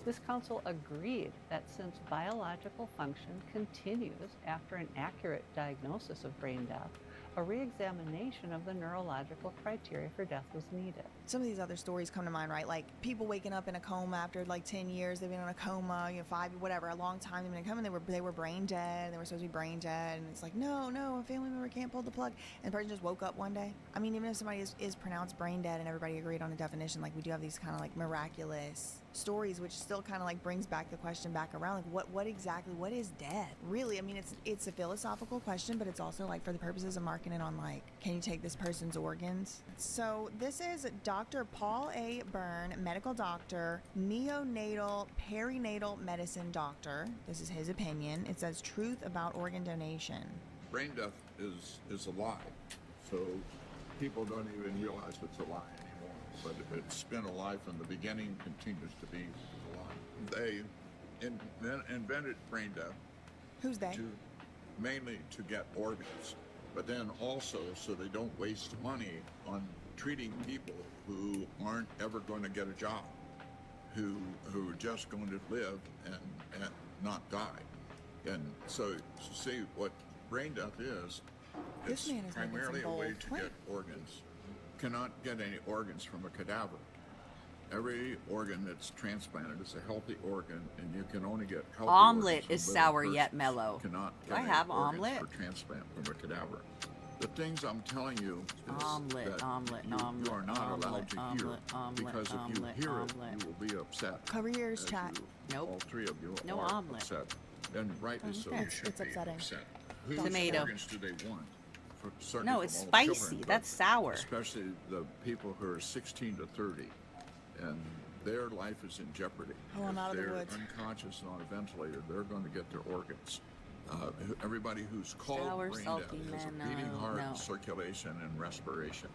This council agreed that since biological function continues after an accurate diagnosis of brain death, a re-examination of the neurological criteria for death was needed. Some of these other stories come to mind, right? Like people waking up in a coma after like 10 years, they've been in a coma, 5, whatever, a long time they've been in a coma, and they were brain dead, they were supposed to be brain dead, and it's like, no, a family member can't pull the plug, and the person just woke up one day. I mean, even if somebody is pronounced brain dead and everybody agreed on a definition, like we do have these kind of like miraculous stories, which still kind of like brings back the question back around, like what is death? Really, I mean, it's a philosophical question, but it's also like for the purposes of marketing on like, can you take this person's organs? So this is Dr. Paul A. Byrne, medical doctor, neonatal perinatal medicine doctor. This is his opinion. It says truth about organ donation. Brain death is a lie, so people don't even realize it's a lie anymore. But it's been a lie from the beginning, continues to be a lie. They invented brain death. Who's they? Mainly to get organs, but then also so they don't waste money on treating people who aren't ever going to get a job, who are just going to live and not die. And so see, what brain death is This man is making some primarily a bold way to claims. get organs. Cannot get any organs from a cadaver. Every organ that's transplanted is a healthy organ, and you can only get healthy Omelet organs from is living sour yet persons. mellow. Cannot Do get I any have organs omelet? for transplant from a cadaver. The things I'm telling you is Omelet, that omelet, you omelet, are not omelet, allowed to hear, omelet, omelet, because if you omelet, hear omelet. it, you will be upset. Cover your ears, as chat. you- Nope. All three of you No are omelet. upset, and rightly so. You It's should be upsetting. upset. Whose Tomato. organs do they want? Certainly No, from it's all spicy. children, but That's sour. Especially the people who are 16 to 30, and their life is in jeopardy. Oh, I'm if out of the they're woods. unconscious and on a ventilator, they're going to get their organs. Everybody who's called Sour, brain salty dead has a manna, beating heart, no. circulation, and respiration.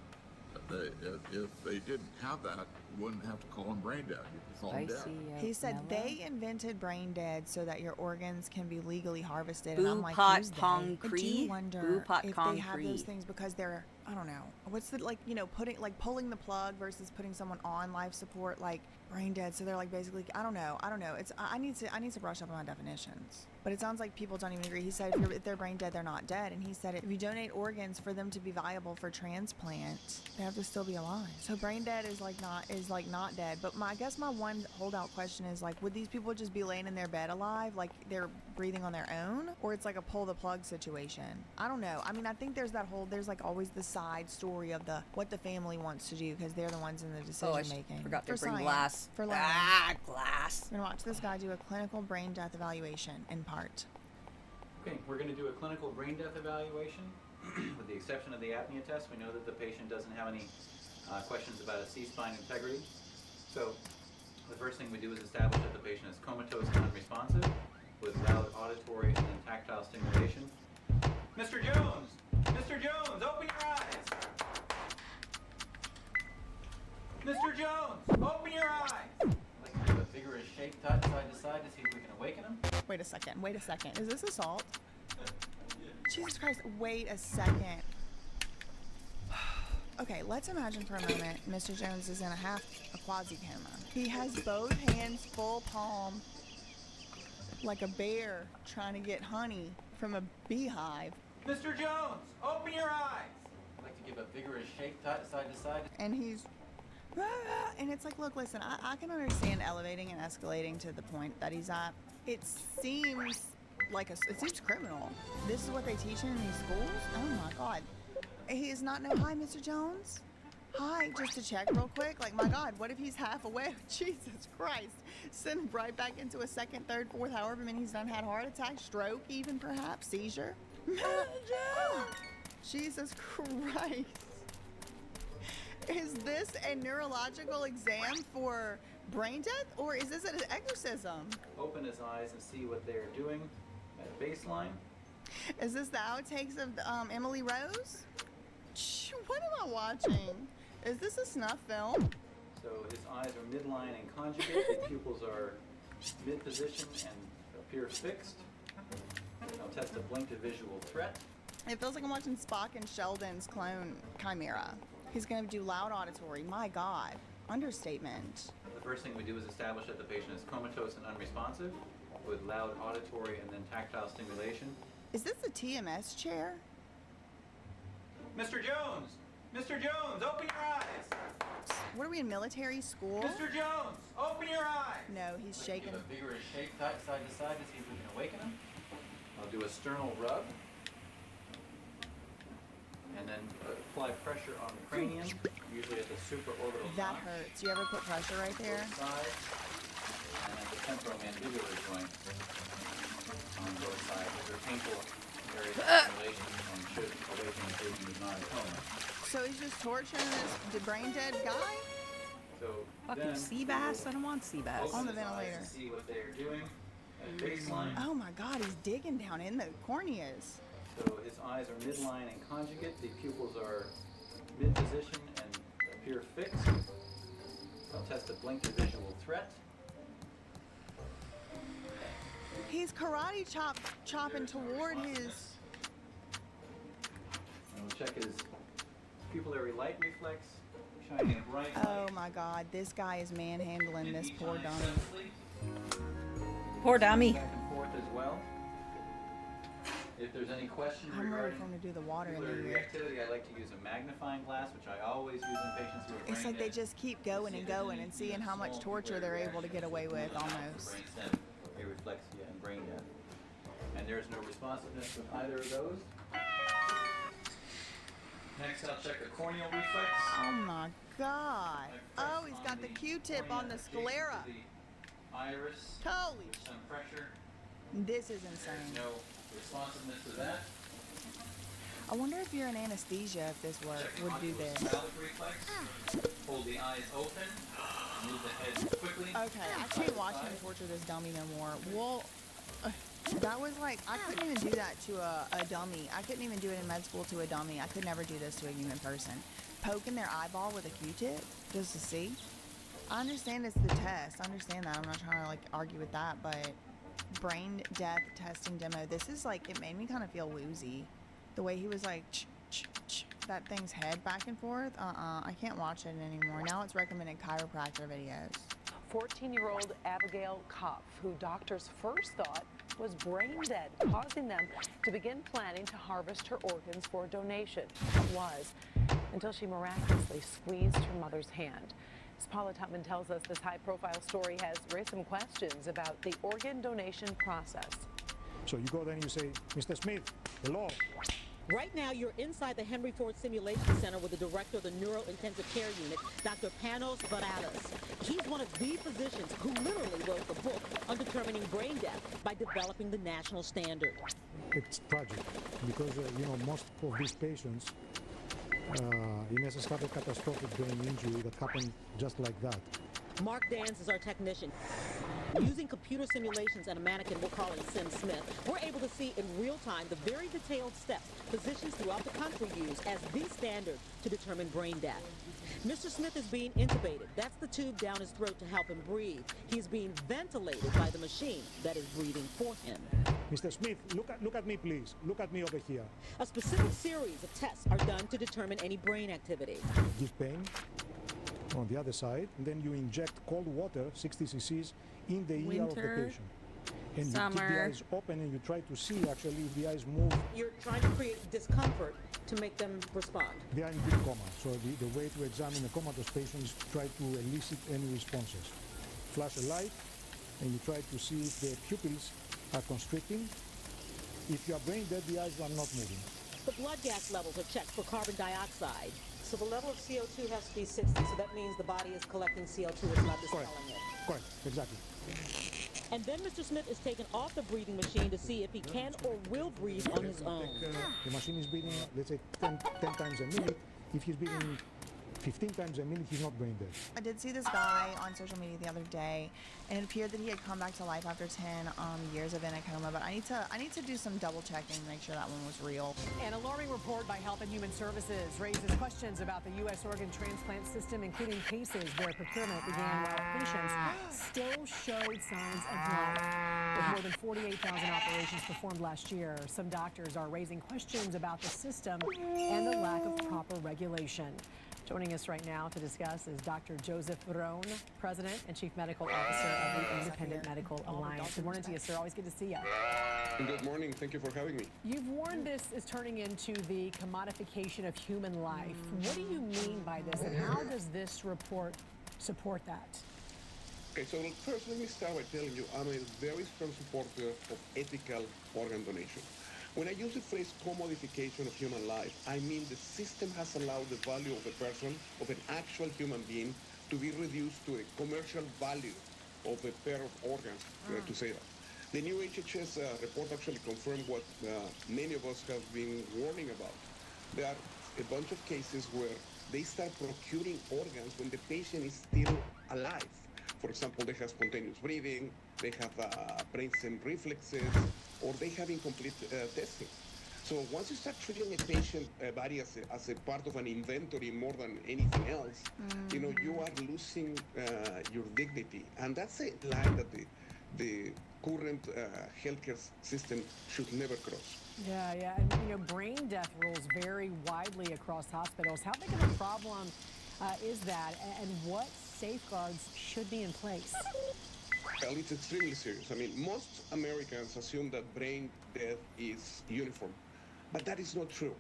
If they didn't have that, you wouldn't have to call them brain dead. You could call them dead. He said mellow? they invented brain dead so that your organs can be legally harvested. And I'm like, Pot who's they? concrete? I do wonder Boo pot if they have concrete. those things because they're, I don't know, what's the, like, you know, pulling the plug versus putting someone on life support, like brain dead. So they're like basically, I don't know. It's I need to brush up on my definitions. But it sounds like people don't even agree. He said if they're brain dead, they're not dead. And he said if you donate organs for them to be viable for transplant, they have to still be alive. So brain dead is not dead. But I guess my one holdout question is like, would these people just be laying in their bed alive, like they're breathing on their own, or it's like a pull the plug situation? I don't know. I mean, I think there's like always the side story of what the family wants to do because they're the ones in the decision making. Forgot to For bring science, glass. for learning. Glass. We're gonna watch this guy do a clinical brain death evaluation in part. Okay, we're going to do a clinical brain death evaluation. With the exception of the apnea test, we know that the patient doesn't have any questions about a C-spine integrity. So the first thing we do is establish that the patient is comatose and unresponsive with loud auditory and then tactile stimulation. Mr. Jones! Mr. Jones, open your eyes! Mr. Jones, open your eyes! Let's give a vigorous shake side to side to see if we can awaken him. Wait a second. Is this assault? Jesus Christ, wait a second. Okay, let's imagine for a moment Mr. Jones is in a quasi-coma. He has both hands full palm, like a bear trying to get honey from a beehive. Mr. Jones, open your eyes! I'd like to give a vigorous shake side to side. And he's... And it's like, look, listen, I can understand elevating and escalating to the point that he's at. It seems like it seems criminal. This is what they teach in these schools? Oh my God. He is not hi, Mr. Jones. Hi, just to check real quick. Like, my God, what if he's half awake? Jesus Christ. Send him right back into a second, third, fourth, however many he's done had heart attack, stroke even perhaps, seizure. Jesus Christ. Is this a neurological exam for brain death, or is this an exorcism? Open his eyes and see what they're doing at baseline. Is this the outtakes of Emily Rose? What am I watching? Is this a snuff film? So his eyes are midline and conjugate. The pupils are mid-position and appear fixed. I'll test a blink to visual threat. It feels like I'm watching Spock and Sheldon's clone Chimera. He's going to do loud auditory. My God. Understatement. The first thing we do is establish that the patient is comatose and unresponsive with loud auditory and then tactile stimulation. Is this a TMS chair? Mr. Jones! Mr. Jones, open your eyes! What are we in military school? Mr. Jones, open your eyes! No, he's shaking. Give a vigorous shake side to side to see if we can awaken him. I'll do a sternal rub. And then apply pressure on the cranium, usually at the supraorbital That notch. hurts. You ever put pressure right there? Side, and at the temporomandibular joint on both sides. Those are painful areas of stimulation and should awaken the patient who's not in coma. So he's just torturing this brain dead guy? So Fucking then, sea bass? I don't want sea bass. On the open his eyes ventilator. and see what they're doing at baseline. Oh my God, he's digging down in the corneas. So his eyes are midline and conjugate. The pupils are mid-position and appear fixed. I'll test a blink to visual threat. He's karate chopping toward his... And we'll check his pupillary light reflex, shining a bright light. Oh my God, this guy is manhandling this poor dummy. Poor dummy. Back and forth as well. If there's any questions I'm ready regarding for him to do the water in pupillary there. reactivity, I like to use a magnifying glass, which I always use in patients who are It's brain like they dead. just keep going and going and seeing how much torture they're able to get away with almost. Brainstem, areflexia, and brain death. And there's no responsiveness with either of those. Next, I'll check the corneal reflex. Oh my God. Oh, he's got the Q-tip on the sclera. Iris. Holy. With some pressure. This is insane. There's no responsiveness to that. I wonder if you're in anesthesia, if this would do this. Cephalic reflex. Hold the eyes open. Move the head quickly. Okay, I can't watch him torture this dummy no more. Well, that was like, I couldn't even do that to a dummy. I couldn't even do it in med school to a dummy. I could never do this to a human person. Poking their eyeball with a Q-tip just to see. I understand it's the test. I understand that. I'm not trying to like argue with that, but brain death testing demo, this is like, it made me kind of feel woozy. The way he was like, that thing's head back and forth. I can't watch it anymore. Now it's recommended chiropractor videos. 14-year-old Abigail Kopf, who doctors first thought was brain dead, causing them to begin planning to harvest her organs for donation. It was, until she miraculously squeezed her mother's hand. As Paula Tutman tells us, this high-profile story has raised some questions about the organ donation process. So you go there and you say, Mr. Smith, hello. Right now, you're inside the Henry Ford Simulation Center with the director of the Neurointensive Care Unit, Dr. Panos Varadas. He's one of the physicians who literally wrote the book on determining brain death by developing the national standard. It's tragic because, most of these patients, in essence, have a catastrophic brain injury that happened just like that. Mark Dans is our technician. Using computer simulations and a mannequin, we'll call it Sim Smith, we're able to see in real time the very detailed steps physicians throughout the country use as the standard to determine brain death. Mr. Smith is being intubated. That's the tube down his throat to help him breathe. He's being ventilated by the machine that is breathing for him. Mr. Smith, look at me, please. Look at me over here. A specific series of tests are done to determine any brain activity. Give pain on the other side, and then you inject cold water, 60 cc's, in the ear of the patient. And you keep the eyes open and you try to see actually if the eyes move. You're trying to create discomfort to make them respond. They are in deep coma, so the way to examine a comatose patient is to try to elicit any responses. Flash a light and you try to see if the pupils are constricting. If you are brain dead, the eyes are not moving. The blood gas levels are checked for carbon dioxide. So the level of CO2 has to be 60, so that means the body is collecting CO2, it's not dispelling it. Correct, exactly. And then Mr. Smith is taken off the breathing machine to see if he can or will breathe on his own. The machine is breathing, let's say, 10 times a minute. If he's breathing 15 times a minute, he's not brain dead. I did see this guy on social media the other day, and it appeared that he had come back to life after 10 years of in a coma, but I need to do some double checking to make sure that one was real. An alarming report by Health and Human Services raises questions about the U.S. organ transplant system, including cases where procurement began while patients still showed signs of life. With more than 48,000 operations performed last year, some doctors are raising questions about the system and the lack of proper regulation. Joining us right now to discuss is Dr. Joseph Rohn, President and Chief Medical Officer of the Independent Medical Alliance. Good morning to you, sir. Always good to see you. Good morning. Thank you for having me. You've warned this is turning into the commodification of human life. What do you mean by this, and how does this report support that? Okay, so first let me start by telling you I'm a very strong supporter of ethical organ donation. When I use the phrase commodification of human life, I mean the system has allowed the value of a person, of an actual human being, to be reduced to a commercial value of a pair of organs, to say that. The new HHS report actually confirmed what many of us have been warning about. There are a bunch of cases where they start procuring organs when the patient is still alive. For example, they have spontaneous breathing, they have brainstem reflexes, or they have incomplete testing. So once you start treating a patient body as a part of an inventory more than anything else, you are losing your dignity. And that's a line that the current healthcare system should never cross. Yeah, and brain death rules vary widely across hospitals. How big of a problem is that, and what safeguards should be in place? Well, it's extremely serious. I mean, most Americans assume that brain death is uniform, but that is not true.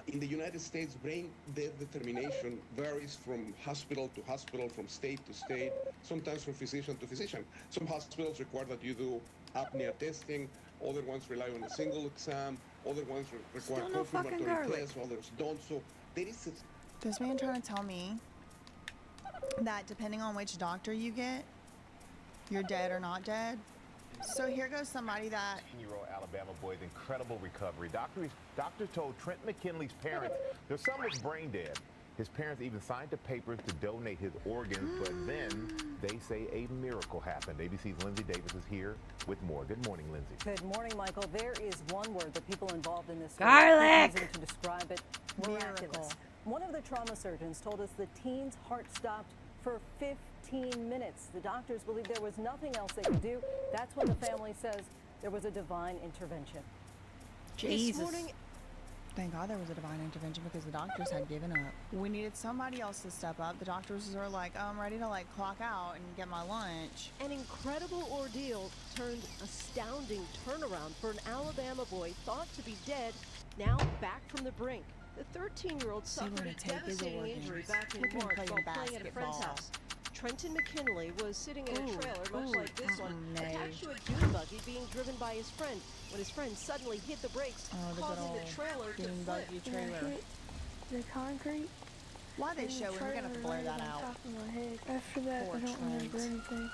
In the United States, brain death determination varies from hospital to hospital, from state to state, sometimes from physician to physician. Some hospitals require that you do apnea testing, other ones rely on a single exam, other ones require Still no fucking confirmatory garlic. tests, others don't. So there is a This man trying to tell me that depending on which doctor you get, you're dead or not dead. So here goes somebody that 10-year-old Alabama boy's incredible recovery. Doctors told Trent McKinley's parents their son was brain dead. His parents even signed the papers to donate his organs, but then they say a miracle happened. ABC's Lindsay Davis is here with more. Good morning, Lindsay. Good morning, Michael. There is one word that people involved in this Garlic! using to describe it: miraculous. One of the trauma surgeons told us the teen's heart stopped for 15 minutes. The doctors believe there was nothing else they could do. That's when the family says there was a divine intervention. Jesus. This morning, thank God there was a divine intervention because the doctors had given up. We needed somebody else to step up. The doctors were like, I'm ready to clock out and get my lunch. An incredible ordeal turned astounding turnaround for an Alabama boy thought to be dead, now back from the brink. The 13-year-old suffered a devastating injury back in March while playing at a friend's house. Trenton McKinley was sitting in a trailer much like this one, attached to a dune buggy being driven by his friend, when his friend suddenly hit the brakes, causing the trailer to flip. Trailer. The concrete. Why they show it? We're gonna have to blur that out. Top of my head. After that, I don't remember anything.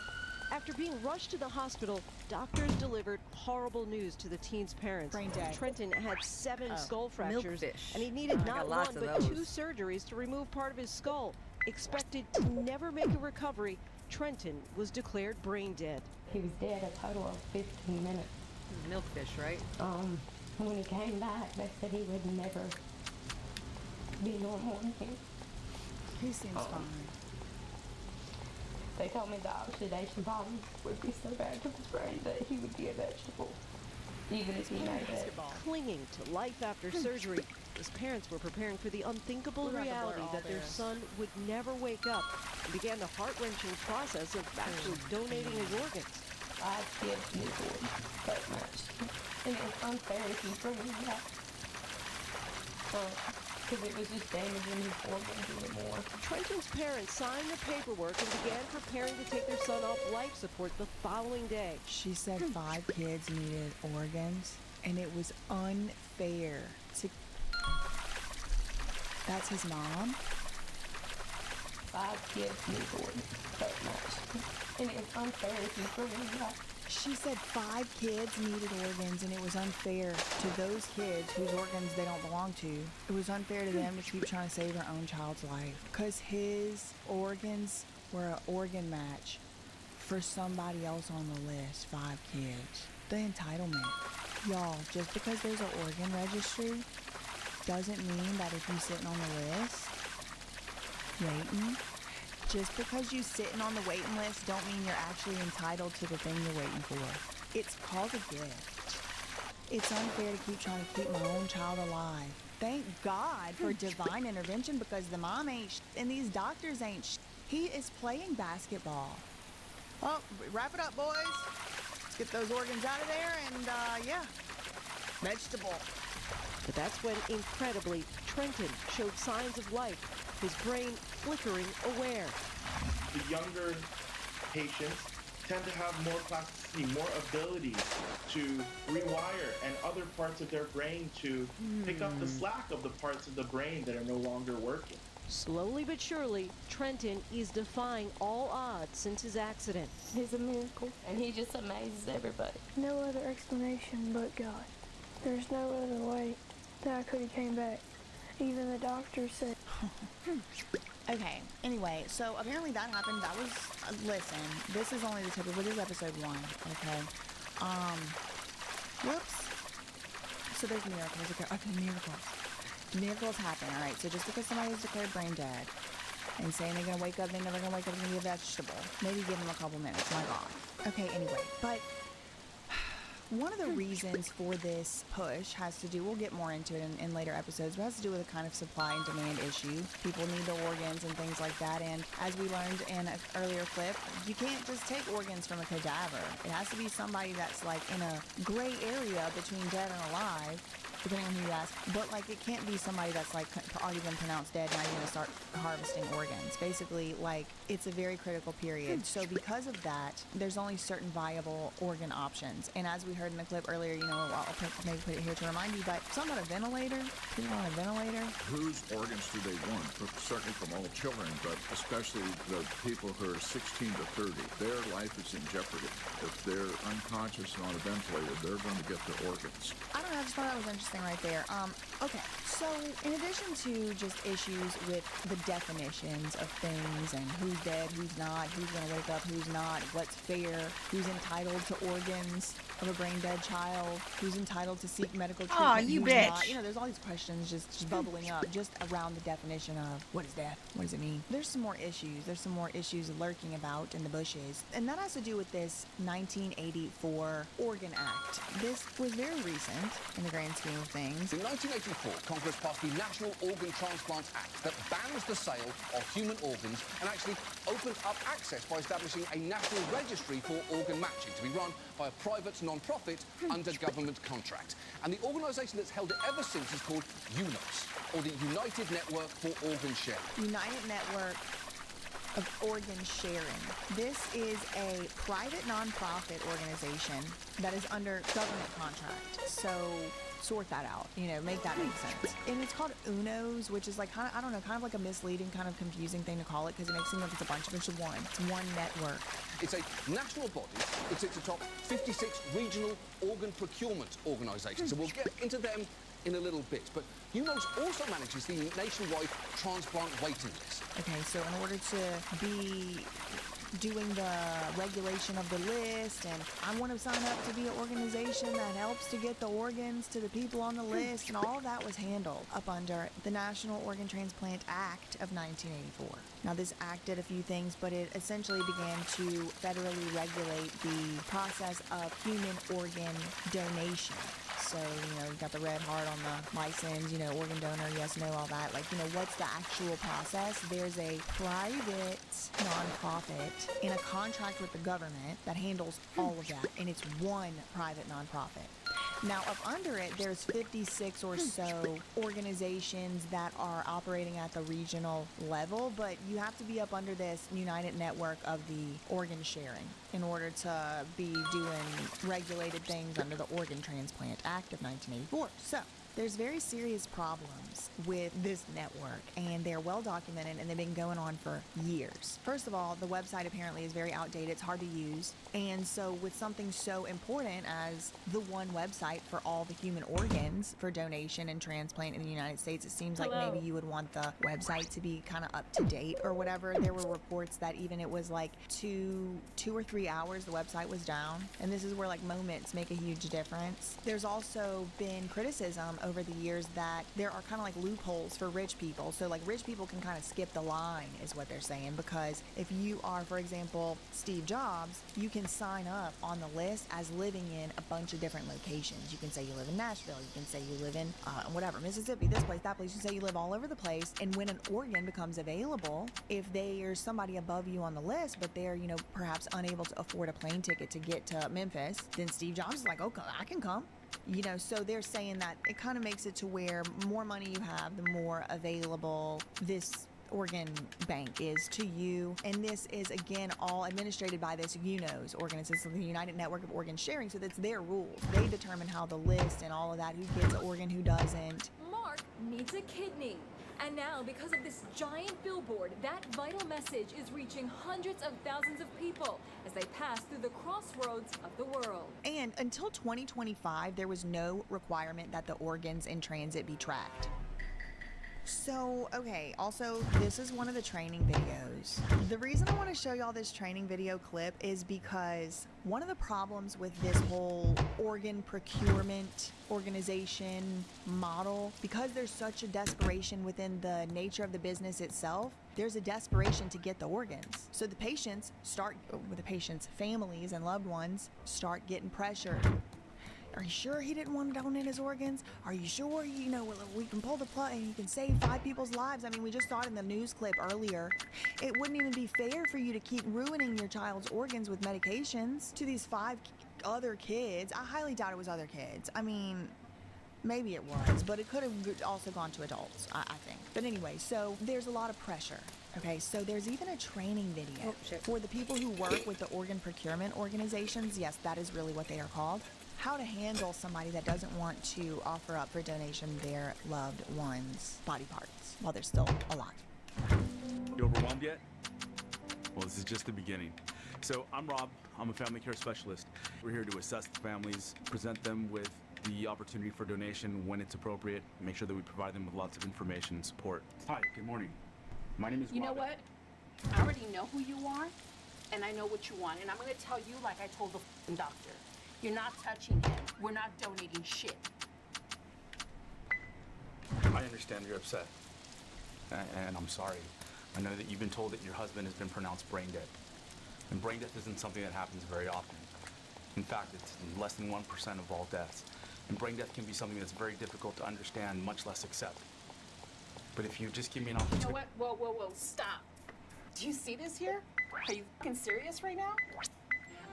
After being rushed to the hospital, doctors delivered horrible news to the teen's parents. Brain dead. Trenton had 7 skull fractures, milkfish. and he needed not one lots of but those. 2 surgeries to remove part of his skull. Expected to never make a recovery, Trenton was declared brain dead. He was dead a total of 15 minutes. Milkfish, right? When he came back, they said he would never be normal again. He seems fine. They told me the oxidation problem would be so bad to his brain that he would be a vegetable, even if he made it. Clinging to life after surgery, his parents were preparing for the unthinkable reality that their son would never wake up and began the heart-wrenching process of actually donating his organs. 5 kids need organs that much, and it was unfair if you bring him back. Because it was just damaging his organs even more. Trenton's parents signed the paperwork and began preparing to take their son off life support the following day. She said 5 kids needed organs, and it was unfair to... That's his mom? 5 kids need organs that much, and it's unfair if you bring him back. She said 5 kids needed organs, and it was unfair to those kids whose organs they don't belong to. It was unfair to them to keep trying to save their own child's life. Because his organs were an organ match for somebody else on the list, 5 kids. The entitlement. Y'all, just because there's an organ registry doesn't mean that if you're sitting on the list, waiting, just because you sitting on the waiting list don't mean you're actually entitled to the thing you're waiting for. It's called a gift. It's unfair to keep trying to keep my own child alive. Thank God for divine intervention because the mom ain't and these doctors ain't He is playing basketball. Well, wrap it up, boys. Let's get those organs out of there and, yeah, vegetable. But that's when, incredibly, Trenton showed signs of life, his brain flickering aware. The younger patients tend to have more plasticity, more ability to rewire and other parts of their brain to pick up the slack of the parts of the brain that are no longer working. Slowly but surely, Trenton is defying all odds since his accident. He's a miracle, and he just amazes everybody. No other explanation but God. There's no other way that I could have came back. Even the doctor said. Okay, anyway, so apparently that happened. That was, listen, this is only the tip of it. This is episode 1, okay? Whoops. So there's miracles, okay, miracles. Miracles happen, all right? So just because somebody is declared brain dead and saying they're gonna wake up, they're never gonna wake up, they're gonna be a vegetable. Maybe give them a couple minutes, my God. Okay, anyway, but One of the reasons for this push has to do, we'll get more into it in later episodes, but it has to do with a kind of supply and demand issue. People need the organs and things like that, and as we learned in an earlier clip, you can't just take organs from a cadaver. It has to be somebody that's like in a gray area between dead and alive, depending on who you ask, but like it can't be somebody that's like already been pronounced dead, now you're gonna start harvesting organs. Basically, like, it's a very critical period. So because of that, there's only certain viable organ options. And as we heard in the clip earlier, you know, I'll maybe put it here to remind you, but something about a ventilator, people on a ventilator. Whose organs do they want? Certainly from all children, but especially the people who are 16 to 30. Their life is in jeopardy. If they're unconscious and on a ventilator, they're going to get their organs. I don't know, I just thought that was interesting right there. Okay, so in addition to just issues with the definitions of things and who's dead, who's not, who's going to wake up, who's not, what's fair, who's entitled to organs of a brain-dead child, who's entitled to seek medical treatment, Aw, you who's bitch. not. You know, there's all these questions just bubbling up just around the definition of what is death, what does it mean? There's some more issues. There's some more issues lurking about in the bushes, and that has to do with this 1984 Organ Act. This was very recent in the grand scheme of things. In 1984, Congress passed the National Organ Transplant Act that bans the sale of human organs and actually opened up access by establishing a national registry for organ matching to be run by a private non-profit under government contract. And the organisation that's held it ever since is called UNOS, or the United Network for Organ Sharing. United Network of Organ Sharing. This is a private non-profit organization that is under government contract. So sort that out, you know, make that make sense. And it's called UNOS, which is like kind of, I don't know, kind of like a misleading, kind of confusing thing to call it because it makes it seem like it's a bunch of one. It's one network. It's a national body that sits atop 56 regional organ procurement organisations. So we'll get into them in a little bit. But UNOS also manages the nationwide transplant waiting list. Okay, so in order to be doing the regulation of the list, and I want to sign up to be an organization that helps to get the organs to the people on the list, and all of that was handled up under the National Organ Transplant Act of 1984. Now, this act did a few things, but it essentially began to federally regulate the process of human organ donation. So, you know, you got the red heart on the license, you know, organ donor, yes, no, all that. Like, you know, what's the actual process? There's a private nonprofit in a contract with the government that handles all of that, and it's one private nonprofit. Now, up under it, there's 56 or so organizations that are operating at the regional level, but you have to be up under this United Network of the organ sharing in order to be doing regulated things under the Organ Transplant Act of 1984. So, there's very serious problems with this network, and they're well documented, and they've been going on for years. First of all, the website apparently is very outdated. It's hard to use. And so with something so important as the one website for all the human organs for donation and transplant in the United States, it seems like maybe you would want the website to be kind of up to date or whatever. There were reports that even it was like two or 3 hours the website was down. And this is where like moments make a huge difference. There's also been criticism over the years that there are kind of like loopholes for rich people. So like rich people can kind of skip the line is what they're saying, because if you are, for example, Steve Jobs, you can sign up on the list as living in a bunch of different locations. You can say you live in Nashville, you can say you live in whatever, Mississippi, this place, that place. You say you live all over the place, and when an organ becomes available, if there's somebody above you on the list, but they're, you know, perhaps unable to afford a plane ticket to get to Memphis, then Steve Jobs is like, okay, I can come. You know, so they're saying that it kind of makes it to where more money you have, the more available this organ bank is to you. And this is, again, all administrated by this UNOS organization, the United Network of Organ Sharing, so that's their rules. They determine how the list and all of that, who gets an organ, who doesn't. Mark needs a kidney. And now, because of this giant billboard, that vital message is reaching hundreds of thousands of people as they pass through the crossroads of the world. And until 2025, there was no requirement that the organs in transit be tracked. So, okay, also, this is one of the training videos. The reason I want to show y'all this training video clip is because one of the problems with this whole organ procurement organization model, because there's such a desperation within the nature of the business itself, there's a desperation to get the organs. So the patients families and loved ones start getting pressured. Are you sure he didn't want to donate his organs? Are you sure, you know, we can pull the plug and you can save 5 people's lives? I mean, we just saw it in the news clip earlier. It wouldn't even be fair for you to keep ruining your child's organs with medications to these 5 other kids. I highly doubt it was other kids. I mean, maybe it was, but it could have also gone to adults, I think. But anyway, so there's a lot of pressure. Okay, so there's even a training video for the people who work with the organ procurement organizations. Yes, that is really what they are called. How to handle somebody that doesn't want to offer up for donation their loved ones' body parts while they're still alive. You overwhelmed yet? Well, this is just the beginning. So I'm Rob. I'm a family care specialist. We're here to assess the families, present them with the opportunity for donation when it's appropriate, make sure that we provide them with lots of information and support. Hi, good morning. My name is You know Robert. what? I already know who you are, and I know what you want, and I'm going to tell you like I told the f***ing doctor. You're not touching him. We're not donating shit. I understand you're upset, and I'm sorry. I know that you've been told that your husband has been pronounced brain dead. And brain death isn't something that happens very often. In fact, it's less than 1% of all deaths. And brain death can be something that's very difficult to understand, much less accept. But if you just give me an opportunity... You know what? Whoa, stop. Do you see this here? Are you f***ing serious right now?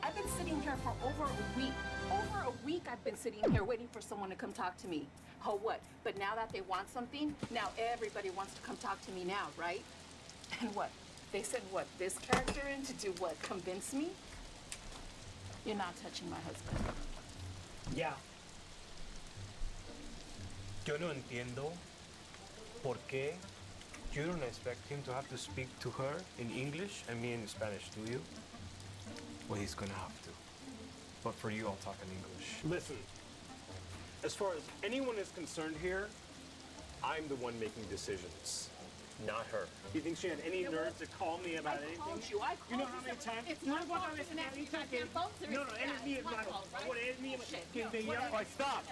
I've been sitting here for over a week. Over a week I've been sitting here waiting for someone to come talk to me. Oh, what? But now that they want something, now everybody wants to come talk to me now, right? And what? They sent what? This character in to do what? Convince me? You're not touching my husband. Ya. Yo no entiendo por qué you don't expect him to have to speak to her in English and me in Spanish, do you? Well, he's gonna have to. But for you, I'll talk in English. Listen, as far as anyone is concerned here, I'm the one making decisions, not her. You think she had any nerve to call me about anything? I called you know how many times? It's not phone, it's an app. You got your phone, so No, it's eres mi hermano. Por eres mi hermano. All right, stop.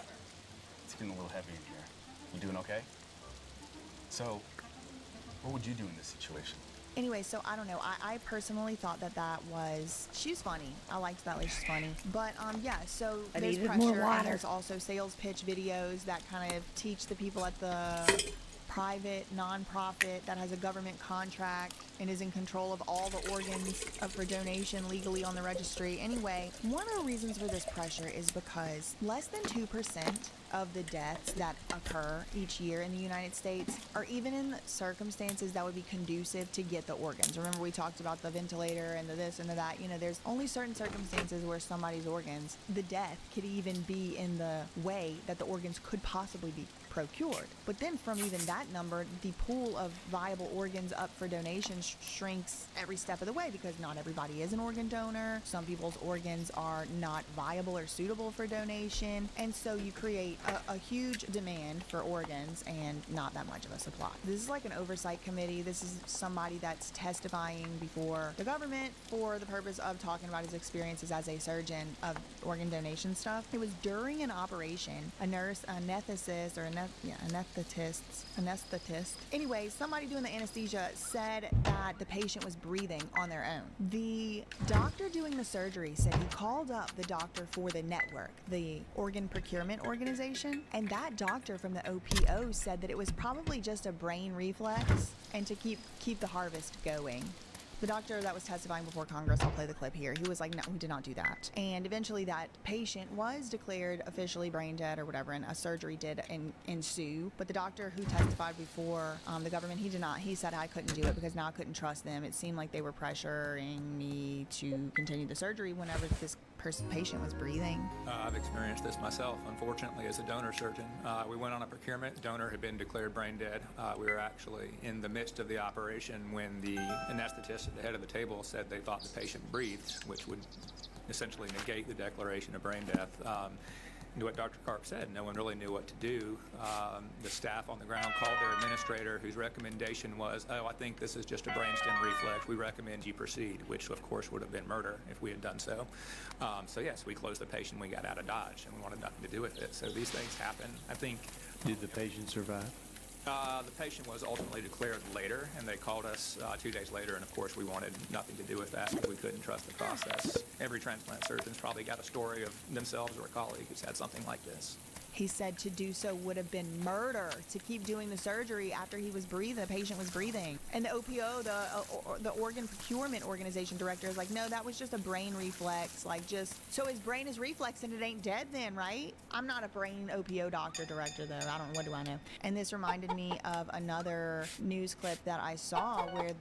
It's getting a little heavy in here. You doing okay? So, what would you do in this situation? Anyway, so I don't know. I personally thought that was... She's funny. I liked that lady. She's funny. But, yeah, so I there's needed pressure. more water. And there's also sales pitch videos that kind of teach the people at the private nonprofit that has a government contract and is in control of all the organs up for donation legally on the registry. Anyway, one of the reasons for this pressure is because less than 2% of the deaths that occur each year in the United States are even in circumstances that would be conducive to get the organs. Remember, we talked about the ventilator and the this and the that. You know, there's only certain circumstances where somebody's organs, the death could even be in the way that the organs could possibly be procured. But then from even that number, the pool of viable organs up for donation shrinks every step of the way because not everybody is an organ donor. Some people's organs are not viable or suitable for donation. And so you create a huge demand for organs and not that much of a supply. This is like an oversight committee. This is somebody that's testifying before the government for the purpose of talking about his experiences as a surgeon of organ donation stuff. It was during an operation, a nurse, anesthetist, or anesthetist. Anyway, somebody doing the anesthesia said that the patient was breathing on their own. The doctor doing the surgery said he called up the doctor for the network, the organ procurement organization, and that doctor from the OPO said that it was probably just a brain reflex and to keep the harvest going. The doctor that was testifying before Congress, I'll play the clip here, he was like, no, we did not do that. And eventually that patient was declared officially brain dead or whatever, and a surgery did ensue. But the doctor who testified before the government, he did not. He said, I couldn't do it because now I couldn't trust them. It seemed like they were pressuring me to continue the surgery whenever this patient was breathing. I've experienced this myself, unfortunately, as a donor surgeon. We went on a procurement. Donor had been declared brain dead. We were actually in the midst of the operation when the anesthetist at the head of the table said they thought the patient breathed, which would essentially negate the declaration of brain death. What Dr. Karp said, no one really knew what to do. The staff on the ground called their administrator, whose recommendation was, oh, I think this is just a brainstem reflex. We recommend you proceed, which of course would have been murder if we had done so. So yes, we closed the patient, we got out of Dodge, and we wanted nothing to do with it. So these things happen. I think. Did the patient survive? The patient was ultimately declared later, and they called us 2 days later, and of course we wanted nothing to do with that because we couldn't trust the process. Every transplant surgeon's probably got a story of themselves or a colleague who's had something like this. He said to do so would have been murder, to keep doing the surgery after he was breathing, the patient was breathing. And the OPO, the Organ Procurement Organization director, is like, no, that was just a brain reflex. Like, just, so his brain is reflex and it ain't dead then, right? I'm not a brain OPO doctor director, though. I don't know, what do I know? And this reminded me of another news clip that I saw where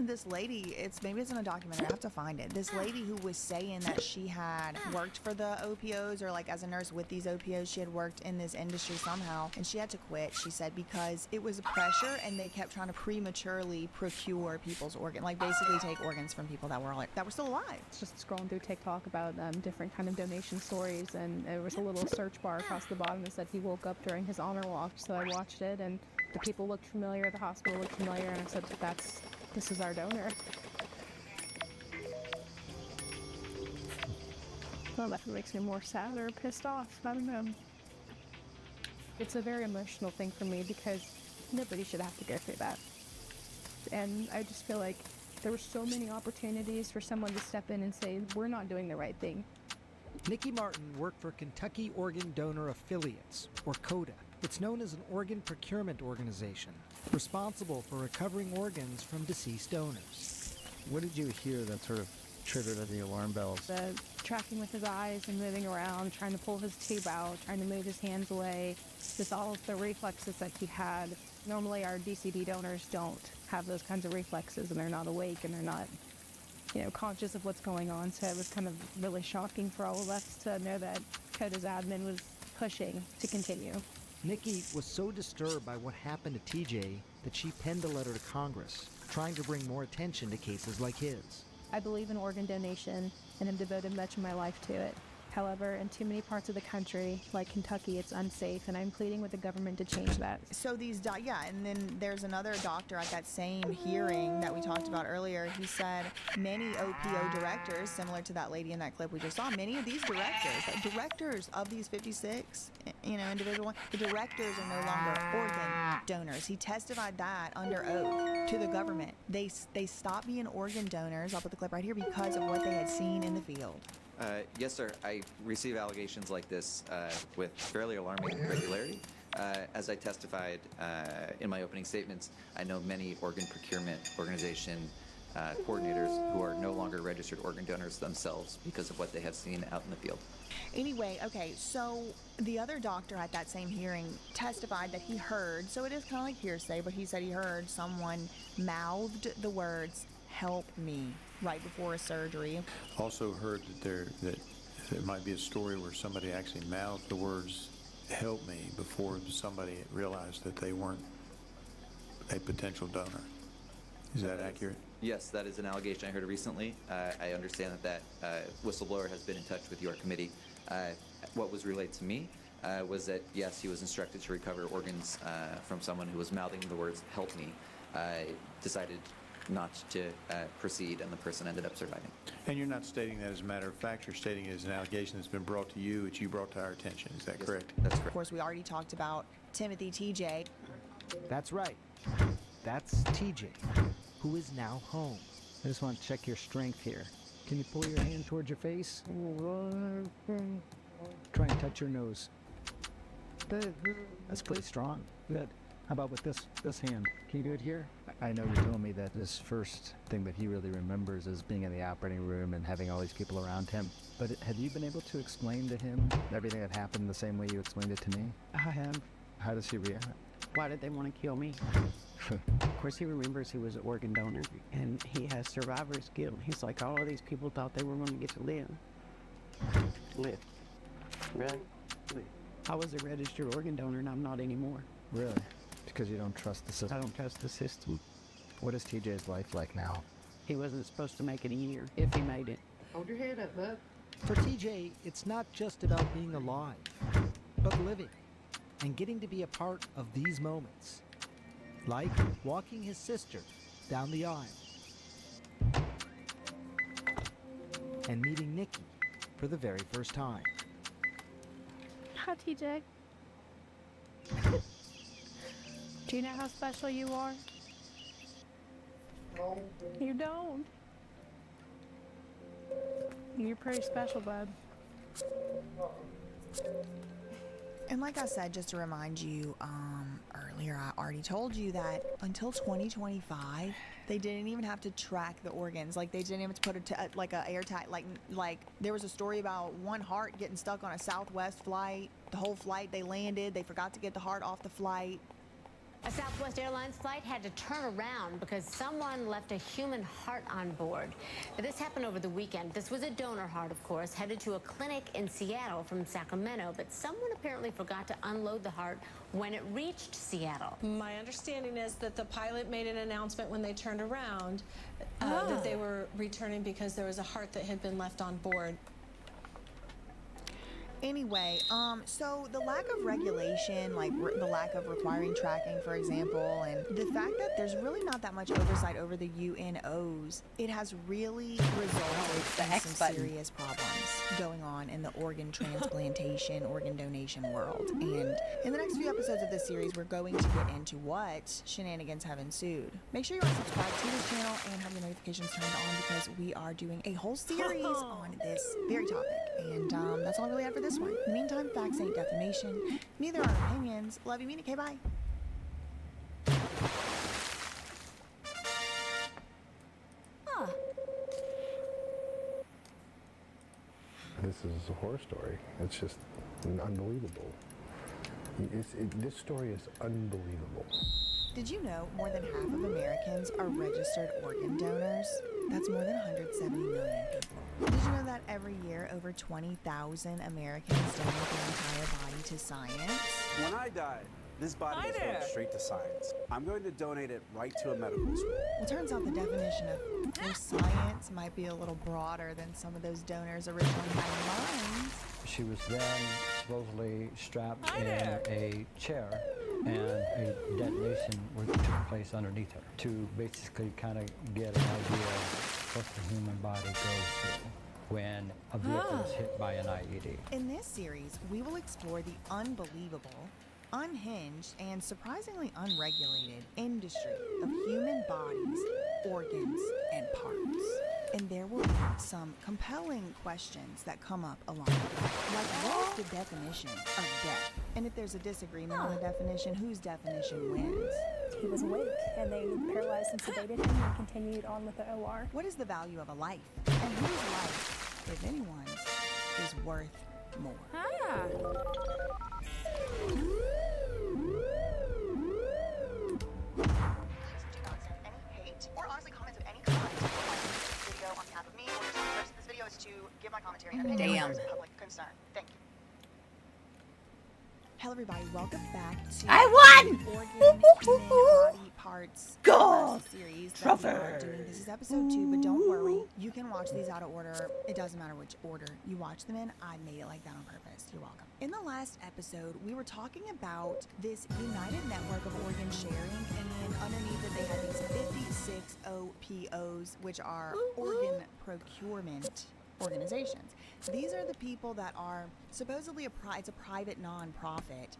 this lady, maybe it's in a documentary, I have to find it. This lady who was saying that she had worked for the OPOs, or like as a nurse with these OPOs, she had worked in this industry somehow, and she had to quit, she said, because it was a pressure and they kept trying to prematurely procure people's organs, like basically take organs from people that were still alive. Just scrolling through TikTok about different kind of donation stories, and there was a little search bar across the bottom that said he woke up during his honor walk, so I watched it, and the people looked familiar, the hospital looked familiar, and I said, this is our donor. Well, that makes me more sad or pissed off. I don't know. It's a very emotional thing for me because nobody should have to go through that. And I just feel like there were so many opportunities for someone to step in and say, we're not doing the right thing. Nikki Martin worked for Kentucky Organ Donor Affiliates, or CODA. It's known as an organ procurement organization, responsible for recovering organs from deceased donors. What did you hear that sort of triggered the alarm bells? The tracking with his eyes and moving around, trying to pull his tube out, trying to move his hands away, just all of the reflexes that he had. Normally our DCD donors don't have those kinds of reflexes, and they're not awake and they're not, conscious of what's going on. So it was kind of really shocking for all of us to know that CODA's admin was pushing to continue. Nikki was so disturbed by what happened to TJ that she penned a letter to Congress, trying to bring more attention to cases like his. I believe in organ donation and have devoted much of my life to it. However, in too many parts of the country, like Kentucky, it's unsafe, and I'm pleading with the government to change that. So and then there's another doctor at that same hearing that we talked about earlier. He said many OPO directors, similar to that lady in that clip we just saw, many of these directors of these 56, individual, the directors are no longer organ donors. He testified that under oath to the government. They stopped being organ donors, I'll put the clip right here, because of what they had seen in the field. Yes, sir. I receive allegations like this with fairly alarming regularity. As I testified in my opening statements, I know many organ procurement organization coordinators who are no longer registered organ donors themselves because of what they have seen out in the field. Anyway, okay, so the other doctor at that same hearing testified that he heard, so it is kind of like hearsay, but he said he heard someone mouthed the words, "Help me," right before a surgery. Also heard that there might be a story where somebody actually mouthed the words, "Help me," before somebody realized that they weren't a potential donor. Is that accurate? Yes, that is an allegation I heard recently. I understand that whistleblower has been in touch with your committee. What was relayed to me was that, yes, he was instructed to recover organs from someone who was mouthing the words, "Help me," decided not to proceed, and the person ended up surviving. And you're not stating that as a matter of fact, you're stating it as an allegation that's been brought to you, that you brought to our attention. Is that correct? That's correct. Of course, we already talked about Timothy TJ. That's right. That's TJ, who is now home. I just want to check your strength here. Can you pull your hand towards your face? Try and touch your nose. That's pretty strong. Good. How about with this hand? Can you do it here? I know you told me that this first thing that he really remembers is being in the operating room and having all these people around him. But have you been able to explain to him everything that happened the same way you explained it to me? I have. How does he react? Why did they want to kill me? Of course, he remembers he was an organ donor, and he has survivor's guilt. He's like, all of these people thought they were going to get to live. Live. Really? Live. I was a registered organ donor, and I'm not anymore. Really? Because you don't trust the system? I don't trust the system. What is TJ's life like now? He wasn't supposed to make it a year, if he made it. Hold your head up, bud. For TJ, it's not just about being alive, but living and getting to be a part of these moments. Like walking his sister down the aisle and meeting Nikki for the very first time. Hi, TJ. Do you know how special you are? You don't. You're pretty special, bud. And like I said, just to remind you, earlier I already told you that until 2025, they didn't even have to track the organs. Like they didn't even have to put it to like a airtight. Like there was a story about one heart getting stuck on a Southwest flight. The whole flight they landed, they forgot to get the heart off the flight. A Southwest Airlines flight had to turn around because someone left a human heart on board. Now, this happened over the weekend. This was a donor heart, of course, headed to a clinic in Seattle from Sacramento, but someone apparently forgot to unload the heart when it reached Seattle. My understanding is that the pilot made an announcement when they turned around that they were returning because there was a heart that had been left on board. Anyway, so the lack of regulation, like the lack of requiring tracking, for example, and the fact that there's really not that much oversight over the UNOs, it has really resulted in some serious problems going on in the organ transplantation, organ donation world. And in the next few episodes of this series, we're going to get into what shenanigans have ensued. Make sure you are subscribed to this channel and have your notifications turned on because we are doing a whole series on this very topic. And that's all I really have for this one. In the meantime, facts ain't defamation. Neither are opinions. Love you, mean it. Okay, bye. This is a horror story. It's just unbelievable. This story is unbelievable. Did you know more than half of Americans are registered organ donors? That's more than 170 million people. Did you know that every year over 20,000 Americans donate their entire body to science? When I die, this body is going straight to science. I'm going to donate it right to a medical school. Well, turns out the definition of science might be a little broader than some of those donors originally had in mind. She was then supposedly strapped in a chair, and a detonation took place underneath her to basically kind of get an idea of what the human body goes through when a vehicle is hit by an IED. In this series, we will explore the unbelievable, unhinged, and surprisingly unregulated industry of human bodies, organs, and parts. And there will be some compelling questions that come up along the way. Like, what is the definition of death? And if there's a disagreement on the definition, whose definition wins? He was awake, and they paralyzed and sedated him and continued on with the OR. What is the value of a life? And whose life, if anyone's, is worth more? Or honestly comments of any kind on this video on behalf of me or yourself. The purpose of this video is to give my commentary and opinion on matters of public concern. Thank you. Hello everybody, welcome back to I won! the Organ Human Body Parts series that we are doing. This is episode 2, but don't worry, you can watch these out of order. It doesn't matter which order you watch them in. I made it like that on purpose. You're welcome. In the last episode, we were talking about this united network of organ sharing, and underneath it they had these 56 OPOs, which are organ procurement organizations. These are the people that are supposedly it's a private nonprofit,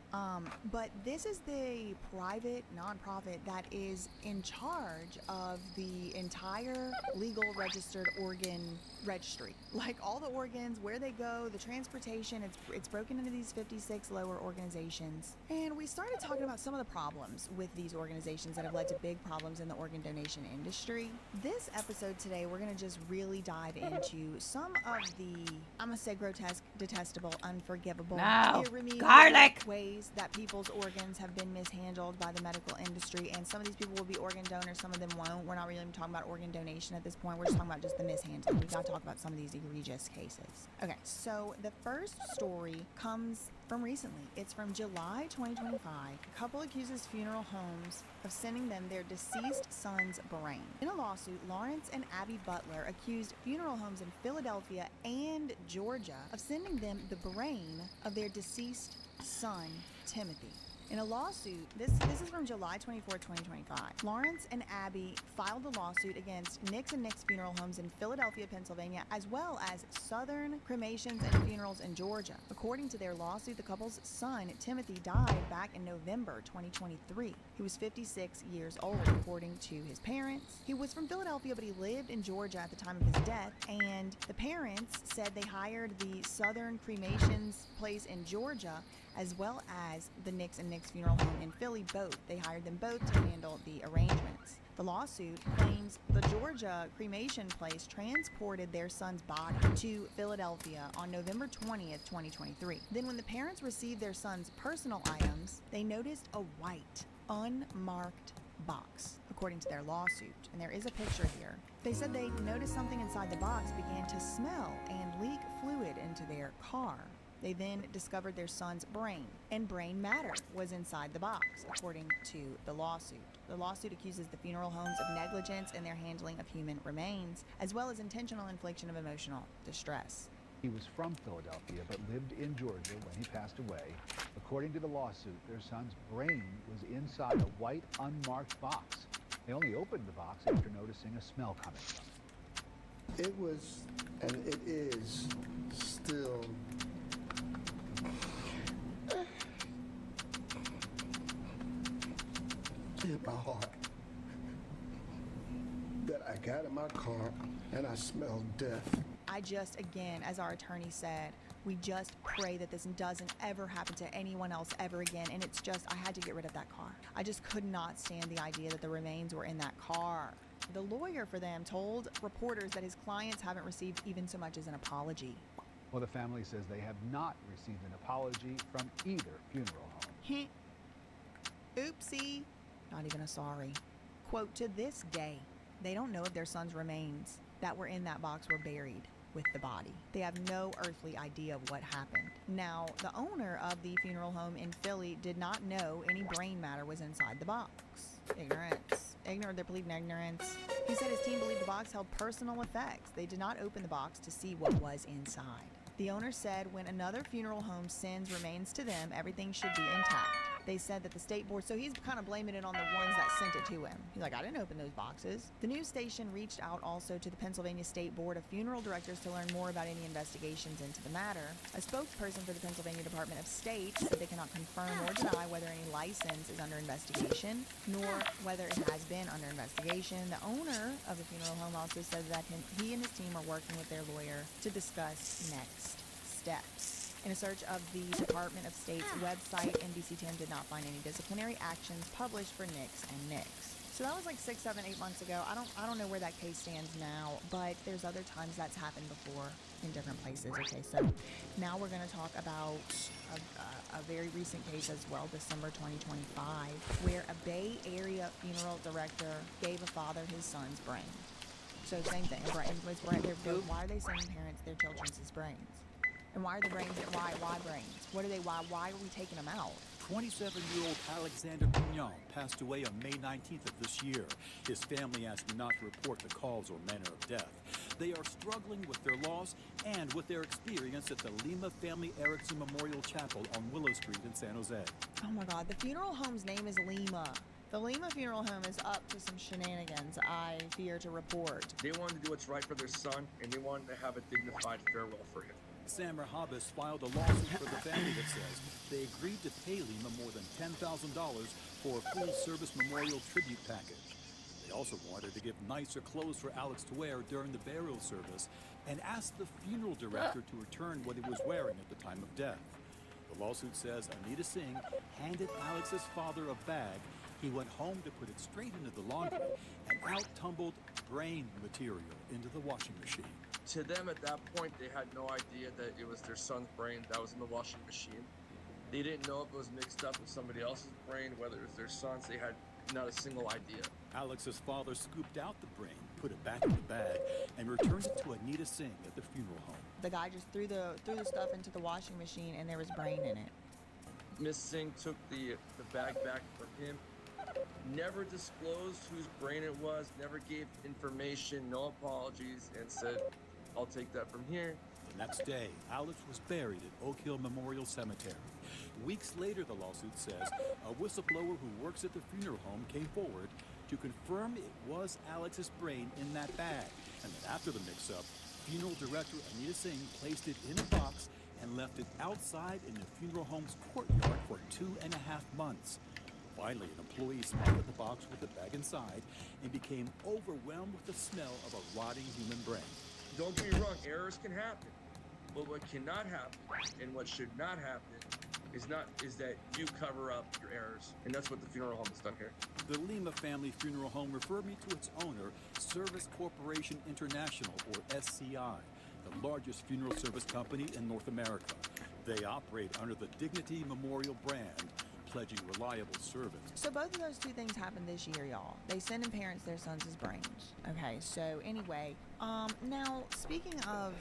but this is the private nonprofit that is in charge of the entire legal registered organ registry. Like all the organs, where they go, the transportation, it's broken into these 56 lower organizations. And we started talking about some of the problems with these organizations that have led to big problems in the organ donation industry. This episode today, we're gonna just really dive into some of the, I'm gonna say grotesque, detestable, unforgivable, irremediable ways that people's organs have been mishandled by the medical industry. And some of these people will be organ donors, some of them won't. We're not really even talking about organ donation at this point. We're just talking about just the mishandling. We gotta talk about some of these egregious cases. Okay, so the first story comes from recently. It's from July 2025. A couple accuses funeral homes of sending them their deceased son's brain. In a lawsuit, Lawrence and Abby Butler accused funeral homes in Philadelphia and Georgia of sending them the brain of their deceased son, Timothy. In a lawsuit, this is from July 24, 2025. Lawrence and Abby filed a lawsuit against Nick's and Nick's Funeral Homes in Philadelphia, Pennsylvania, as well as Southern Cremations and Funerals in Georgia. According to their lawsuit, the couple's son, Timothy, died back in November 2023. He was 56 years old, according to his parents. He was from Philadelphia, but he lived in Georgia at the time of his death, and the parents said they hired the Southern Cremations place in Georgia as well as the Nick's and Nick's Funeral Home in Philly both. They hired them both to handle the arrangements. The lawsuit claims the Georgia cremation place transported their son's body to Philadelphia on November 20th, 2023. Then when the parents received their son's personal items, they noticed a white, unmarked box, according to their lawsuit. And there is a picture here. They said they noticed something inside the box began to smell and leak fluid into their car. They then discovered their son's brain, and brain matter was inside the box, according to the lawsuit. The lawsuit accuses the funeral homes of negligence in their handling of human remains, as well as intentional infliction of emotional distress. He was from Philadelphia, but lived in Georgia when he passed away. According to the lawsuit, their son's brain was inside a white, unmarked box. They only opened the box after noticing a smell coming from it. It was, and it is, still in my heart that I got in my car and I smelled death. I just, again, as our attorney said, we just pray that this doesn't ever happen to anyone else ever again. And it's just, I had to get rid of that car. I just could not stand the idea that the remains were in that car. The lawyer for them told reporters that his clients haven't received even so much as an apology. Well, the family says they have not received an apology from either funeral home. Oopsie. Not even a sorry. Quote, to this day, they don't know if their son's remains that were in that box were buried with the body. They have no earthly idea of what happened. Now, the owner of the funeral home in Philly did not know any brain matter was inside the box. Ignorance. They're pleading ignorance. He said his team believed the box held personal effects. They did not open the box to see what was inside. The owner said when another funeral home sends remains to them, everything should be intact. They said that the state board, so he's kind of blaming it on the ones that sent it to him. He's like, I didn't open those boxes. The news station reached out also to the Pennsylvania State Board of Funeral Directors to learn more about any investigations into the matter. A spokesperson for the Pennsylvania Department of State said they cannot confirm or deny whether any license is under investigation, nor whether it has been under investigation. The owner of the funeral home also said that he and his team are working with their lawyer to discuss next steps. In a search of the Department of State's website, NBC10 did not find any disciplinary actions published for Nick's and Nick's. So that was like 6, 7, 8 months ago. I don't know where that case stands now, but there's other times that's happened before in different places. Okay, so now we're going to talk about a very recent case as well, December 2025, where a Bay Area funeral director gave a father his son's brain. So same thing. Why are they sending parents their children's brains? And why are the brains? Why brains? Why are we taking them out? 27-year-old Alexander Pignon passed away on May 19th of this year. His family asked me not to report the cause or manner of death. They are struggling with their loss and with their experience at the Lima Family Erickson Memorial Chapel on Willow Street in San Jose. Oh my God, the funeral home's name is Lima. The Lima Funeral Home is up to some shenanigans, I fear to report. They wanted to do what's right for their son, and they wanted to have a dignified farewell for him. Sam Rahabis filed a lawsuit for the family that says they agreed to pay Lima more than $10,000 for a full-service memorial tribute package. They also wanted to give nicer clothes for Alex to wear during the burial service and asked the funeral director to return what he was wearing at the time of death. The lawsuit says Anita Singh handed Alex's father a bag. He went home to put it straight into the laundry, and out tumbled brain material into the washing machine. To them at that point, they had no idea that it was their son's brain that was in the washing machine. They didn't know if it was mixed up with somebody else's brain, whether it was their son's. They had not a single idea. Alex's father scooped out the brain, put it back in the bag, and returned it to Anita Singh at the funeral home. The guy just threw the stuff into the washing machine, and there was brain in it. Miss Singh took the bag back from him, never disclosed whose brain it was, never gave information, no apologies, and said, I'll take that from here. The next day, Alex was buried at Oak Hill Memorial Cemetery. Weeks later, the lawsuit says, a whistleblower who works at the funeral home came forward to confirm it was Alex's brain in that bag, and that after the mix-up, funeral director Anita Singh placed it in a box and left it outside in the funeral home's courtyard for 2.5 months. Finally, an employee spotted the box with the bag inside and became overwhelmed with the smell of a rotting human brain. Don't get me wrong, errors can happen. But what cannot happen and what should not happen is that you cover up your errors. And that's what the funeral home has done here. The Lima Family Funeral Home referred me to its owner, Service Corporation International, or SCI, the largest funeral service company in North America. They operate under the Dignity Memorial brand, pledging reliable service. So both of those two things happened this year, y'all. They send in parents their sons as brains. Okay, so anyway, now speaking of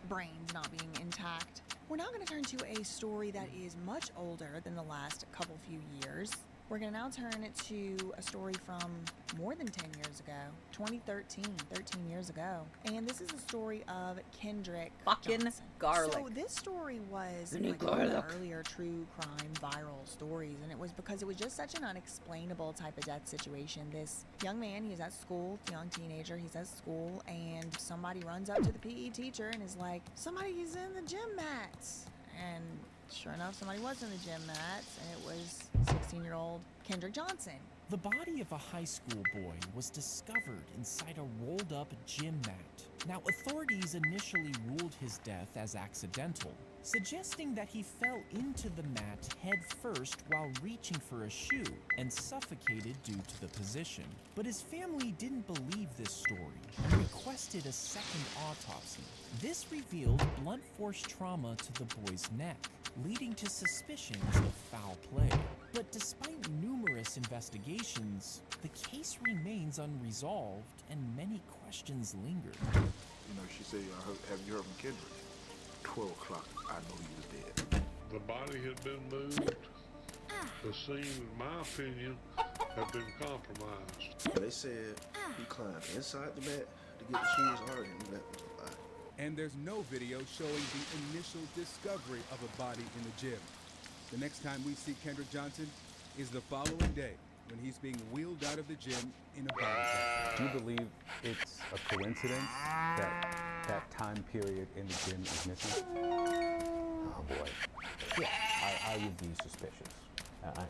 brains not being intact, we're now going to turn to a story that is much older than the last few years. We're going to now turn it to a story from more than 10 years ago, 2013, 13 years ago. And this is a story of Kendrick Johnson. Garlic. So this story was The new like one of the garlic. earlier true crime viral stories, and it was because it was just such an unexplainable type of death situation. This young man, he's at school, young teenager, he's at school, and somebody runs up to the PE teacher and is like, somebody's in the gym mats. And sure enough, somebody was in the gym mats, and it was 16-year-old Kendrick Johnson. The body of a high school boy was discovered inside a rolled-up gym mat. Now, authorities initially ruled his death as accidental, suggesting that he fell into the mat head first while reaching for a shoe and suffocated due to the position. But his family didn't believe this story and requested a second autopsy. This revealed blunt force trauma to the boy's neck, leading to suspicions of foul play. But despite numerous investigations, the case remains unresolved and many questions linger. You know, she said, have you heard from Kendrick? 12 o'clock, I know he was dead. The body had been moved. The scene, in my opinion, had been compromised. They said he climbed inside the mat to get the shoes hard, and that was a lie. And there's no video showing the initial discovery of a body in the gym. The next time we see Kendrick Johnson is the following day when he's being wheeled out of the gym in a body bag. Do you believe it's a coincidence that that time period in the gym is missing? Oh boy. Yeah, I would be suspicious.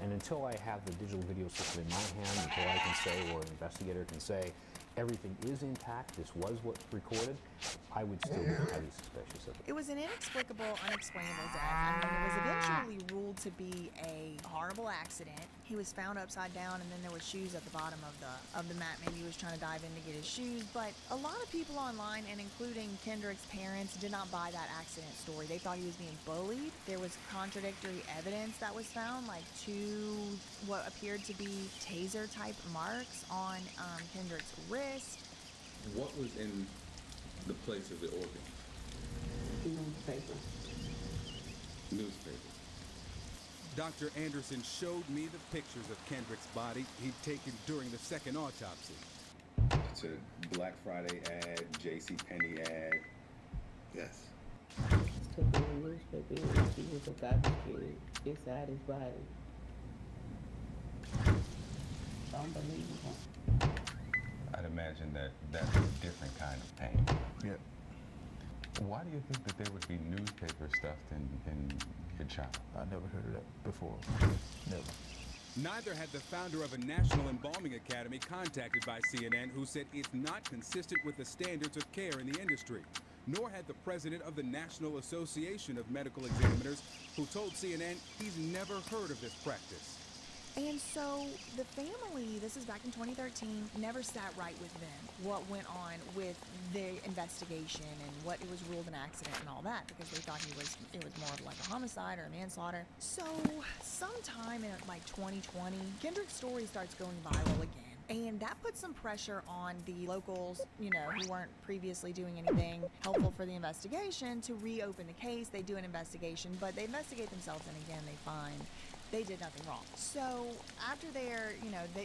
And until I have the digital video system in my hand, until I can say, or an investigator can say, everything is intact, this was what's recorded, I would still be highly suspicious of it. It was an inexplicable, unexplainable death. I mean, it was eventually ruled to be a horrible accident. He was found upside down, and then there were shoes at the bottom of the mat. Maybe he was trying to dive in to get his shoes. But a lot of people online, and including Kendrick's parents, did not buy that accident story. They thought he was being bullied. There was contradictory evidence that was found, like two what appeared to be taser-type marks on Kendrick's wrist. What was in the place of the organ? Newspaper. Dr. Anderson showed me the pictures of Kendrick's body he'd taken during the second autopsy. It's a Black Friday ad, JCPenney ad. Yes. Took in the newspaper and he was a garbage can inside his body. Unbelievable. I'd imagine that that's a different kind of pain. Yeah. Why do you think that there would be newspaper stuffed in your child? I never heard of that before. Never. Neither had the founder of a National Embalming Academy contacted by CNN, who said it's not consistent with the standards of care in the industry. Nor had the president of the National Association of Medical Examiners, who told CNN he's never heard of this practice. And so the family, this is back in 2013, never sat right with them what went on with the investigation and what it was ruled an accident and all that, because they thought it was more of like a homicide or a manslaughter. So sometime in like 2020, Kendrick's story starts going viral again. And that puts some pressure on the locals, you know, who weren't previously doing anything helpful for the investigation to reopen the case. They do an investigation, but they investigate themselves, and again, they find they did nothing wrong. So after they're,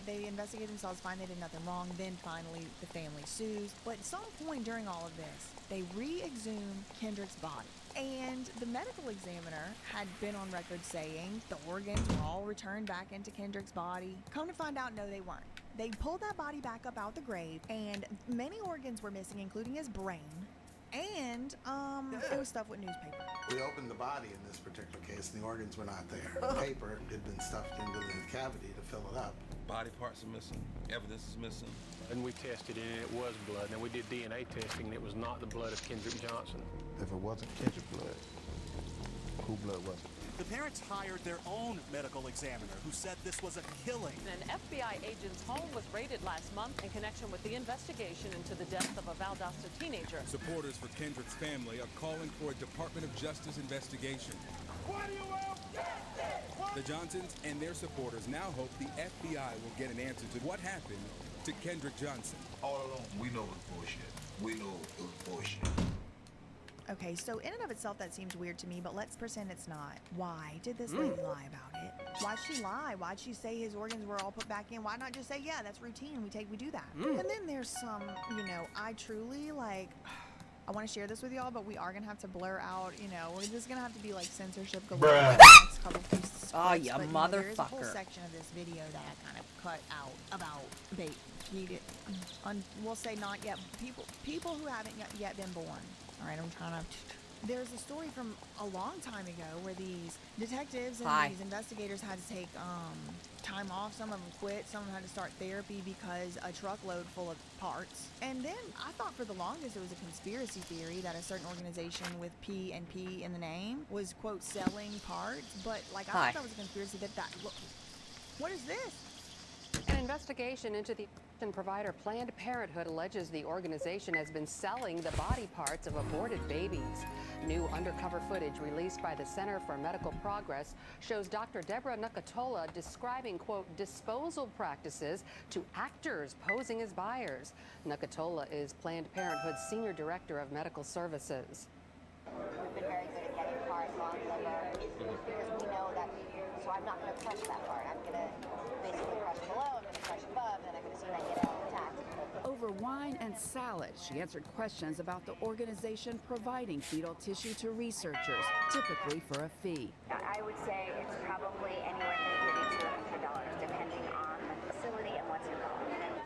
they investigate themselves, find they did nothing wrong, then finally the family sues. But at some point during all of this, they re-exhume Kendrick's body. And the medical examiner had been on record saying the organs were all returned back into Kendrick's body. Come to find out, no, they weren't. They pulled that body back up out the grave, and many organs were missing, including his brain. And it was stuffed with newspaper. We opened the body in this particular case, and the organs were not there. The paper had been stuffed into the cavity to fill it up. Body parts are missing. Evidence is missing. And we tested it, and it was blood. Now, we did DNA testing, and it was not the blood of Kendrick Johnson. If it wasn't Kendrick blood, who blood was it? The parents hired their own medical examiner who said this was a killing. An FBI agent's home was raided last month in connection with the investigation into the death of a Valdosta teenager. Supporters for Kendrick's family are calling for a Department of Justice investigation. What do you want? The Johnsons and their supporters now hope the FBI will get an answer to what happened to Kendrick Johnson. All along, we know it was bullshit. We know it was bullshit. Okay, so in and of itself that seems weird to me, but let's pretend it's not. Why did this lady lie about it? Why'd she lie? Why'd she say his organs were all put back in? Why not just say, yeah, that's routine, we do that? And then there's some, I truly, I want to share this with y'all, but we are going to have to blur out, we're just going to have to be censorship galore. Oh, you motherfucker. There's a whole section of this video that I kind of cut out about we'll say not yet, people who haven't yet been born. All right, I'm trying to... There's a story from a long time ago where these detectives and these investigators had to take time off. Some of them quit. Some of them had to start therapy because a truckload full of parts. And then I thought for the longest it was a conspiracy theory that a certain organization with P and P in the name was, quote, selling parts. But, I thought that was a conspiracy look, what is this? An investigation into the provider Planned Parenthood alleges the organization has been selling the body parts of aborted babies. New undercover footage released by the Center for Medical Progress shows Dr. Deborah Nucatola describing, quote, disposal practices to actors posing as buyers. Nucatola is Planned Parenthood's Senior Director of Medical Services. We've been very good at getting parts on liver because we know that, so I'm not going to crush that part. I'm going to basically crush below, I'm going to crush above, then I'm going to see if I can get it intact. Over wine and salad, she answered questions about the organization providing fetal tissue to researchers, typically for a fee. I would say it's probably anywhere from $30 to $100, depending on the facility and what's involved.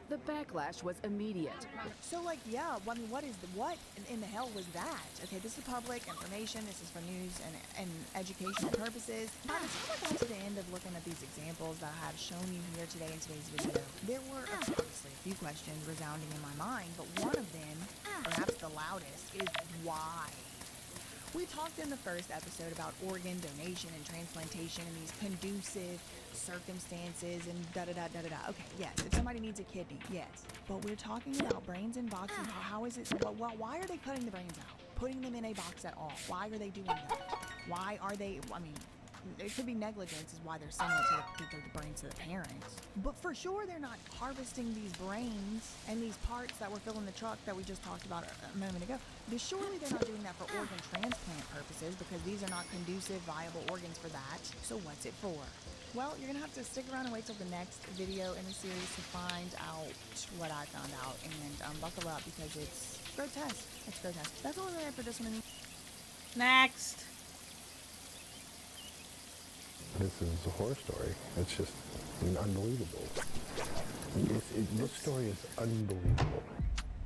The backlash was immediate. So, what in the hell was that? Okay, this is public information, this is for news and educational purposes. By the time I got to the end of looking at these examples that I have shown you here today in today's video, there were obviously a few questions resounding in my mind, but one of them, perhaps the loudest, is why? We talked in the first episode about organ donation and transplantation and these conducive circumstances and da-da-da-da-da-da. Okay, yes, if somebody needs a kidney, yes. But we're talking about brains in boxes. How is it? Why are they cutting the brains out? Putting them in a box at all? Why are they doing that? Why are they, it could be negligence is why they're sending it to the brains to the parents. But for sure they're not harvesting these brains and these parts that were filling the truck that we just talked about a moment ago. Surely they're not doing that for organ transplant purposes because these are not conducive, viable organs for that. So what's it for? Well, you're going to have to stick around and wait till the next video in the series to find out what I found out. And buckle up because it's grotesque. It's grotesque. That's all I have for this one. Next. This is a horror story. It's just unbelievable. This story is unbelievable.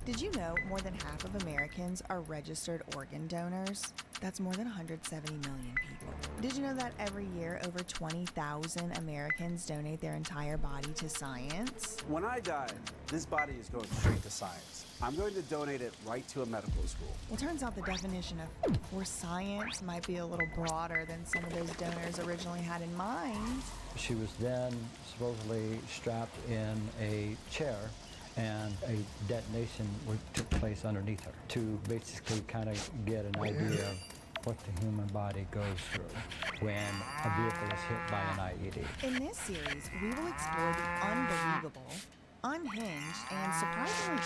Did you know more than half of Americans are registered organ donors? That's more than 170 million people. Did you know that every year over 20,000 Americans donate their entire body to science? When I die, this body is going straight to science. I'm going to donate it right to a medical school. Well, turns out the definition of for science might be a little broader than some of those donors originally had in mind. She was then supposedly strapped in a chair and a detonation took place underneath her to basically kind of get an idea of what the human body goes through when a vehicle is hit by an IED. In this series, we will explore the unbelievable, unhinged, and surprisingly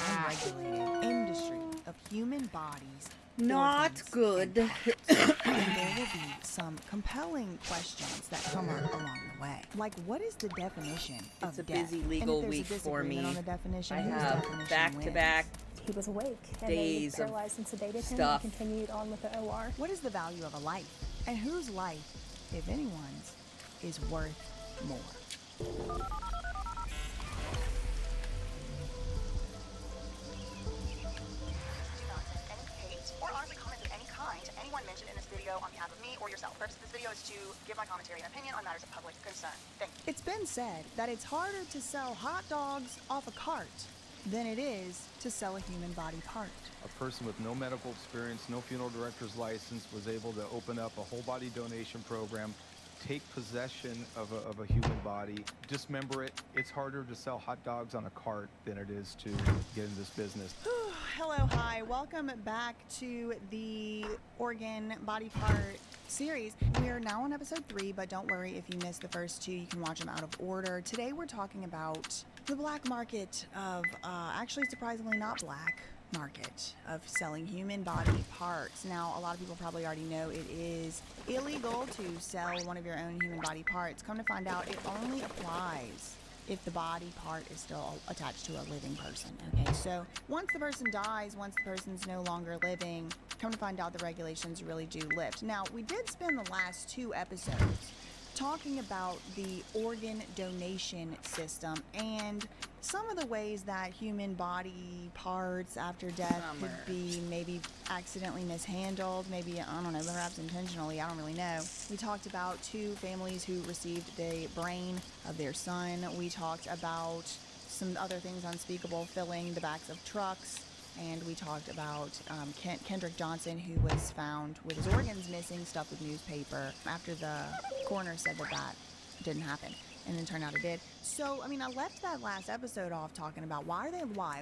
unregulated industry of human bodies. Not good. And there will be some some compelling questions that come up along the way. Like, what is the definition of It's a death? busy legal and if week there's a for me. disagreement on the definition, I whose have definition back-to-back wins? He was awake, and days they of paralyzed and sedated him stuff. and continued on with the OR. What is the value of a life? And whose life, if anyone's, is worth more? Or honestly comments of any kind to anyone mentioned in this video on behalf of me or yourself. The purpose of this video is to give my commentary and opinion on matters of public concern. Thank you. It's been said that it's harder to sell hot dogs off a cart than it is to sell a human body part. A person with no medical experience, no funeral director's license, was able to open up a whole body donation program, take possession of a human body, dismember it. It's harder to sell hot dogs on a cart than it is to get in this business. Hello, hi, welcome back to the organ body part series. We are now on episode 3, but don't worry if you missed the first 2, you can watch them out of order. Today we're talking about the black market of, actually surprisingly not black market of selling human body parts. Now, a lot of people probably already know it is illegal to sell one of your own human body parts. Come to find out, it only applies if the body part is still attached to a living person. Okay, so once the person dies, once the person's no longer living, come to find out the regulations really do lift. Now, we did spend the last 2 episodes talking about the organ donation system and some of the ways that human body parts after death could be maybe accidentally mishandled, maybe, I don't know, perhaps intentionally, I don't really know. We talked about 2 families who received the brain of their son. We talked about some other things unspeakable, filling the backs of trucks. And we talked about Kendrick Johnson, who was found with his organs missing, stuffed with newspaper, after the coroner said that that didn't happen. And then turned out it did. So, I mean, I left that last episode off talking about why.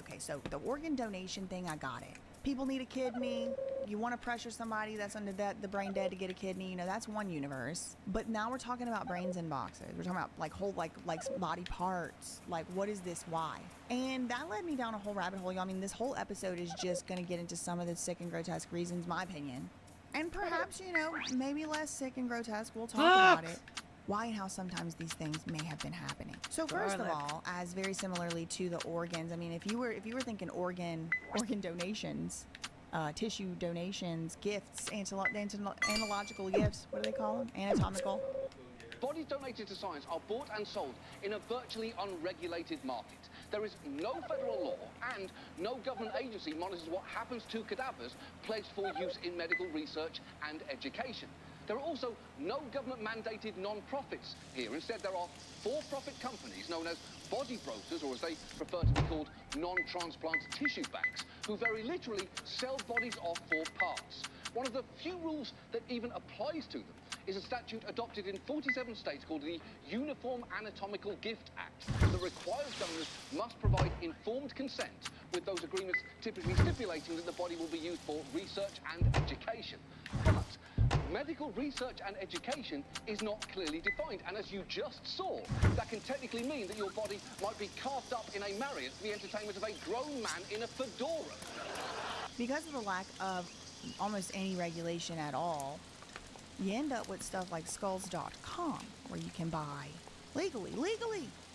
Okay, so the organ donation thing, I got it. People need a kidney. You want to pressure somebody that's under the brain dead to get a kidney. You know, that's one universe. But now we're talking about brains in boxes. We're talking about like whole like body parts. Like, what is this? Why? And that led me down a whole rabbit hole. I mean, this whole episode is just going to get into some of the sick and grotesque reasons, my opinion. And perhaps, you know, maybe less sick and grotesque. We'll talk about it. Why and how sometimes these things may have been happening. So first of all, as very similarly to the organs, I mean, if you were thinking organ donations, tissue donations, gifts, analogical gifts, what do they call them? Anatomical. Bodies donated to science are bought and sold in a virtually unregulated market. There is no federal law and no government agency monitors what happens to cadavers pledged for use in medical research and education. There are also no government-mandated non-profits here. Instead, there are for-profit companies known as body brokers, or as they prefer to be called, non-transplant tissue banks, who very literally sell bodies off for parts. One of the few rules that even applies to them is a statute adopted in 47 states called the Uniform Anatomical Gift Act that requires donors must provide informed consent, with those agreements typically stipulating that the body will be used for research and education. But medical research and education is not clearly defined, and as you just saw, that can technically mean that your body might be carved up in a Marriott for the entertainment of a grown man in a fedora. Because of the lack of almost any regulation at all, you end up with stuff like skulls.com, where you can buy legally.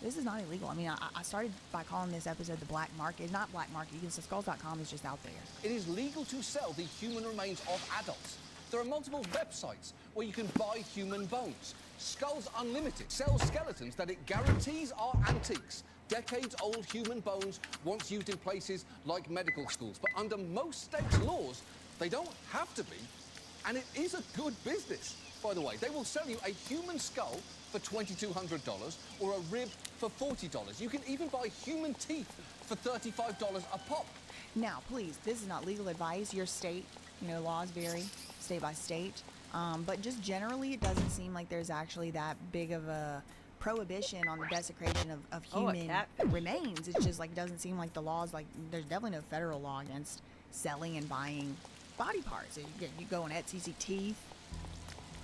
This is not illegal. I mean, I started by calling this episode the black market. It's not black market. You can say skulls.com is just out there. It is legal to sell the human remains of adults. There are multiple websites where you can buy human bones. Skulls Unlimited sells skeletons that it guarantees are antiques. Decades-old human bones once used in places like medical schools. But under most states' laws, they don't have to be. And it is a good business, by the way. They will sell you a human skull for $2,200 or a rib for $40. You can even buy human teeth for $35 a pop. Now, please, this is not legal advice. Your state, you know, laws vary state by state. But just generally, it doesn't seem like there's actually that big of a prohibition on the desecration of human remains. It's just like, it doesn't seem like the laws, like, there's definitely no federal law against selling and buying body parts. You go on Etsy, see teeth.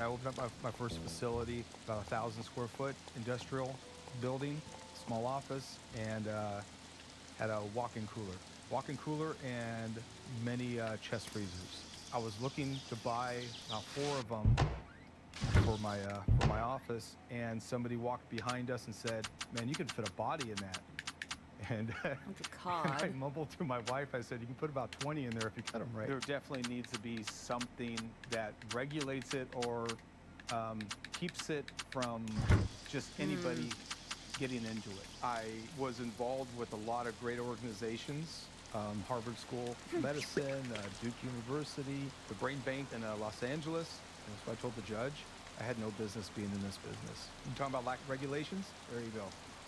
I opened up my first facility, about 1,000 square foot industrial building, small office, and had a walk-in cooler and many chest freezers. I was looking to buy about 4 of them for my office, and somebody walked behind us and said, "Man, you can fit a body in that." And, and I mumbled to my wife, I said, "You can put about 20 in there if you cut them right." There definitely needs to be something that regulates it or keeps it from just anybody getting into it. I was involved with a lot of great organizations, Harvard School of Medicine, Duke University, the Brain Bank in Los Angeles. And so I told the judge I had no business being in this business. You talking about lack of regulations? There you go.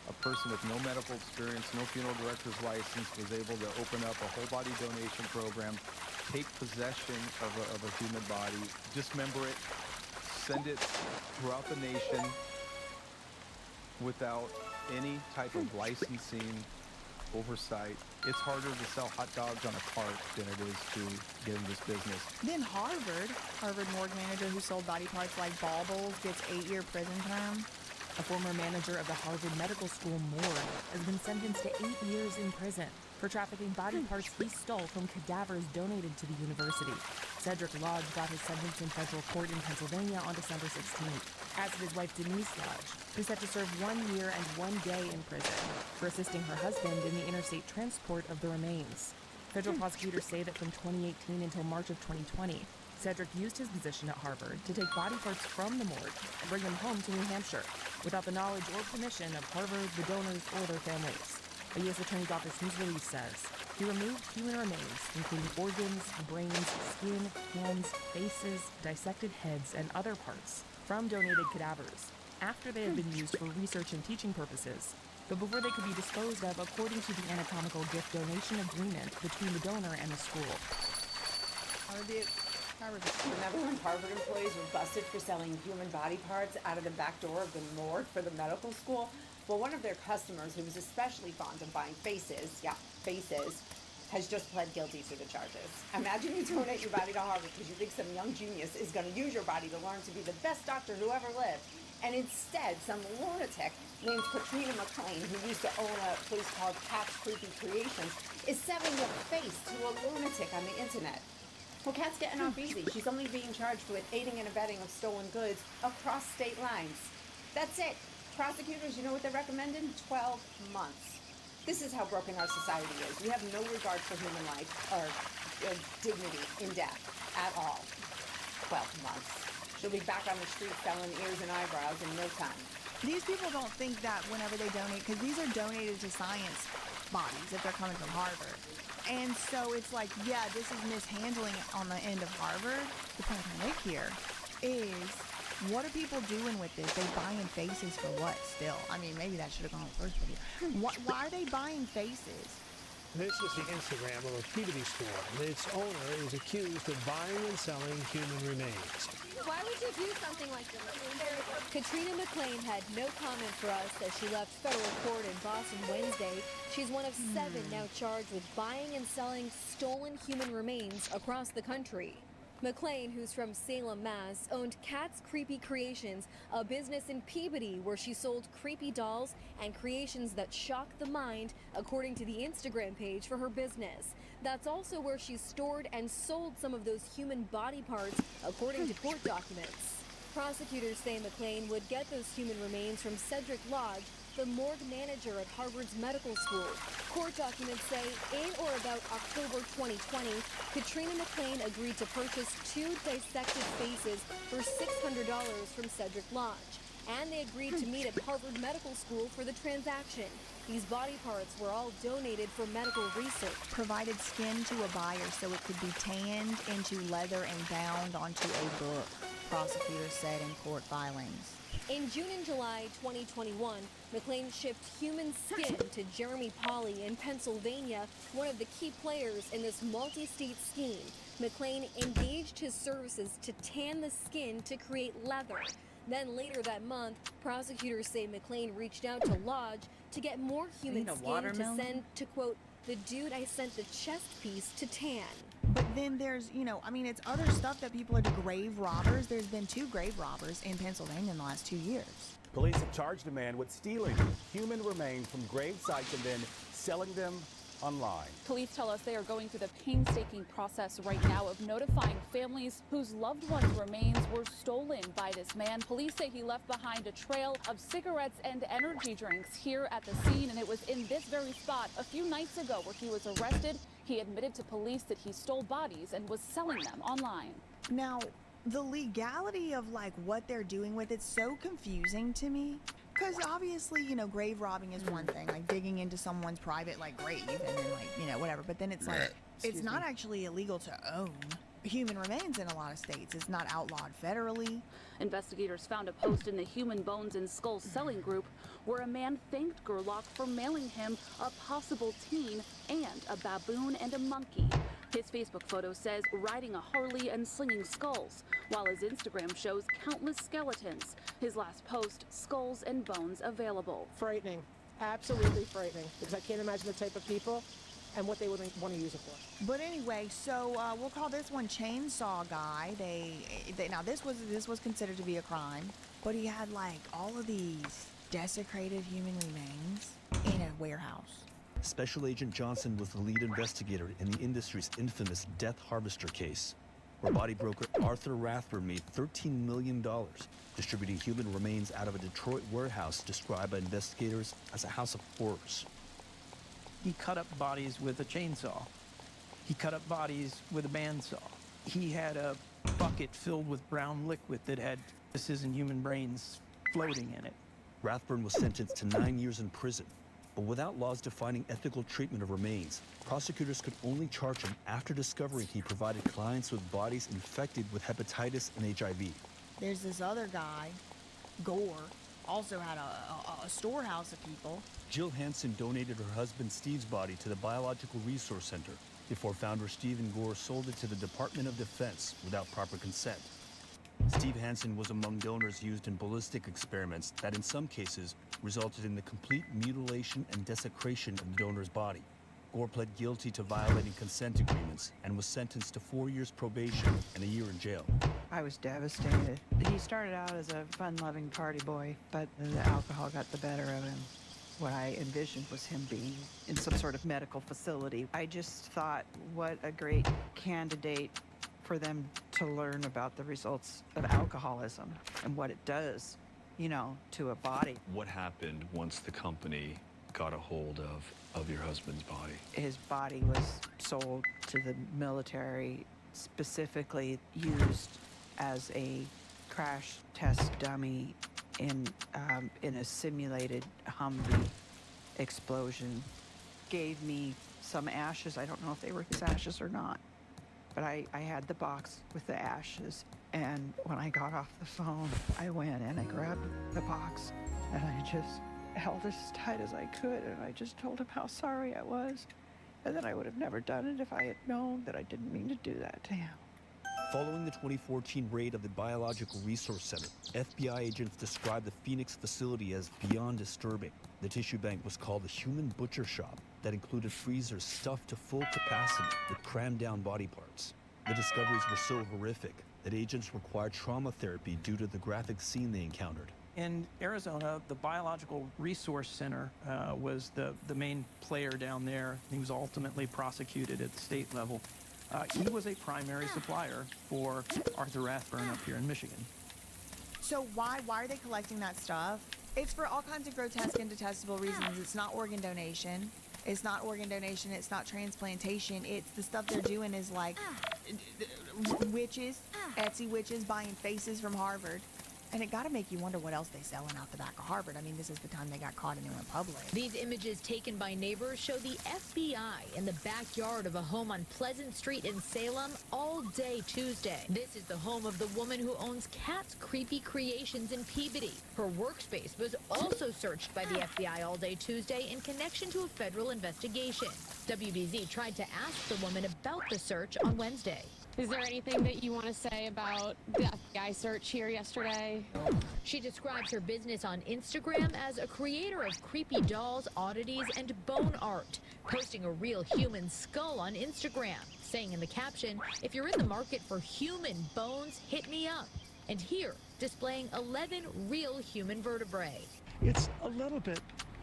A person with no medical experience, no funeral director's license, was able to open up a whole body donation program, take possession of a human body, dismember it, send it throughout the nation without any type of licensing oversight. It's harder to sell hot dogs on a cart than it is to get in this business. Then Harvard morgue manager who sold body parts like baubles gets 8-year prison term. A former manager of the Harvard Medical School morgue has been sentenced to 8 years in prison for trafficking body parts he stole from cadavers donated to the university. Cedric Lodge got his sentence in federal court in Pennsylvania on December 16th, as did his wife Denise Lodge, who's set to serve 1 year and 1 day in prison for assisting her husband in the interstate transport of the remains. Federal prosecutors say that from 2018 until March of 2020, Cedric used his position at Harvard to take body parts from the morgue and bring them home to New Hampshire without the knowledge or permission of Harvard, the donors, or their families. A U.S. Attorney's Office news release says he removed human remains, including organs, brains, skin, hands, faces, dissected heads, and other parts from donated cadavers after they had been used for research and teaching purposes, but before they could be disposed of according to the anatomical gift donation agreement between the donor and the school. Remember when Harvard employees were busted for selling human body parts out of the back door of the morgue for the medical school? Well, one of their customers, who was especially fond of buying faces, has just pled guilty to the charges. Imagine you donate your body to Harvard because you think some young genius is going to use your body to learn to be the best doctor who ever lived. And instead, some lunatic named Katrina McLean, who used to own a place called Cat's Creepy Creations, is selling your face to a lunatic on the internet. Well, Kat's getting off easy. She's only being charged with aiding and abetting of stolen goods across state lines. That's it. Prosecutors, you know what they're recommending? 12 months. This is how broken our society is. We have no regard for human life or dignity in death at all. 12 months. She'll be back on the street selling ears and eyebrows in no time. These people don't think that whenever they donate, because these are donated to science bodies if they're coming from Harvard. And so it's like, yeah, this is mishandling on the end of Harvard. The point I make here is, what are people doing with this? They buying faces for what still? I mean, maybe that should have gone first video. Why are they buying faces? This is the Instagram of a Peabody store. Its owner is accused of buying and selling human remains. Why would you do something like this? Katrina McLean had no comment for us as she left federal court in Boston Wednesday. She's one of 7 now charged with buying and selling stolen human remains across the country. McLean, who's from Salem, Mass., owned Cat's Creepy Creations, a business in Peabody where she sold creepy dolls and creations that shock the mind, according to the Instagram page for her business. That's also where she stored and sold some of those human body parts, according to court documents. Prosecutors say McLean would get those human remains from Cedric Lodge, the morgue manager at Harvard's medical school. Court documents say in or about October 2020, Katrina McLean agreed to purchase 2 dissected faces for $600 from Cedric Lodge. And they agreed to meet at Harvard Medical School for the transaction. These body parts were all donated for medical research. Provided skin to a buyer so it could be tanned into leather and bound onto a book, prosecutors said in court filings. In June and July 2021, McLean shipped human skin to Jeremy Pauley in Pennsylvania, one of the key players in this multi-state scheme. McLean engaged his services to tan the skin to create leather. Then later that month, prosecutors say McLean reached out to Lodge to get more human skin to send to, quote, the dude I sent the chest piece to tan. But then there's, it's other stuff that people are grave robbers. There's been 2 grave robbers in Pennsylvania in the last 2 years. Police have charged a man with stealing human remains from grave sites and then selling them online. Police tell us they are going through the painstaking process right now of notifying families whose loved ones' remains were stolen by this mysterious man. Police say he left behind a trail of cigarettes and energy drinks here at the scene, and it was in this very spot a few nights ago where he was arrested. He admitted to police that he stole bodies and was selling them online. Now, the legality of like what they're doing with it's so confusing to me. Because obviously, you know, grave robbing is one thing, like digging into someone's private like grave and then like, you know, whatever. But then it's like, it's not actually illegal to own human remains in a lot of states. It's not outlawed federally. Investigators found a post in the Human Bones and Skulls selling group where a man thanked Gerlach for mailing him a possible teen and a baboon and a monkey. His Facebook photo says riding a Harley and slinging skulls, while his Instagram shows countless skeletons. His last post, skulls and bones available. Frightening. Absolutely frightening. Because I can't imagine the type of people and what they would want to use it for. But anyway, so we'll call this one Chainsaw Guy. They now this was considered to be a crime, but he had like all of these desecrated human remains in a warehouse. Special Agent Johnson was the lead investigator in the industry's infamous Death Harvester case, where body broker Arthur Rathburn made $13 million distributing human remains out of a Detroit warehouse described by investigators as a house of horrors. He cut up bodies with a chainsaw. He cut up bodies with a bandsaw. He had a bucket filled with brown liquid that had fetuses and human brains floating in it. Rathburn was sentenced to 9 years in prison, but without laws defining ethical treatment of remains, prosecutors could only charge him after discovering he provided clients with bodies infected with hepatitis and HIV. There's this other guy, Gore, also had a storehouse of people. Jill Hansen donated her husband Steve's body to the Biological Resource Center before founder Stephen Gore sold it to the Department of Defense without proper consent. Steve Hansen was among donors used in ballistic experiments that in some cases resulted in the complete mutilation and desecration of the donor's body. Gore pled guilty to violating consent agreements and was sentenced to 4 years probation and a year in jail. I was devastated. He started out as a fun-loving party boy, but the alcohol got the better of him. What I envisioned was him being in some sort of medical facility. I just thought, what a great candidate for them to learn about the results of alcoholism and what it does, you know, to a body. What happened once the company got a hold of your husband's body? His body was sold to the military, specifically used as a crash test dummy in a simulated Humvee explosion. Gave me some ashes. I don't know if they were his ashes or not, but I had the box with the ashes, and when I got off the phone, I went and I grabbed the box and I just held it as tight as I could, and I just told him how sorry I was and that I would have never done it if I had known that I didn't mean to do that to him. Following the 2014 raid of the Biological Resource Center, FBI agents described the Phoenix facility as beyond disturbing. The tissue bank was called a human butcher shop that included freezers stuffed to full capacity with crammed down body parts. The discoveries were so horrific that agents required trauma therapy due to the graphic scene they encountered. In Arizona, the Biological Resource Center was the main player down there. He was ultimately prosecuted at the state level. He was a primary supplier for Arthur Rathburn up here in Michigan. So why are they collecting that stuff? It's for all kinds of grotesque and detestable reasons. It's not organ donation. It's not organ donation. It's not transplantation. It's the stuff they're doing is like witches, Etsy witches buying faces from Harvard. And it got to make you wonder what else they selling out the back of Harvard. I mean, this is the time they got caught in the public. These images taken by neighbors show the FBI in the backyard of a home on Pleasant Street in Salem all day Tuesday. This is the home of the woman who owns Cat's Creepy Creations in Peabody. Her workspace was also searched by the FBI all day Tuesday in connection to a federal investigation. WBZ tried to ask the woman about the search on Wednesday. Is there anything that you want to say about the FBI search here yesterday? She describes her business on Instagram as a creator of creepy dolls, oddities, and bone art, posting a real human skull on Instagram, saying in the caption, "If you're in the market for human bones, hit me up." And here, displaying 11 real human vertebrae. It's a little bit,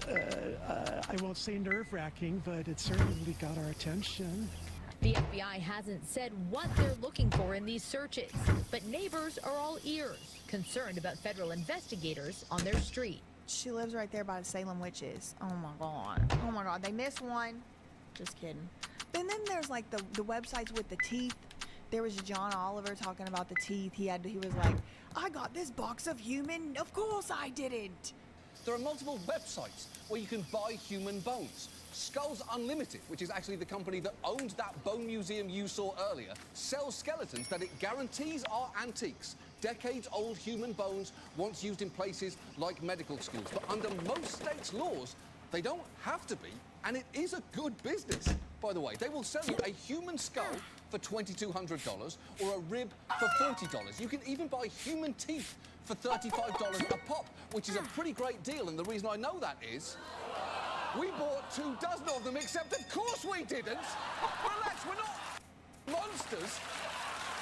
I won't say nerve-wracking, but it certainly got our attention. The FBI hasn't said what they're looking for in these searches, but neighbors are all ears, concerned about federal investigators on their street. She lives right there by the Salem witches. Oh my god. Oh my god. They missed one. Just kidding. And then there's like the websites with the teeth. There was John Oliver talking about the teeth. He was like, I got this box of human. Of course I didn't. There are multiple websites where you can buy human bones. Skulls Unlimited, which is actually the company that owned that bone museum you saw earlier, sells skeletons that it guarantees are antiques. Decades-old human bones once used in places like medical schools. But under most states' laws, they don't have to be, and it is a good business. By the way, they will sell you a human skull for $2,200 or a rib for $40. You can even buy human teeth for $35 a pop, which is a pretty great deal, and the reason I know that is we bought 24 of them, except of course we didn't. Relax, we're not monsters,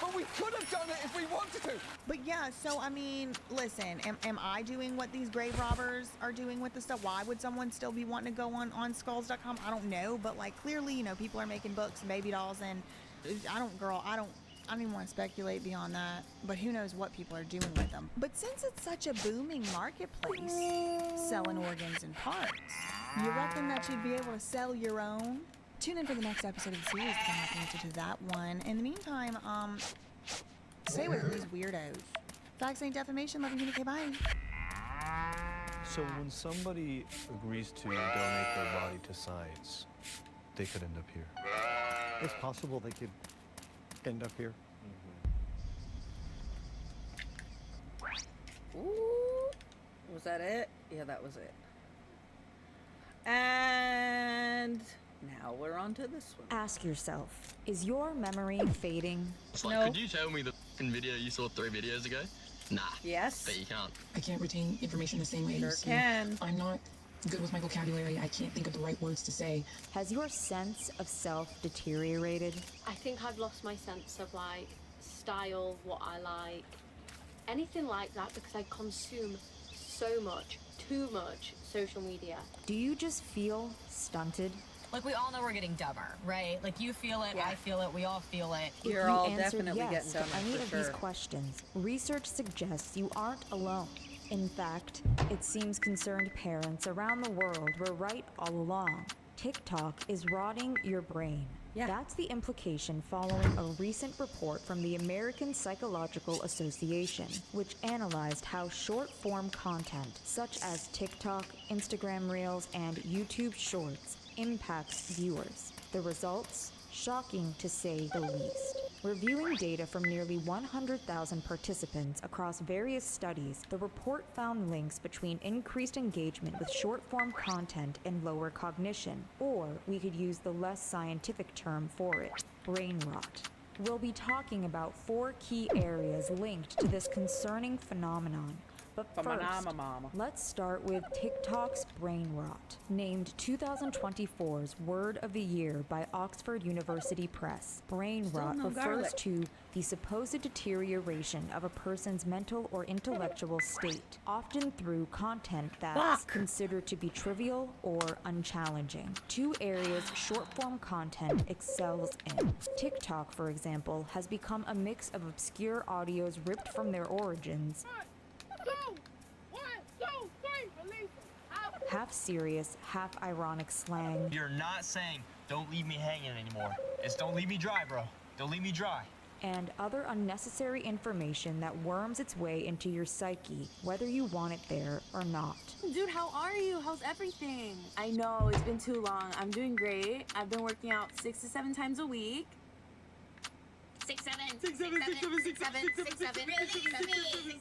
but we could have done it if we wanted to. But yeah, so I mean, listen, am I doing what these grave robbers are doing with the stuff? Why would someone still be wanting to go on skulls.com? I don't know, but like clearly, you know, people are making books and baby dolls, and I don't even want to speculate beyond that, but who knows what people are doing with them. But since it's such a booming marketplace, selling organs and parts, you reckon that you'd be able to sell your own? Tune in for the next episode of the series to find out the answer to that one. In the meantime, stay away from these weirdos. Facts ain't defamation. Love you, okay, bye. So when somebody agrees to donate their body to science, they could end up here. It's possible they could end up here. Ooh. Was that it? Yeah, that was it. And now we're on to this one. Ask yourself, is your memory fading? It's like, could you tell me the f***ing video you saw 3 videos ago? Nah. Yes. But you can't. I can't retain information the same way I used to. Can. I'm not good with my vocabulary. I can't think of the right words to say. Has your sense of self deteriorated? I think I've lost my sense of like style, what I like, anything like that, because I consume so much, too much social media. Do you just feel stunted? Like, we all know we're getting dumber, right? Like, you feel it, Yeah. I feel it, we all feel it. If You're you all answered definitely yes getting dumber, to any for of these sure. questions, research suggests you aren't alone. In fact, it seems concerned parents around the world were right all along. TikTok is rotting your brain. Yeah. That's the implication following a recent report from the American Psychological Association, which analyzed how short-form content, such as TikTok, Instagram Reels, and YouTube Shorts, impacts viewers. The results? Shocking to say the least. Reviewing data from nearly 100,000 participants across various studies, the report found links between increased engagement with short-form content and lower cognition, or we could use the less scientific term for it, brain rot. We'll be talking about 4 key areas linked to this concerning phenomenon. But first, let's start with TikTok's brain rot. Named 2024's Word of the Year by Oxford University Press, brain rot refers to the supposed deterioration of a person's mental or intellectual state, often through content that's considered to be trivial or unchallenging. 2 areas short-form content excels in. TikTok, for example, has become a mix of obscure audios ripped from their origins, half serious, half ironic slang. You're not saying, don't leave me hanging anymore. It's don't leave me dry, bro. Don't leave me dry. And other unnecessary information that worms its way into your psyche, whether you want it there or not. Dude, how are you? How's everything? I know, it's been too long. I'm doing great. I've been working out 6 to 7 times a week. 6, 7, 6, 7, 6, 7, 6, 7, 6,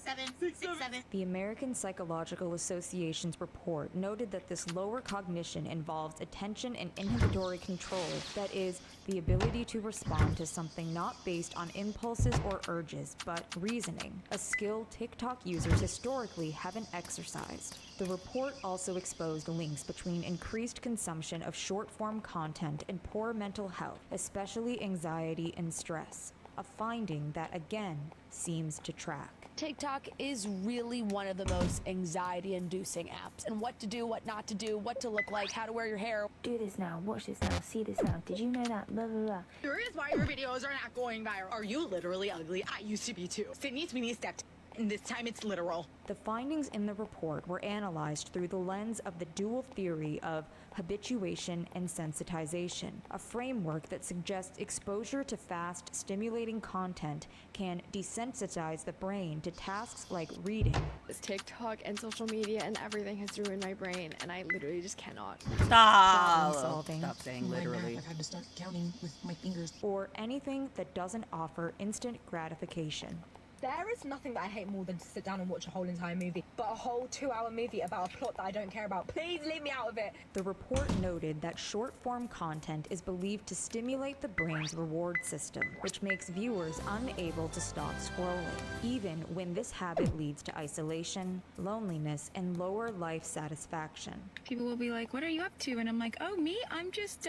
7, 6, 7. The American Psychological Association's report noted that this lower cognition involves attention and inhibitory control, that is, the ability to respond to something not based on impulses or urges, but reasoning, a skill TikTok users historically haven't exercised. The report also exposed links between increased consumption of short-form content and poor mental health, especially anxiety and stress, a finding that again seems to track. TikTok is really one of the most anxiety-inducing apps. And what to do, what not to do, what to look like, how to wear your hair. Do this now, watch this now, see this now. Did you know that? Blah, blah, blah. Curious why your videos are not going viral. Are you literally ugly? I used to be too. Sydney Sweeney stepped, and this time it's literal. The findings in the report were analyzed through the lens of the dual theory of habituation and sensitization, a framework that suggests exposure to fast, stimulating content can desensitize the brain to tasks like reading. This TikTok and social media and everything has ruined my brain, and I literally just cannot. Stop. Problem-solving. Stop saying literally. I've had to start counting with my fingers. Or anything that doesn't offer instant gratification. There is nothing that I hate more than to sit down and watch a whole entire movie, but a whole 2-hour movie about a plot that I don't care about. Please leave me out of it. The report noted that short-form content is believed to stimulate the brain's reward system, which makes viewers unable to stop scrolling, even when this habit leads to isolation, loneliness, and lower life satisfaction. People will be like, what are you up to? And I'm like, oh, me? I'm just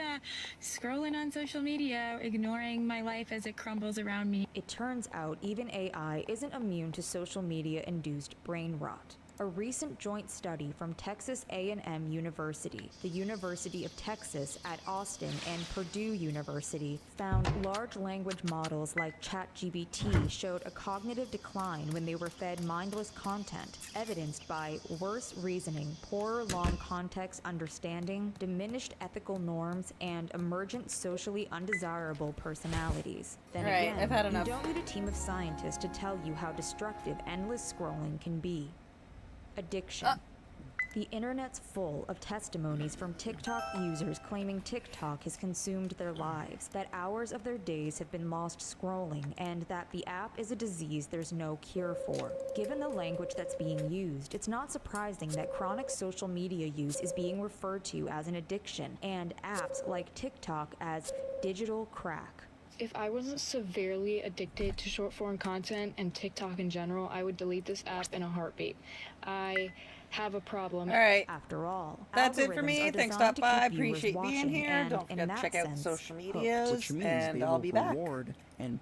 scrolling on social media, ignoring my life as it crumbles around me. It turns out even AI isn't immune to social media-induced brain rot. A recent joint study from Texas A&M University, the University of Texas at Austin, and Purdue University found large language models like ChatGPT showed a cognitive decline when they were fed mindless content, evidenced by worse reasoning, poorer long context understanding, diminished ethical norms, and emergent socially undesirable personalities. Then All right, again, I've had enough. you don't need a team of scientists to tell you how destructive endless scrolling can be. Addiction. The internet's full of testimonies from TikTok users claiming TikTok has consumed their lives, that hours of their days have been lost scrolling, and that the app is a disease there's no cure for. Given the language that's being used, it's not surprising that chronic social media use is being referred to as an addiction, and apps like TikTok as digital crack. If I wasn't severely addicted to short-form content and TikTok in general, I would delete this app in a heartbeat. I have a problem. All right. After all, that's it for me. Thanks, stop by. I appreciate being here. And Don't forget to check out the social medias, Put your means and be I'll able be to back. reward and